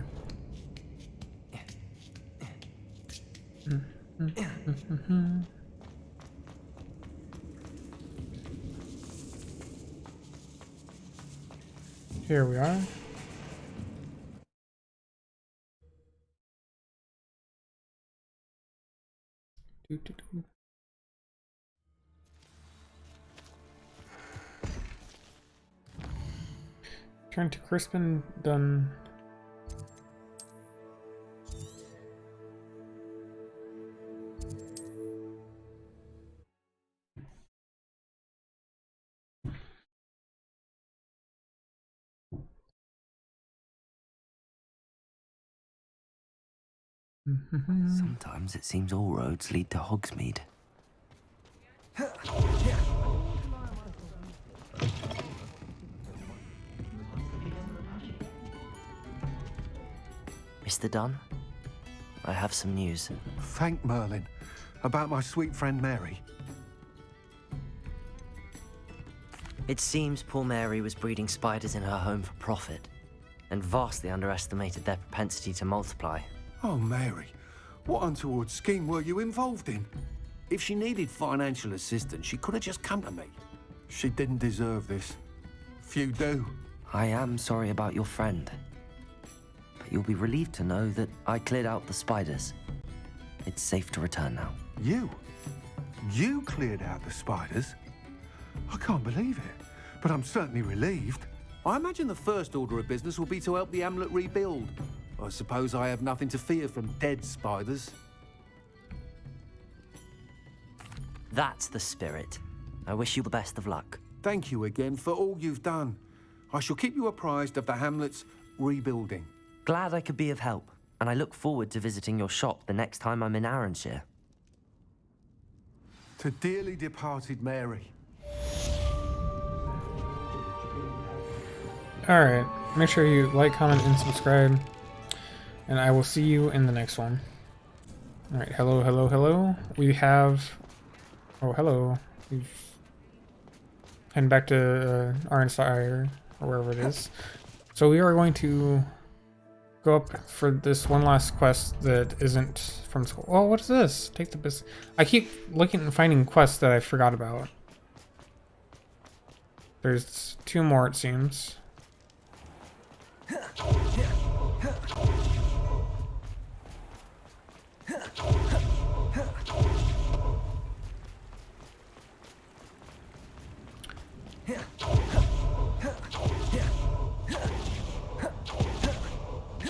Here we are. Turn to Crispin, done.
Sometimes it seems all roads lead to Hogsmeade. Mr. Dunn, I have some news.
Thank Merlin. About my sweet friend Mary.
It seems poor Mary was breeding spiders in her home for profit, and vastly underestimated their propensity to multiply.
Oh, Mary. What untoward scheme were you involved in? If she needed financial assistance, she could have just come to me. She didn't deserve this. Few do.
I am sorry about your friend. But you'll be relieved to know that I cleared out the spiders. It's safe to return now.
You? You cleared out the spiders? I can't believe it, but I'm certainly relieved. I imagine the first order of business will be to help the amulet rebuild. I suppose I have nothing to fear from dead spiders.
That's the spirit. I wish you the best of luck.
Thank you again for all you've done. I shall keep you apprised of the hamlet's rebuilding.
Glad I could be of help, and I look forward to visiting your shop the next time I'm in Arranshire.
To dearly departed Mary.
Alright, make sure you like, comment, and subscribe. And I will see you in the next one. Alright, hello, hello, hello. We have... Oh, hello. We've headed back to Arranshire, or wherever it is. So we are going to go up for this one last quest that isn't from school. Oh, what is this? Take the business. I keep looking and finding quests that I forgot about. There's 2 more, it seems.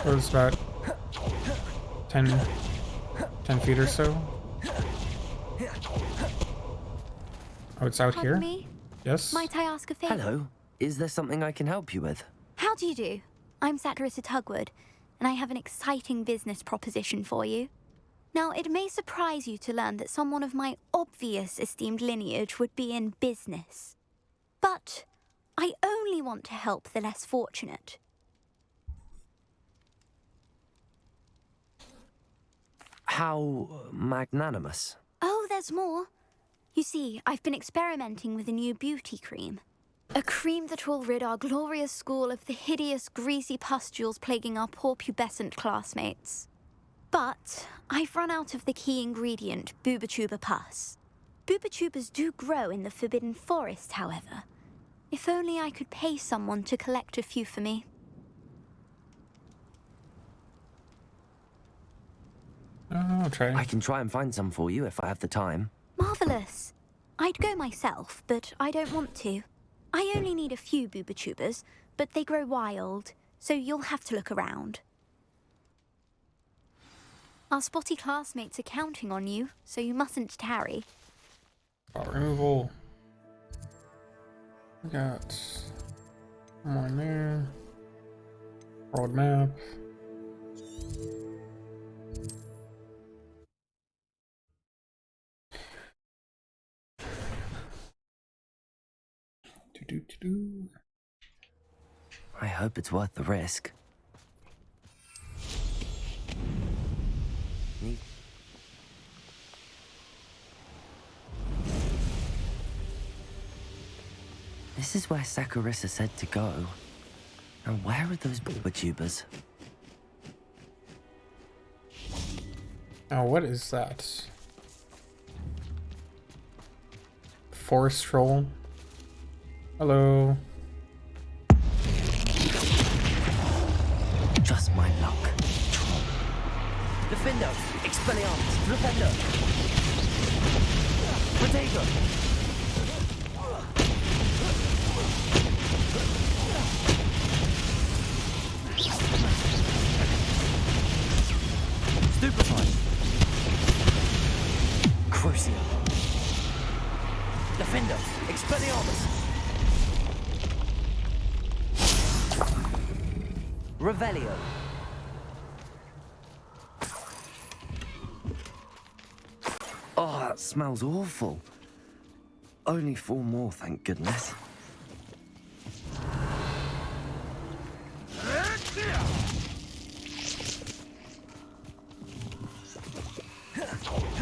So it's about 10 feet or so. Oh, it's out here?
Me?
Yes?
Might I ask a favor?
Hello. Is there something I can help you with?
How do you do? I'm Satirissa Tugwood, and I have an exciting business proposition for you. Now, it may surprise you to learn that someone of my obvious esteemed lineage would be in business. But I only want to help the less fortunate.
How magnanimous.
Oh, there's more. You see, I've been experimenting with a new beauty cream. A cream that will rid our glorious school of the hideous, greasy pustules plaguing our poor pubescent classmates. But I've run out of the key ingredient, Boobachuba pus. Boobachubas do grow in the Forbidden Forest, however. If only I could pay someone to collect a few for me.
I'll try.
I can try and find some for you if I have the time.
Marvelous. I'd go myself, but I don't want to. I only need a few Boobachubas, but they grow wild, so you'll have to look around. Our spotty classmates are counting on you, so you mustn't tarry.
Spot removal. We got one more in there. World map.
I hope it's worth the risk. This is where Sakurissa said to go. Now where are those Boobachubas?
Now what is that? Forest troll. Hello.
Just my luck. Defendo! Expelliarmus! Defendo! Protego! Stupefy! Crucio! Defendo! Expelliarmus! Revelio. Oh, that smells awful. Only 4 more, thank goodness.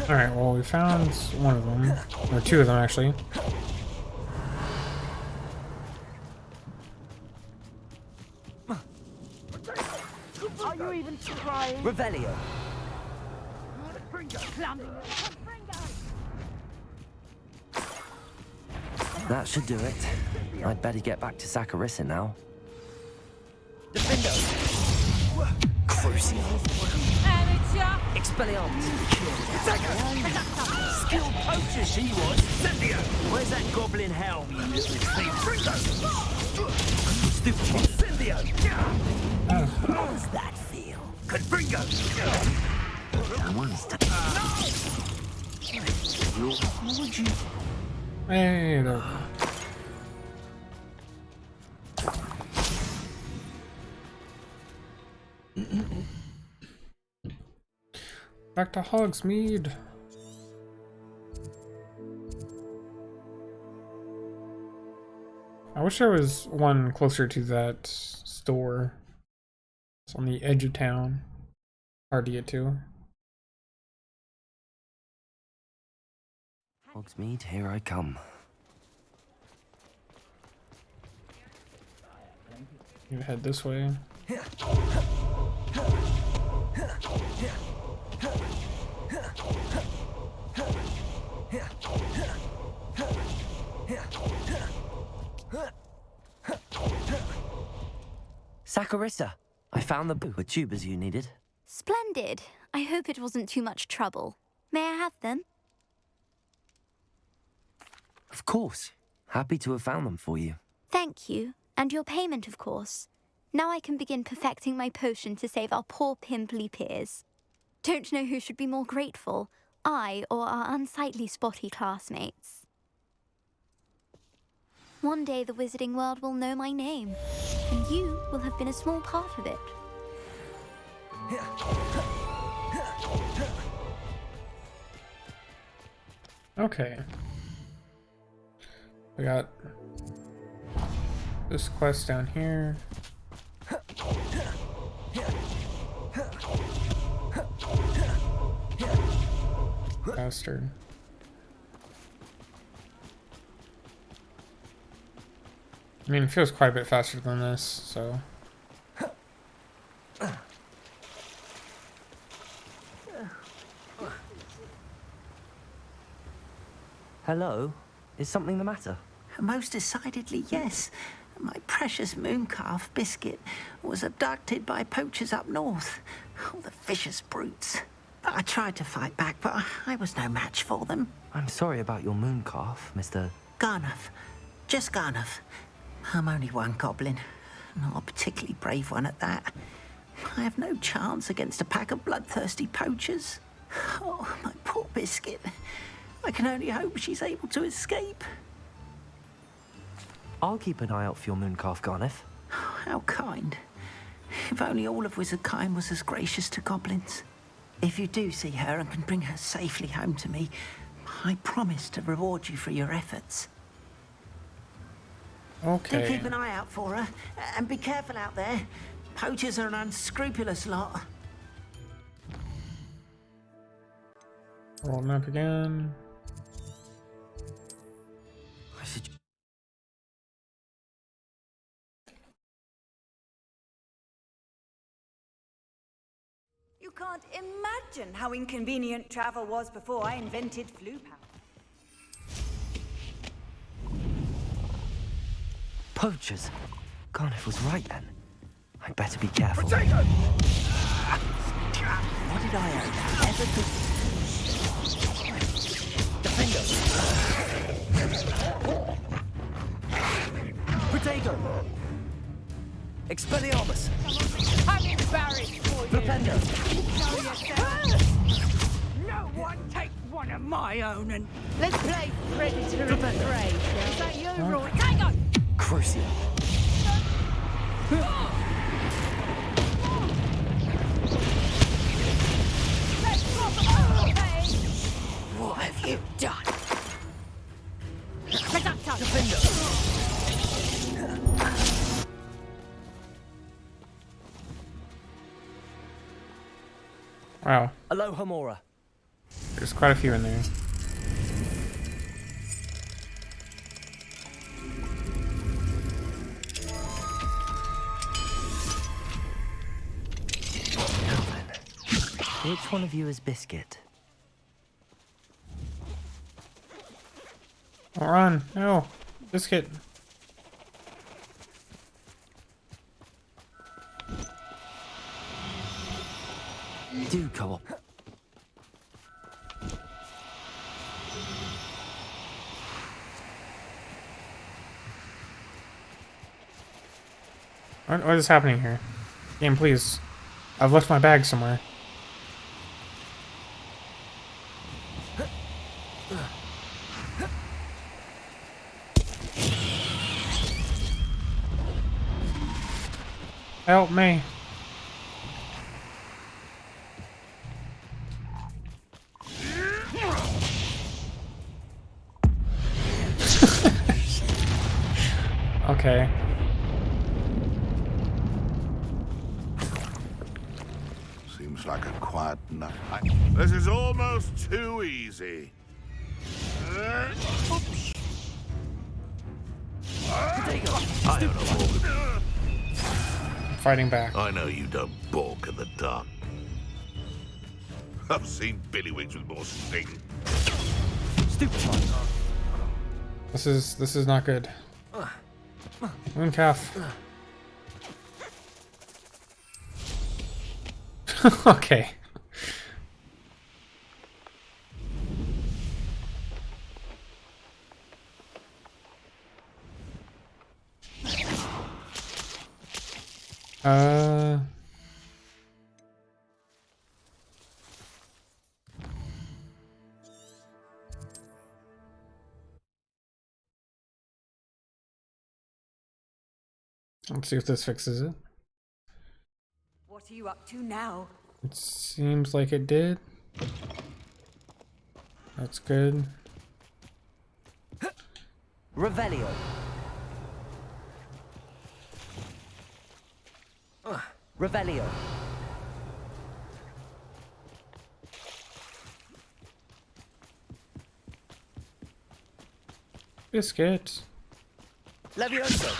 Alright, well, we found one of them. Or 2 of them, actually.
Are you even trying?
Revelio. That should do it. I'd better get back to Saccharissa now.
Defendo!
Crucial. Expelliarmus.
Skilled poacher she was. Cynthia! Where's that goblin helm, you little thief? Stupid. Cynthia! How does that feel? Confringo! What would you...
Hey, there. Back to Hogsmeade. I wish there was one closer to that store. It's on the edge of town. Hard to get to.
Hogsmeade, here I come.
You head this way.
Saccharissa, I found the tubers you needed.
Splendid. I hope it wasn't too much trouble. May I have them?
Of course. Happy to have found them for you.
Thank you. And your payment, of course. Now I can begin perfecting my potion to save our poor pimply peers. Don't know who should be more grateful, I or our unsightly spotty classmates. One day the wizarding world will know my name, and you will have been a small part of it.
Okay. We got this quest down here. Faster. I mean, it feels quite a bit faster than this, so.
Hello? Is something the matter?
Most decidedly, yes. My precious mooncalf biscuit was abducted by poachers up north. Oh, the vicious brutes. I tried to fight back, but I was no match for them.
I'm sorry about your mooncalf, Mr.
Garnuff. Just Garnuff. I'm only one goblin. Not a particularly brave one at that. I have no chance against a pack of bloodthirsty poachers. Oh, my poor biscuit. I can only hope she's able to escape.
I'll keep an eye out for your mooncalf, Garniff.
How kind. If only all of Wizardkind was as gracious to goblins. If you do see her and can bring her safely home to me, I promise to reward you for your efforts.
Okay.
Do keep an eye out for her, and be careful out there. Poachers are an unscrupulous lot.
Rolling up again.
You can't imagine how inconvenient travel was before I invented hufflepuff.
Poachers? Garniff was right then. I'd better be careful.
Potato! What did I ever do?
Defendo! Potato! Expelliarmus!
I'm embarrassed for you.
Flipendo!
No one takes one of my own and... Let's play Predator and Prey. Is that you, Roy? Hang on!
Crucial.
Let's pop it.
What have
you done?
Wow.
Aloha Mora.
There's quite a few in there.
Which one of you is Biscuit?
Don't run. No. Biscuit.
Do go up.
What is happening here? Game, please. I've left my bag somewhere. Help me. Okay.
Seems like a quiet night. This is almost too easy. Oops. I don't know.
Fighting back.
I know you don't balk in the dark. I've seen billywings with more sting.
Stupid.
This is not good. Moon calf. Okay. Let's see if this fixes it.
What are you up to now?
It seems like it did. That's good.
Revelio. Revelio.
Biscuit.
Levioso.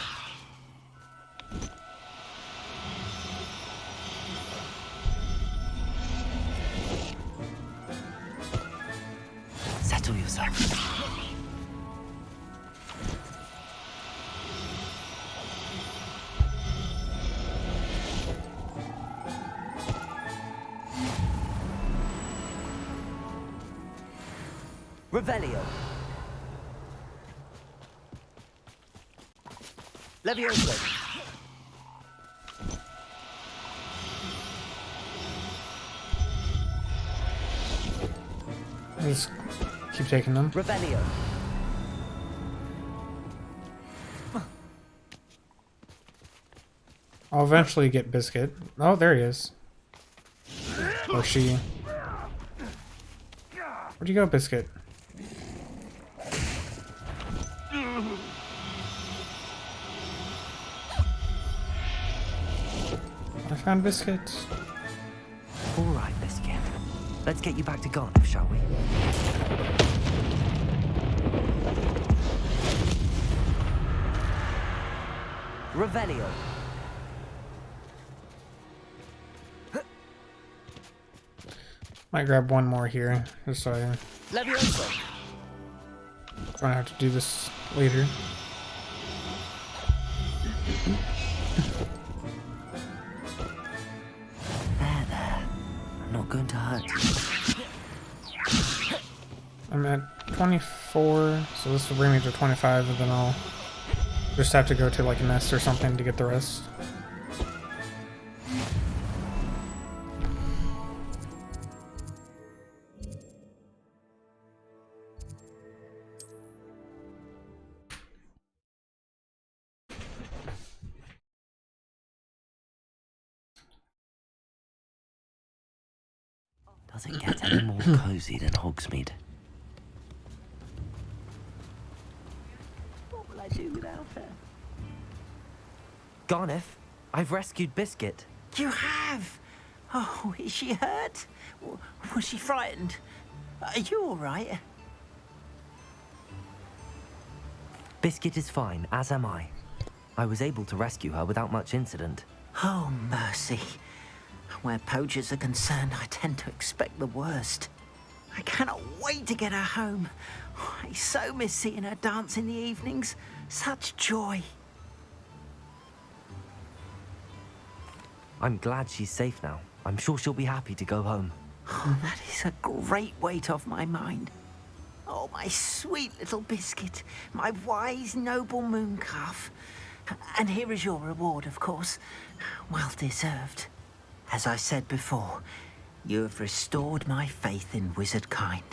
Settle yourself. Revelio.
Levioso.
Just keep taking them.
Revelio.
I'll eventually get Biscuit. Oh, there he is. Or she. Where'd you go, Biscuit? I found Biscuit.
All right, Biscuit. Let's get you back to Garnet, shall we? Revelio.
Might grab one more here, just so I
Levioso.
don't have to do this later.
There. I'm not going to hurt you.
I'm at 24, so this will bring me to 25, and then I'll just have to go to like a nest or something to get the rest.
Does it get any more cozy than Hogsmeade?
do without her.
Garneth, I've rescued Biscuit.
You have? Oh, is she hurt? Was she frightened? Are you all right?
Biscuit is fine, as am I. I was able to rescue her without much incident.
Oh, mercy. Where poachers are concerned, I tend to expect the worst. I cannot wait to get her home. I so miss seeing her dance in the evenings. Such joy.
I'm glad she's safe now. I'm sure she'll be happy to go home.
Oh, that is a great weight off my mind. Oh, my sweet little Biscuit, my wise, noble mooncalf. And here is your reward, of course. Well deserved. As I said before, you have restored my faith in wizard kind.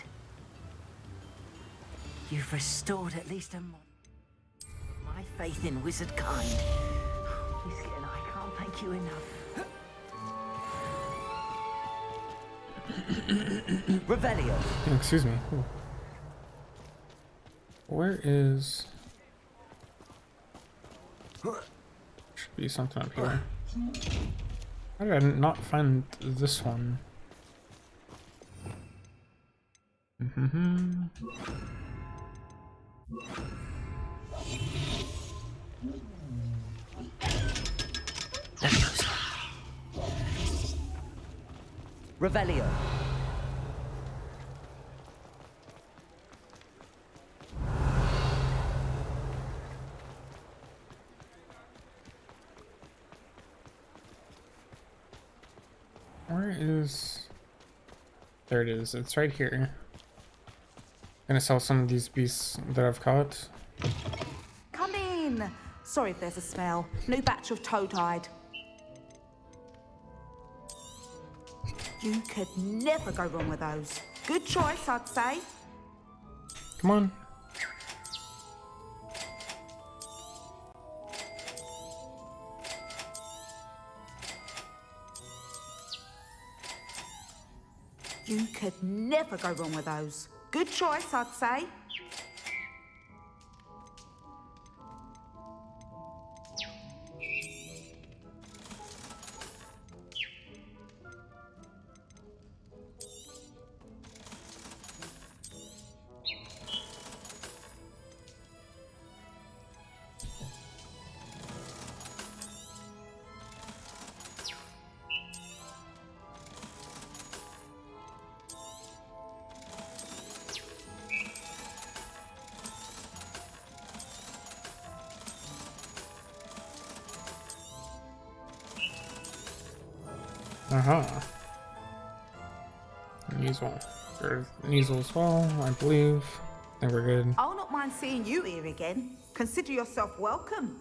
You've restored at least my faith in wizard kind. Biscuit and I can't thank you enough.
Revelio.
Excuse me. Ooh. Where is... Should be something up here. How did I not find this one?
Revelio.
Where is... There it is. It's right here. Gonna sell some of these beasts that I've caught.
Come in. Sorry if there's a smell. New batch of toad-hide. You could never go wrong with those. Good choice, I'd say.
Come on.
You could never go wrong with those. Good choice, I'd say.
Neasel. There's Neasel as well, I believe. I think we're good.
I'll not mind seeing you here again. Consider yourself welcome.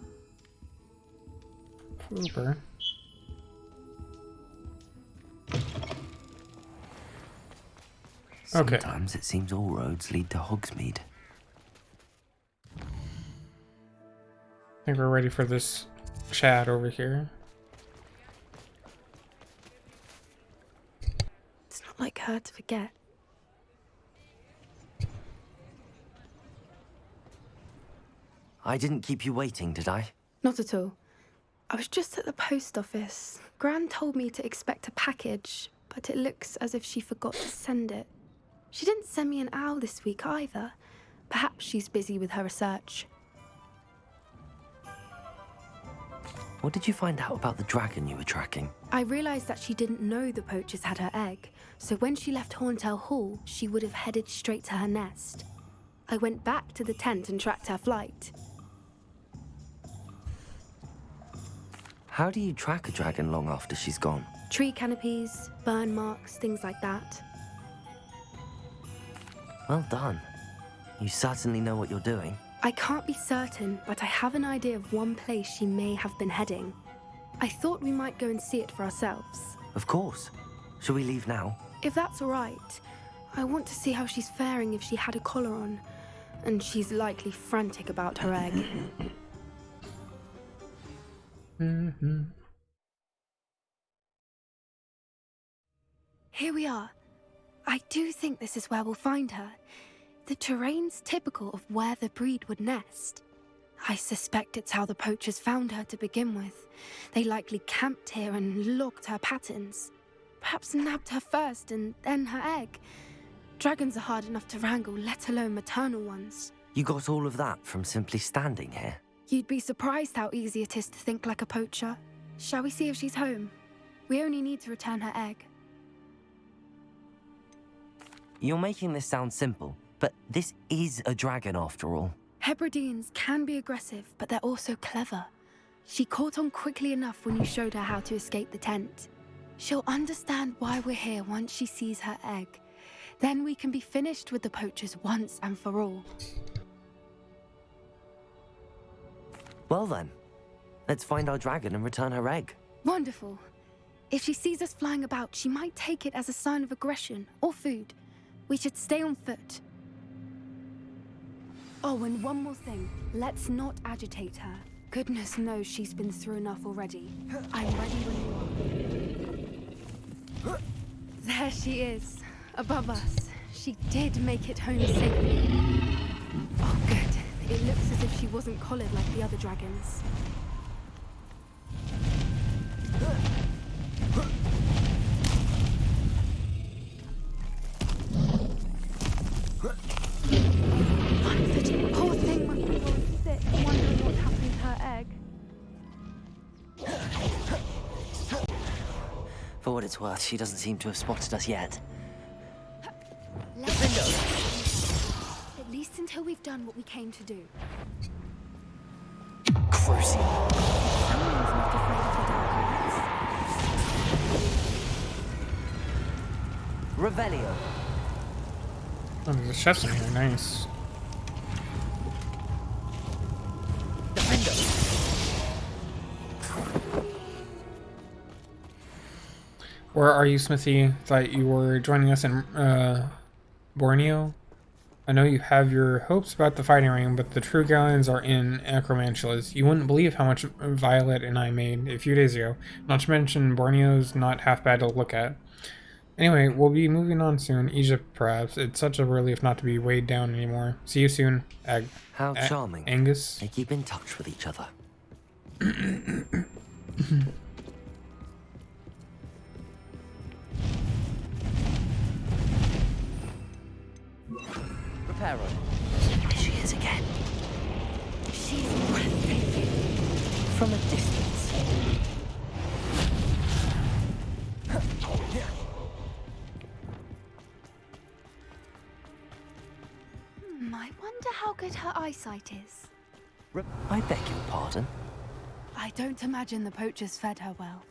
Super. Okay.
Sometimes it seems all roads lead to Hogsmeade.
I think we're ready for this chat over here.
It's not like her to forget.
I didn't keep you waiting, did I?
Not at all. I was just at the post office. Gran told me to expect a package, but it looks as if she forgot to send it. She didn't send me an owl this week either. Perhaps she's busy with her research.
What did you find out about the dragon you were tracking?
I realised that she didn't know the poachers had her egg, so when she left Horntail Hall, she would have headed straight to her nest. I went back to the tent and tracked her flight.
How do you track a dragon long after she's gone?
Tree canopies, burn marks, things like that.
Well done. You certainly know what you're doing.
I can't be certain, but I have an idea of one place she may have been heading. I thought we might go and see it for ourselves.
Of course. Shall we leave now?
If that's all right. I want to see how she's faring if she had a collar on. And she's likely frantic about her egg. Here we are. I do think this is where we'll find her. The terrain's typical of where the breed would nest. I suspect it's how the poachers found her to begin with. They likely camped here and logged her patterns. Perhaps nabbed her first and then her egg. Dragons are hard enough to wrangle, let alone maternal ones.
You got all of that from simply standing here?
You'd be surprised how easy it is to think like a poacher. Shall we see if she's home? We only need to return her egg.
You're making this sound simple, but this is a dragon after all.
Hebrideans can be aggressive, but they're also clever. She caught on quickly enough when you showed her how to escape the tent. She'll understand why we're here once she sees her egg. Then we can be finished with the poachers once and for all.
Well then, let's find our dragon and return her egg.
Wonderful. If she sees us flying about, she might take it as a sign of aggression or food. We should stay on foot. Oh, and one more thing. Let's not agitate her. Goodness knows she's been through enough already. I'm ready when you are. There she is, above us. She did make it home safely. Oh, good. It looks as if she wasn't collared like the other dragons. Poor thing must be going sick, wondering what's happened to her egg.
For what it's worth, she doesn't seem to have spotted us yet.
At least until we've done what we came to do.
Crucial.
Someone's not afraid of the dark arts.
Revelio.
Oh, there's a chest in here. Nice. Where are you, Smithy? Thought you were joining us in Borneo. I know you have your hopes about the fighting ring, but the true galleons are in Acromantulas. You wouldn't believe how much Violet and I made a few days ago. Not to mention, Borneo's not half bad to look at. Anyway, we'll be moving on soon. Egypt, perhaps. It's such a relief not to be weighed down anymore. See you soon,
How charming.
Angus.
They keep in touch with each other.
Repair rod.
There she is again.
She's breathtaking.
From a distance.
I wonder how good her eyesight is.
I beg your pardon?
I don't imagine the poachers fed her well.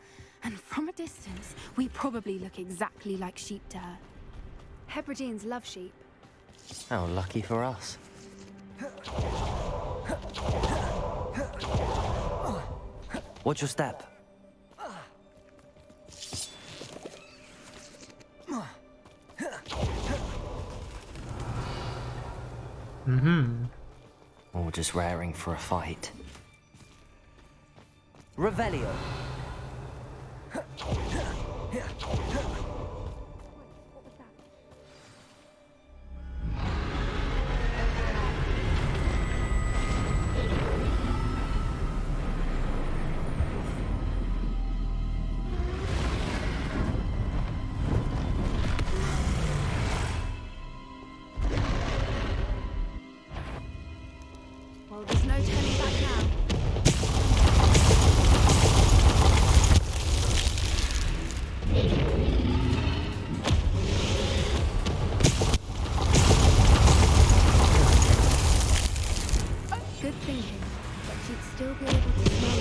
And from a distance, we probably look exactly like sheep to her. Hebrideans love sheep.
How lucky for us. What's your step? Or just raring for a fight. Revelio.
Well, there's no turning back now. Good thinking, but she'd still be able to smell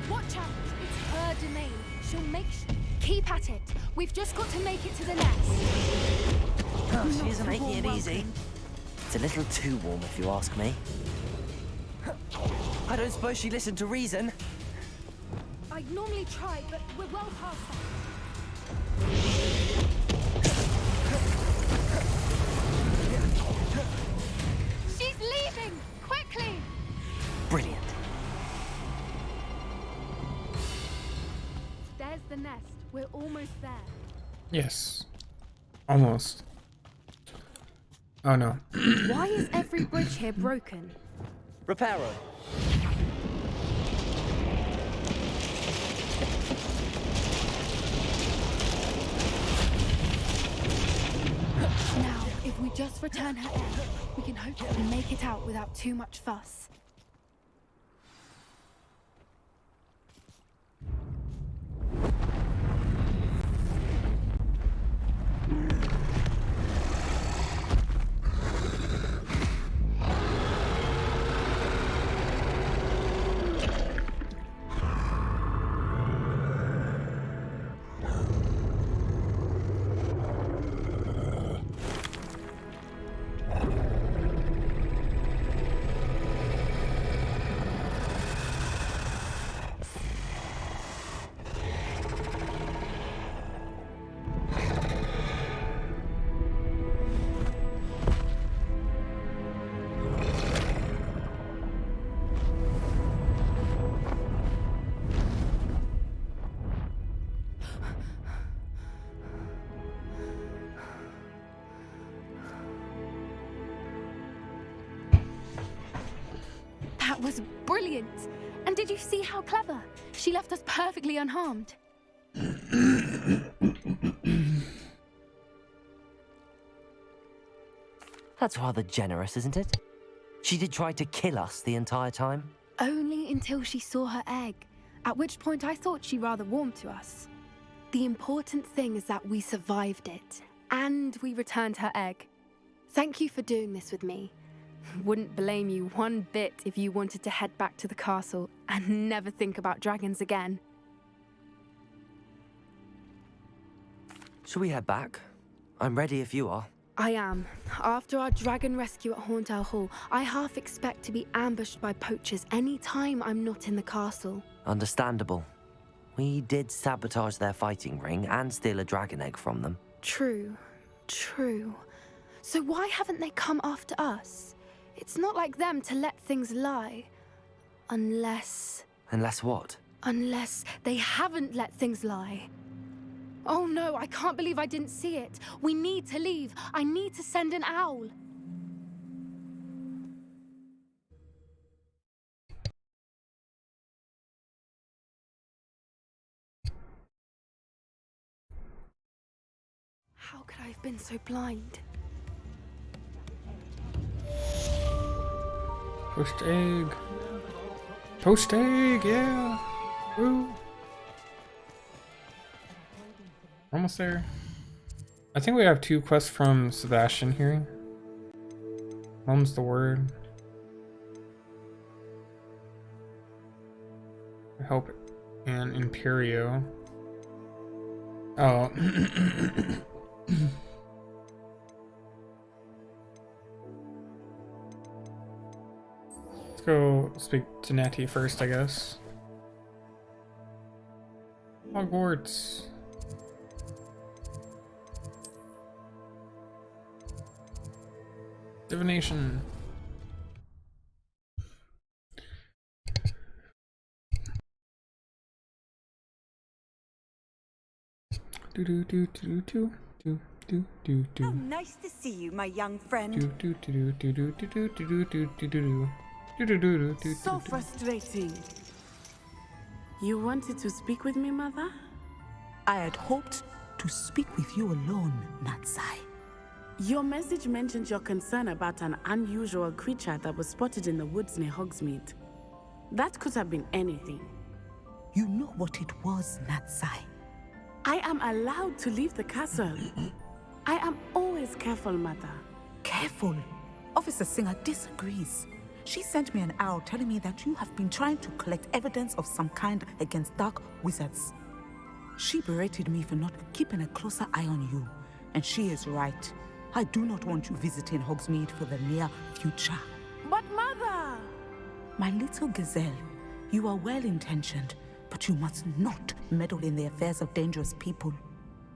Watch out! It's her domain. She'll make keep at it. We've just got to make it to the nest.
Oh, she isn't making it easy. It's a little too warm, if you ask me. I don't suppose she listened to reason.
I'd normally try, but we're well past that. She's leaving! Quickly!
Brilliant.
There's the nest. We're almost there.
Yes. Almost. Oh no.
Why is every bridge here broken?
Reparo.
Now, if we just return her egg, we can hopefully make it out without too much fuss. That was brilliant! And did you see how clever? She left us perfectly unharmed.
That's rather generous, isn't it? She did try to kill us the entire time.
Only until she saw her egg, at which point I thought she rather warmed to us. The important thing is that we survived it, and we returned her egg. Thank you for doing this with me. Wouldn't blame you one bit if you wanted to head back to the castle and never think about dragons again.
Shall we head back? I'm ready if you are.
I am. After our dragon rescue at Hauntowl Hall, I half expect to be ambushed by poachers any time I'm not in the castle.
Understandable. We did sabotage their fighting ring and steal a dragon egg from them.
True. So why haven't they come after us? It's not like them to let things lie. Unless
what?
Unless they haven't let things lie. Oh no, I can't believe I didn't see it. We need to leave. I need to send an owl. How could I have been so blind?
Poached egg. Poached egg, yeah. Woo. Almost there. I think we have 2 quests from Sebastian here. Mum's the word. Help and Imperio. Oh. Let's go speak to Natty first, I guess. Hogwarts. Divination.
How nice to see you, my young friend.
So frustrating. You wanted to speak with me, Mother?
I had hoped to speak with you alone, Natsai.
Your message mentioned your concern about an unusual creature that was spotted in the woods near Hogsmeade. That could have been anything.
You know what it was, Natsai.
I am allowed to leave the castle. I am always careful, Mother.
Careful? Officer Singer disagrees. She sent me an owl telling me that you have been trying to collect evidence of some kind against dark wizards. She berated me for not keeping a closer eye on you, and she is right. I do not want you visiting Hogsmeade for the near future.
But Mother!
My little gazelle, you are well-intentioned, but you must not meddle in the affairs of dangerous people.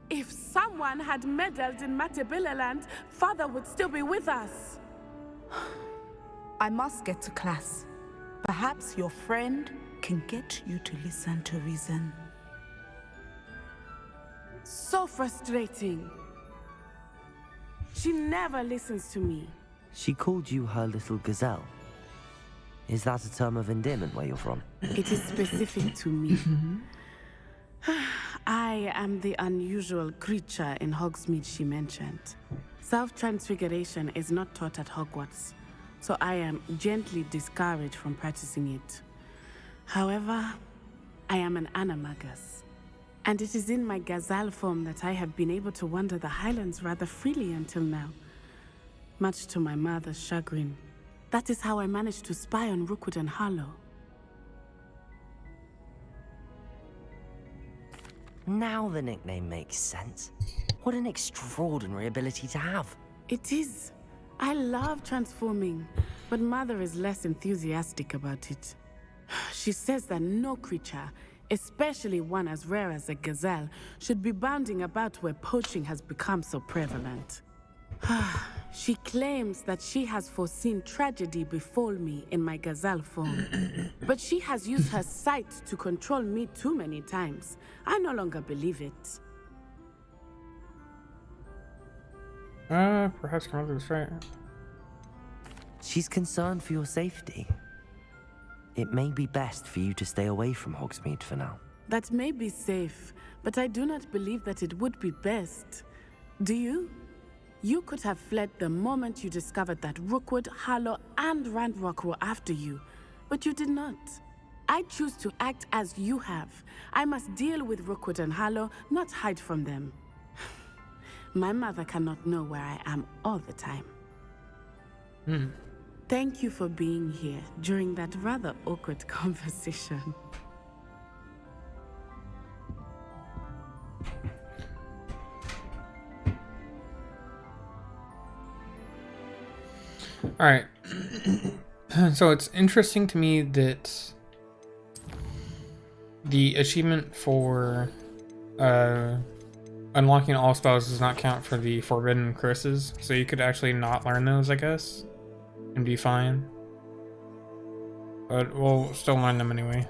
If someone had meddled in Matabillaland, Father would still be with us.
I must get to class. Perhaps your friend can get you to listen to reason.
So frustrating. She never listens to me.
She called you her little gazelle. Is that a term of endearment where you're from?
It is specific to me. I am the unusual creature in Hogsmeade she mentioned. Self-transfiguration is not taught at Hogwarts, so I am gently discouraged from practicing it. However, I am an animagus, and it is in my gazelle form that I have been able to wander the Highlands rather freely until now, much to my mother's chagrin. That is how I managed to spy on Rookwood and Harlow.
Now the nickname makes sense. What an extraordinary ability to have.
It is. I love transforming, but Mother is less enthusiastic about it. She says that no creature, especially one as rare as a gazelle, should be bounding about where poaching has become so prevalent. She claims that she has foreseen tragedy befall me in my gazelle form. But she has used her sight to control me too many times. I no longer believe it.
Perhaps Grandmother's right.
She's concerned for your safety. It may be best for you to stay away from Hogsmeade for now.
That may be safe, but I do not believe that it would be best. Do you? You could have fled the moment you discovered that Rookwood, Harlow, and Ranrock were after you, but you did not. I choose to act as you have. I must deal with Rookwood and Harlow, not hide from them. My mother cannot know where I am all the time. Thank you for being here during that rather awkward conversation.
Alright. So it's interesting to me that the achievement for unlocking all spells does not count for the forbidden curses, so you could actually not learn those, I guess, and be fine. But we'll still learn them anyway.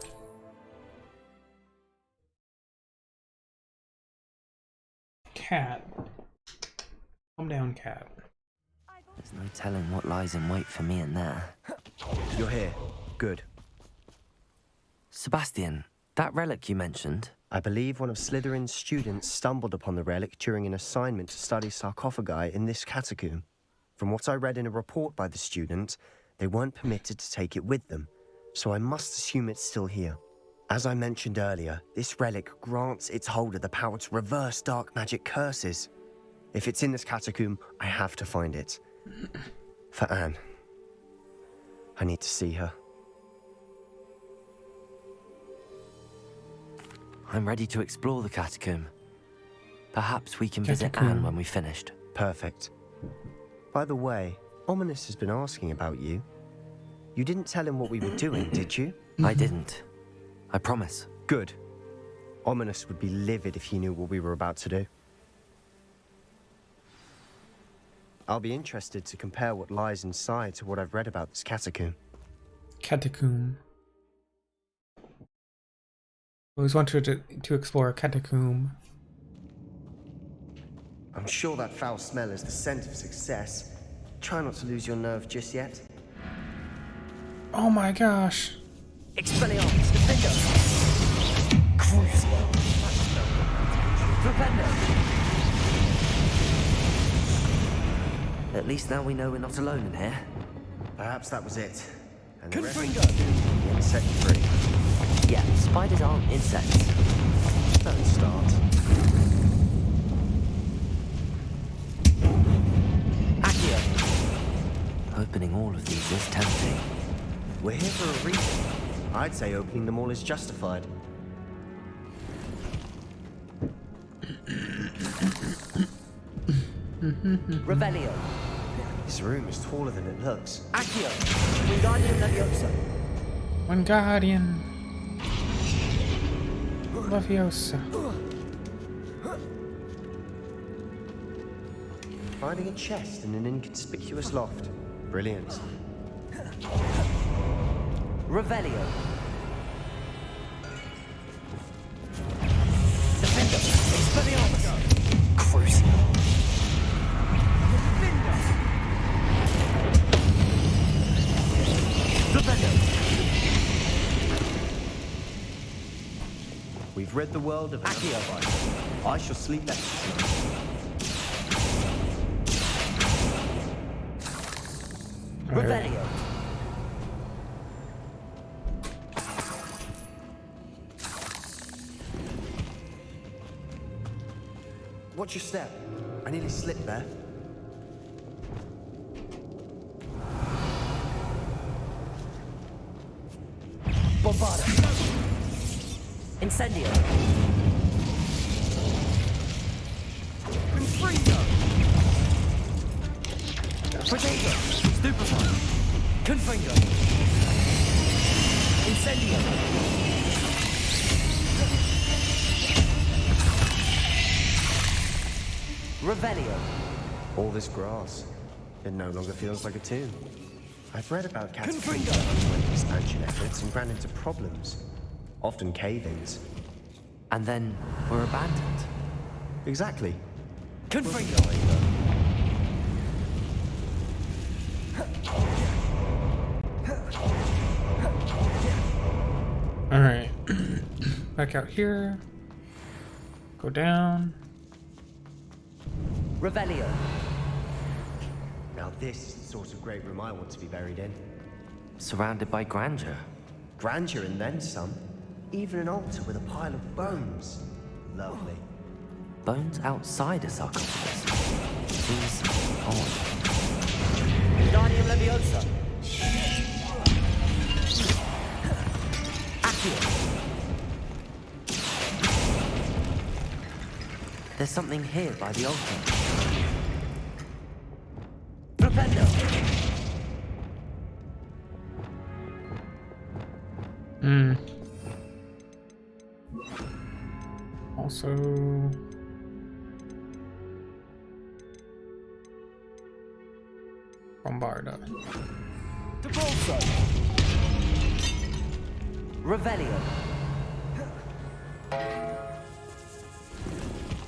Cat. Calm down, cat.
There's no telling what lies in wait for me in there.
You're here. Good.
Sebastian, that relic you mentioned.
I believe one of Slytherin's students stumbled upon the relic during an assignment to study sarcophagi in this catacomb. From what I read in a report by the student, they weren't permitted to take it with them, so I must assume it's still here. As I mentioned earlier, this relic grants its holder the power to reverse dark magic curses. If it's in this catacomb, I have to find it. For Anne. I need to see her.
I'm ready to explore the catacomb. Perhaps we can visit Anne when we've finished.
Perfect. By the way, Ominous has been asking about you. You didn't tell him what we were doing, did you?
I didn't. I promise.
Good. Ominous would be livid if he knew what we were about to do. I'll be interested to compare what lies inside to what I've read about this catacomb.
Catacomb. Always wanted to explore a catacomb.
I'm sure that foul smell is the scent of success. Try not to lose your nerve just yet.
Oh my gosh.
Expelliarmus, Defender! Crucio! Flipendo! At least now we know we're not alone in here.
Perhaps that was it. And the rest
Gryffindor!
insect free.
Yeah, spiders aren't insects.
Don't start.
Accio! Opening all of these is tempting.
We're here for a reason. I'd say opening them all is justified.
Revelio!
This room is taller than it looks.
Accio! Wingardium Leviosa!
Wingardium Leviosa.
Finding a chest in an inconspicuous loft. Brilliant.
Revelio! Defender! Expelliarmus!
We've rid the world of Accio. I shall sleep better tonight.
Revelio.
Watch your step. I nearly slipped there.
Bombarda. Incendio.
Confringo. Potato. Stupefy. Confringo.
Incendio. Revelio.
All this grass. It no longer feels like a tomb. I've read about cats
Confringo.
underwent expansion efforts and ran into problems. Often cave-ins.
And then were abandoned.
Exactly.
Confringo.
Alright. Back out here. Go down.
Revelio.
Now this is the sort of great room I want to be buried in.
Surrounded by grandeur.
Grandeur and then some. Even an altar with a pile of bones. Lovely.
Bones outside a sarcophagus. Seems odd.
Wingardium Leviosa.
There's something here by the altar.
Propendo.
Also... Bombarda.
Devolso.
Revelio.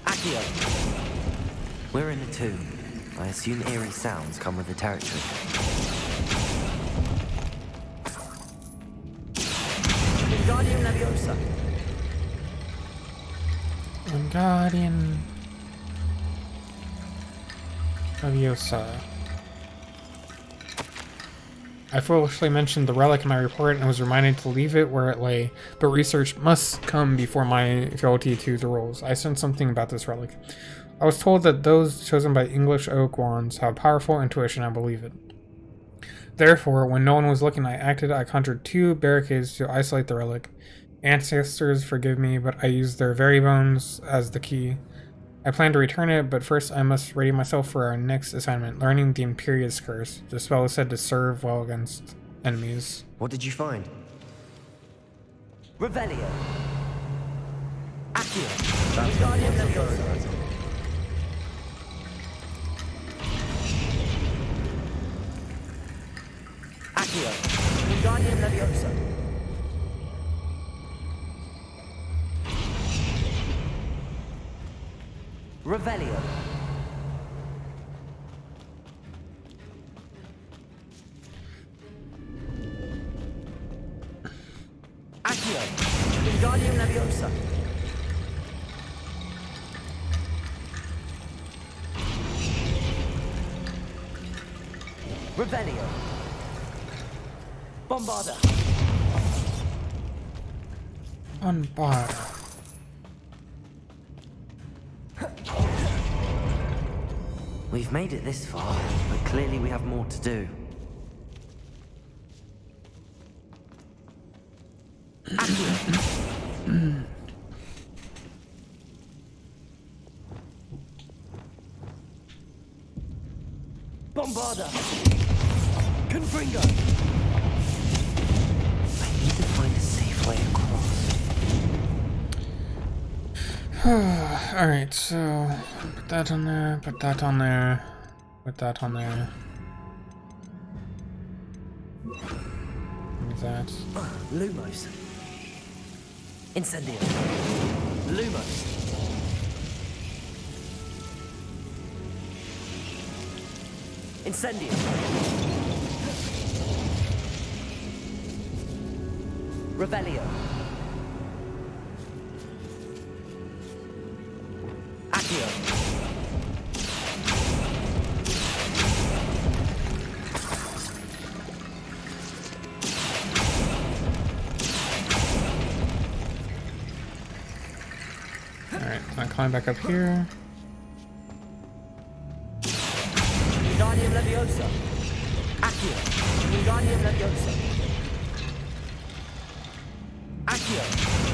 Accio. We're in a tomb. I assume eerie sounds come with the territory.
Wingardium Leviosa.
Wingardium Leviosa. I foolishly mentioned the relic in my report and was reminded to leave it where it lay, but research must come before my fealty to the rules. I sensed something about this relic. I was told that those chosen by English oak wands have powerful intuition. I believe it. Therefore, when no one was looking, I conjured 2 barricades to isolate the relic. Ancestors, forgive me, but I used their very bones as the key. I plan to return it, but first I must ready myself for our next assignment, learning the Imperious Curse. The spell is said to serve well against enemies.
What did you find?
Revelio. Accio.
Wingardium Leviosa.
Accio.
Wingardium Leviosa.
Revelio. Accio.
Wingardium Leviosa.
Revelio.
Bombarda.
Bombarda.
We've made it this far, but clearly we have more to do.
Bombarda. Confringo.
I need to find a safe way across.
Alright, so put that on there, put that on there, put that on there. Move that.
Lumos. Incendio. Lumos. Incendio. Revelio.
climb back up here.
Wingardium Leviosa. Accio. Wingardium Leviosa. Accio.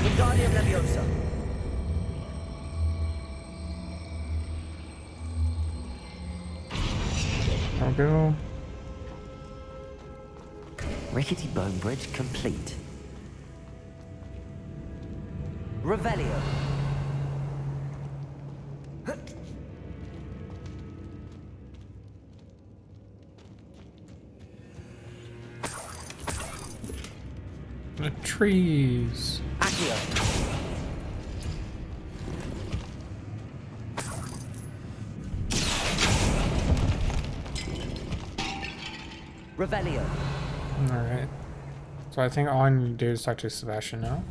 Wingardium Leviosa.
I'll go.
Rickety bone bridge complete. Revelio.
The trees.
Accio. Revelio.
Alright. So I think all I need to do is talk to Sebastian now.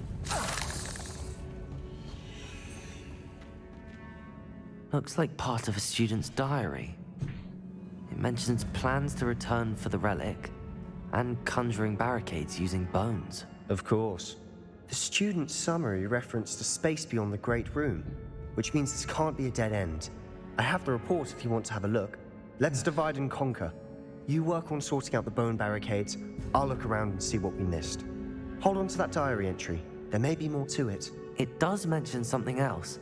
Looks like part of a student's diary. It mentions plans to return for the relic and conjuring barricades using bones.
Of course. The student's summary referenced a space beyond the Great Room, which means this can't be a dead end. I have the report if you want to have a look. Let's divide and conquer. You work on sorting out the bone barricades. I'll look around and see what we missed. Hold on to that diary entry. There may be more to it.
It does mention something else.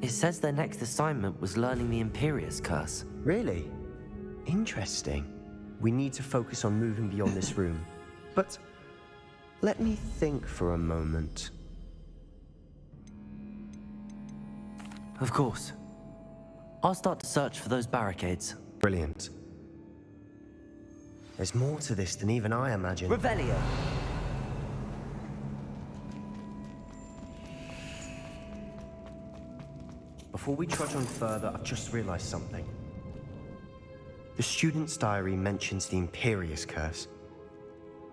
It says their next assignment was learning the Imperius Curse.
Really? Interesting. We need to focus on moving beyond this room. But let me think for a moment.
Of course. I'll start to search for those barricades.
Brilliant. There's more to this than even I imagined.
Revelio.
Before we trudge on further, I've just realized something. The student's diary mentions the Imperius Curse.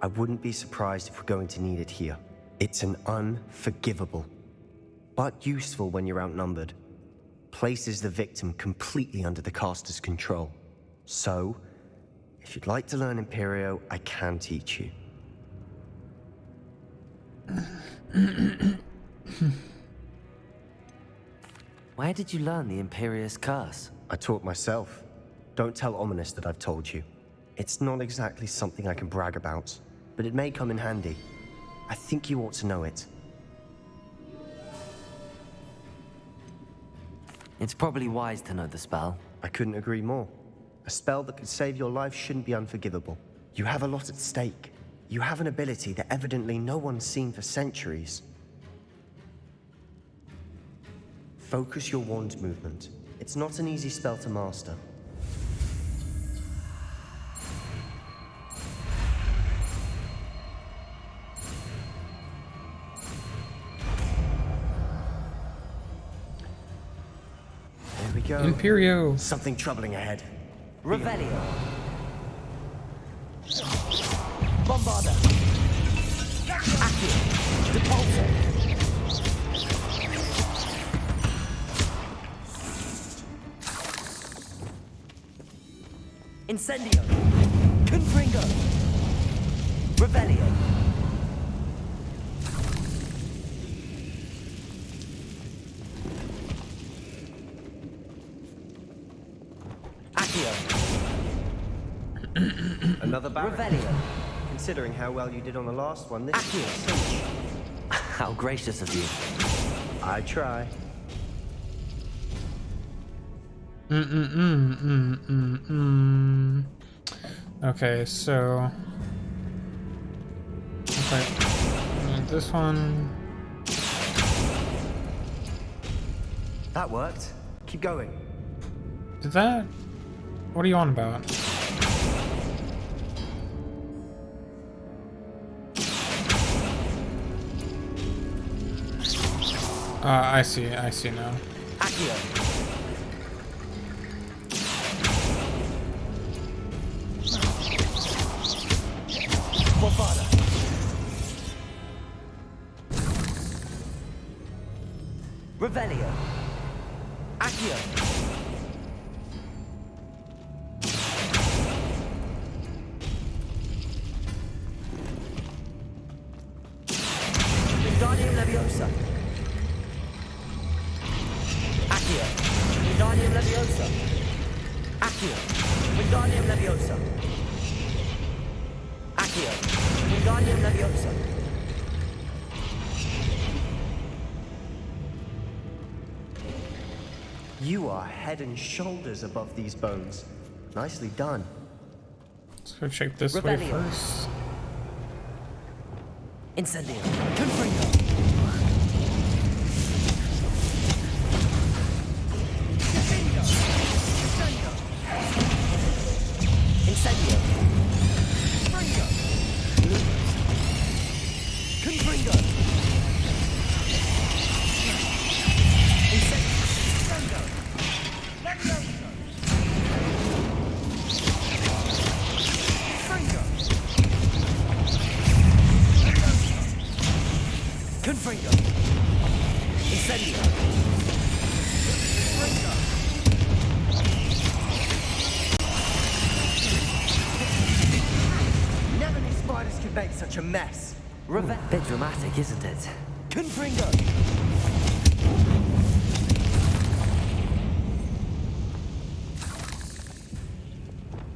I wouldn't be surprised if we're going to need it here. It's an unforgivable, but useful when you're outnumbered. Places the victim completely under the caster's control. So, if you'd like to learn Imperio, I can teach you.
Where did you learn the Imperius Curse?
I taught myself. Don't tell Ominous that I've told you. It's not exactly something I can brag about, but it may come in handy. I think you ought to know it.
It's probably wise to know the spell.
I couldn't agree more. A spell that could save your life shouldn't be unforgivable. You have a lot at stake. You have an ability that evidently no one's seen for centuries. Focus your wand movement. It's not an easy spell to master. There we go.
Imperio.
Something troubling ahead.
Revelio. Bombarda. Accio. Depulso. Incendio. Confringo. Revelio. Accio.
Another barrack.
Revelio.
Considering how well you did on the last one, this
Accio.
is a cinch.
How gracious of you.
I try.
Okay, so okay, this one.
That worked. Keep going.
Did that? What are you on about? I see now.
Accio. Bombarda. Revelio. Accio. Wingardium Leviosa. Accio. Wingardium Leviosa. Accio. Wingardium Leviosa. Accio. Wingardium Leviosa.
You are head and shoulders above these bones. Nicely done.
Let's go check this way first.
Incendio. Confringo. Incendio. Confringo. Confringo. Incendio. Leviosa. Confringo. Incendio.
Never knew spiders could make such a mess.
Bit dramatic, isn't it?
Confringo.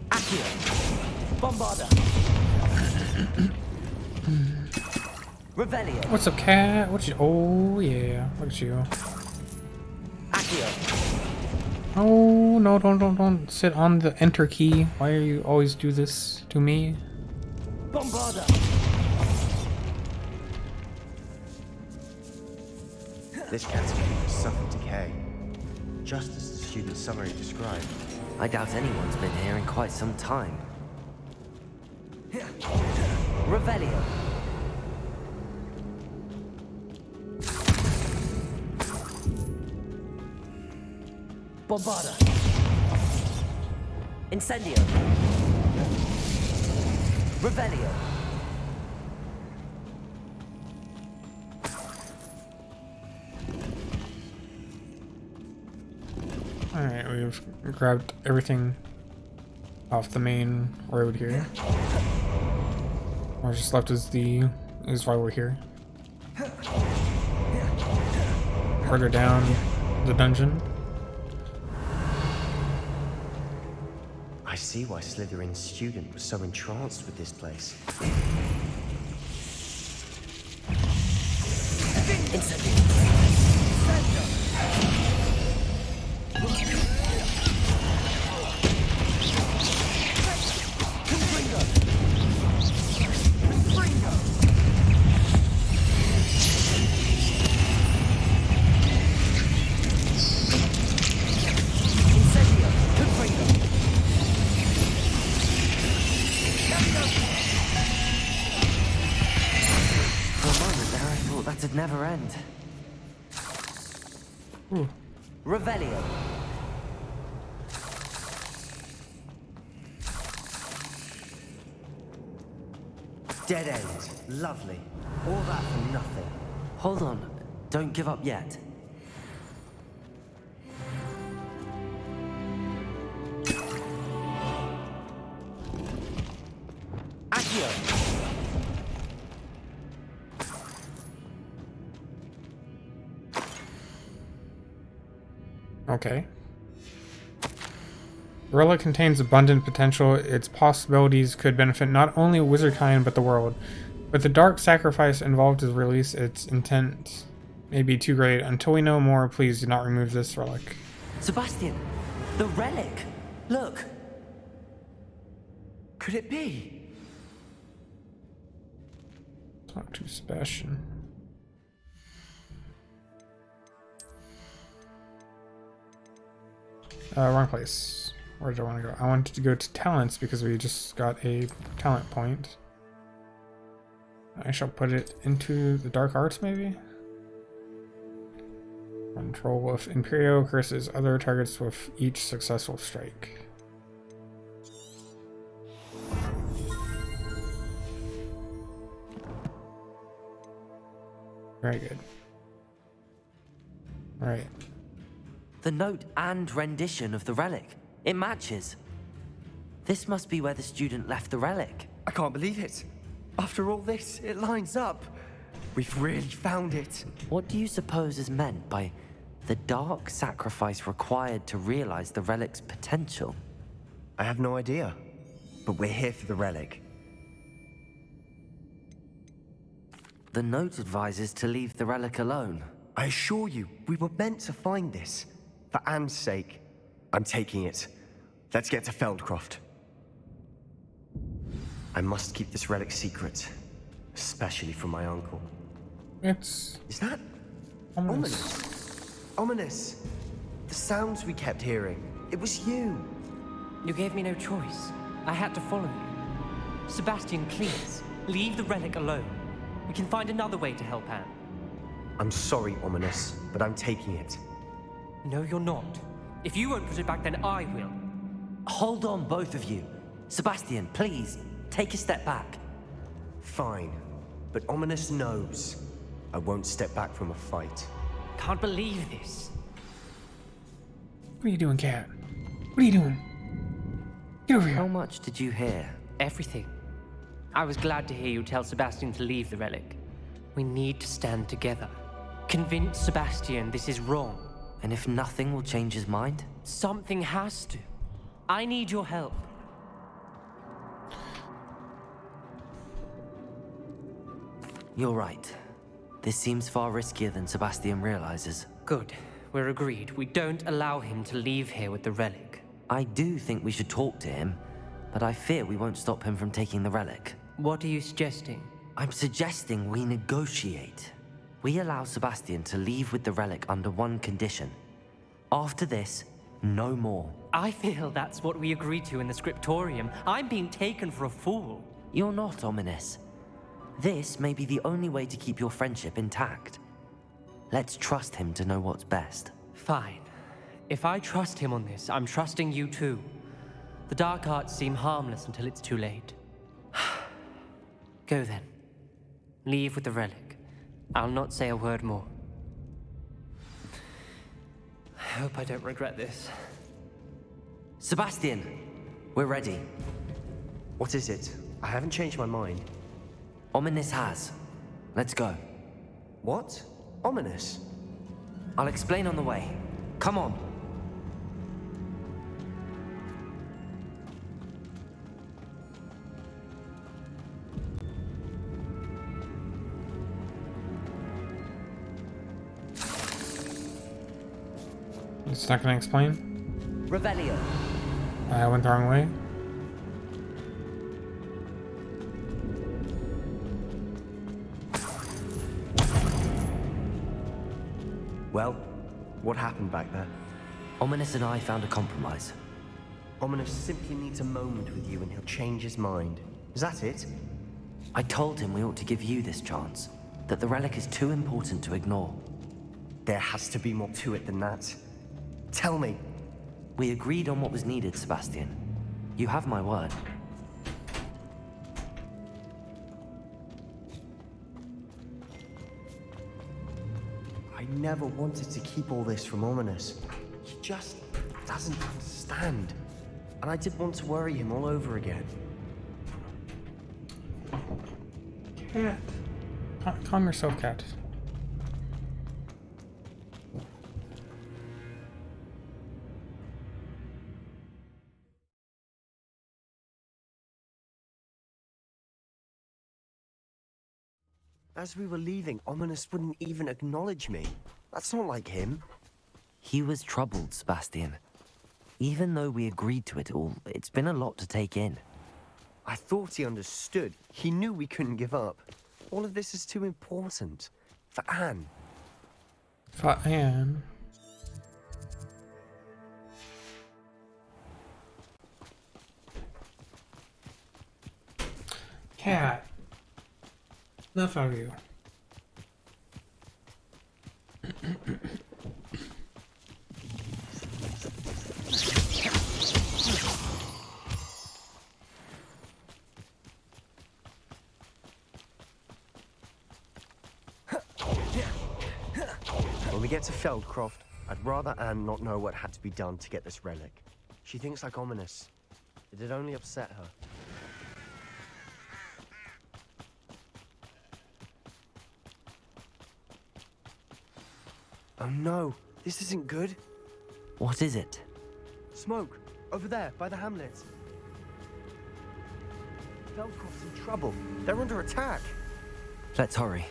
Accio. Bombarda. Revelio.
What's up, cat? What you? Oh yeah, look at you.
Accio.
Oh no! Don't sit on the enter key. Why are you always do this to me?
Bombarda.
This cat's going to suffer decay, just as the student summary described.
I doubt anyone's been here in quite some time. Revelio. Bombarda. Incendio. Revelio.
Alright, we've grabbed everything off the main road here. What's just left is why we're here. Further down the dungeon.
I see why Slytherin's student was so entranced with this place.
That'd never end. Revelio.
Dead end. Lovely. All that for nothing.
Hold on. Don't give up yet. Accio.
Okay. The relic contains abundant potential. Its possibilities could benefit not only wizardkind but the world. But the dark sacrifice involved to release its intent may be too great. Until we know more, please do not remove this relic.
Sebastian, the relic. Look. Could it be?
Talk to Sebastian. Wrong place. Where did I want to go? I wanted to go to talents because we just got a talent point. I shall put it into the dark arts, maybe? Control with Imperio curses other targets with each successful strike. Very good. Alright.
The note and rendition of the relic. It matches. This must be where the student left the relic.
I can't believe it. After all this, it lines up. We've really found it.
What do you suppose is meant by The dark sacrifice required to realize the relic's potential?
I have no idea, but we're here for the relic.
The note advises to leave the relic alone.
I assure you, we were meant to find this. For Anne's sake. I'm taking it. Let's get to Feldcroft. I must keep this relic secret. Especially from my uncle.
Is
that ominous? Ominous. The sounds we kept hearing. It was you.
You gave me no choice. I had to follow you. Sebastian, please, leave the relic alone. We can find another way to help Anne.
I'm sorry, Ominous, but I'm taking it.
No, you're not. If you won't put it back, then I will.
Hold on, both of you. Sebastian, please, take a step back.
Fine, but Ominous knows. I won't step back from a fight.
Can't believe this.
What are you doing, Cat? What are you doing? Get over here.
How much did you hear?
Everything. I was glad to hear you tell Sebastian to leave the relic. We need to stand together. Convince Sebastian this is wrong.
And if nothing will change his mind?
Something has to. I need your help.
You're right. This seems far riskier than Sebastian realizes.
Good. We're agreed. We don't allow him to leave here with the relic.
I do think we should talk to him, but I fear we won't stop him from taking the relic.
What are you suggesting?
I'm suggesting we negotiate. We allow Sebastian to leave with the relic under one condition. After this, no more.
I feel that's what we agreed to in the scriptorium. I'm being taken for a fool.
You're not, Ominous. This may be the only way to keep your friendship intact. Let's trust him to know what's best.
Fine. If I trust him on this, I'm trusting you too. The dark arts seem harmless until it's too late. Go then. Leave with the relic. I'll not say a word more. I hope I don't regret this.
Sebastian, we're ready.
What is it? I haven't changed my mind.
Ominous has. Let's go.
What? Ominous?
I'll explain on the way. Come on.
It's not gonna explain?
Revelio.
I went the wrong way.
Well, what happened back there?
Ominous and I found a compromise.
Ominous simply needs a moment with you and he'll change his mind. Is that it?
I told him we ought to give you this chance. That the relic is too important to ignore.
There has to be more to it than that. Tell me.
We agreed on what was needed, Sebastian. You have my word.
I never wanted to keep all this from Ominous. He just doesn't understand. And I didn't want to worry him all over again.
Cat. Calm yourself, Cat.
As we were leaving, Ominous wouldn't even acknowledge me. That's not like him.
He was troubled, Sebastian. Even though we agreed to it all, it's been a lot to take in.
I thought he understood. He knew we couldn't give up. All of this is too important. For Anne.
For Anne. Cat. Enough of you.
When we get to Feldcroft, I'd rather Anne not know what had to be done to get this relic. She thinks like Ominous. It'd only upset her. Oh no, This isn't good.
What is it?
Smoke. Over there, by the hamlet. Feldcroft's in trouble. They're under attack.
Let's hurry.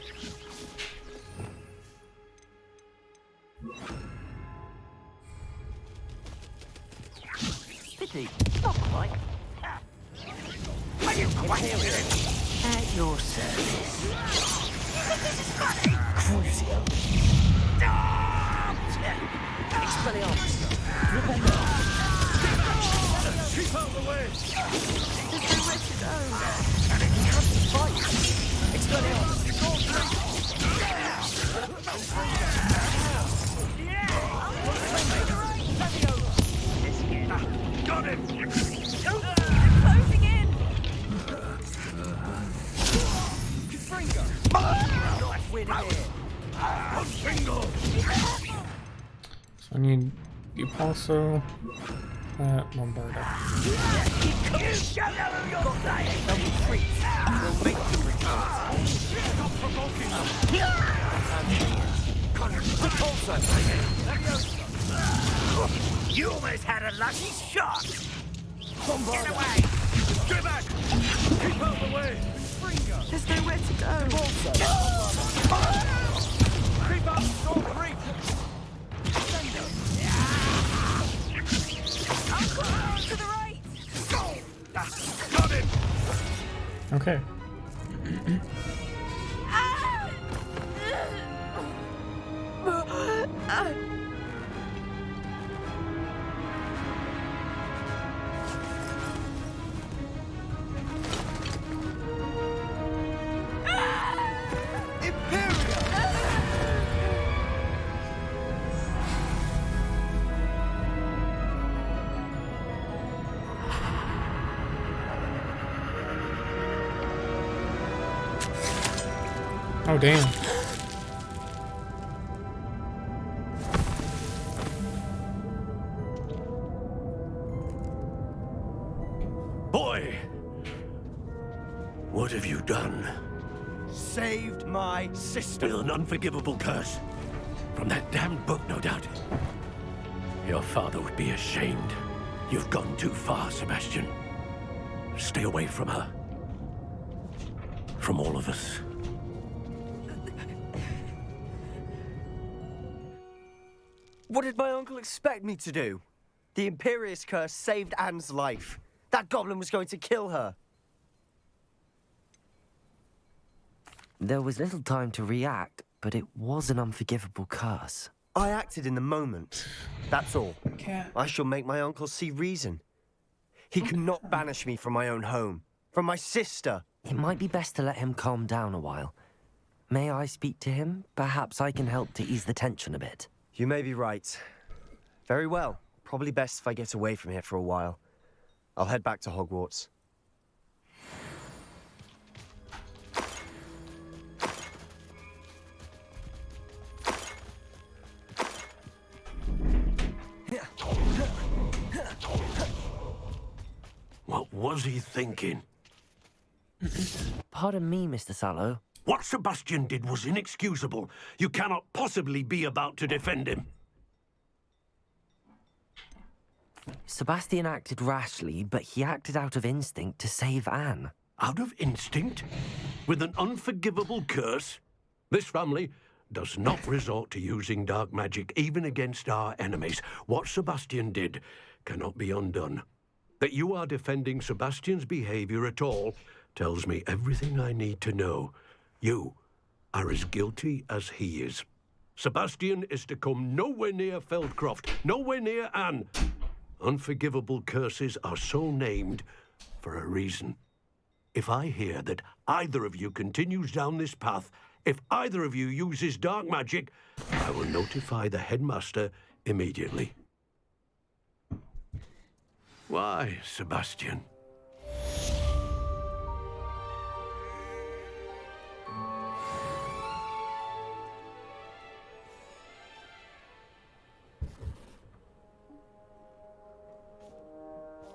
Pity. Not quite. Are you quite at your service? This is funny. Crucio. Expelliarmus. Remember.
Keep out the way!
There's no way to go. And it has to fight. Expelliarmus.
Got him!
Closing in! Nice win here.
So I need you also Bombarda.
You shall know your day. They'll retreat. We'll make them retreat. Stop provoking them. You almost had a lucky shot. Get away.
Get back! Keep out the way!
There's nowhere to go.
Creep up! Don't creep!
To the right.
Got him!
Okay. Oh, damn.
Boy! What have you done?
Saved my sister.
With an unforgivable curse. From that damned book, no doubt. Your father would be ashamed. You've gone too far, Sebastian. Stay away from her. From all of us.
What did my uncle expect me to do? The Imperious curse saved Anne's life. That goblin was going to kill her.
There was little time to react, but it was an unforgivable curse.
I acted in the moment. That's all.
Cat.
I shall make my uncle see reason. He cannot banish me from my own home. From my sister.
It might be best to let him calm down a while. May I speak to him? Perhaps I can help to ease the tension a bit.
You may be right. Very well. Probably best if I get away from here for a while. I'll head back to Hogwarts.
What was he thinking?
Pardon me, Mr. Sallow.
What Sebastian did was inexcusable. You cannot possibly be about to defend him.
Sebastian acted rashly, but he acted out of instinct to save Anne.
Out of instinct? With an unforgivable curse? This family does not resort to using dark magic, even against our enemies. What Sebastian did cannot be undone. That you are defending Sebastian's behavior at all tells me everything I need to know. You are as guilty as he is. Sebastian is to come nowhere near Feldcroft, nowhere near Anne. Unforgivable curses are so named for a reason. If I hear that either of you continues down this path, if either of you uses dark magic, I will notify the headmaster immediately. Why, Sebastian?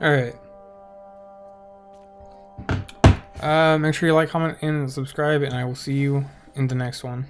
Alright. Make sure you like, comment, and subscribe, and I will see you in the next one.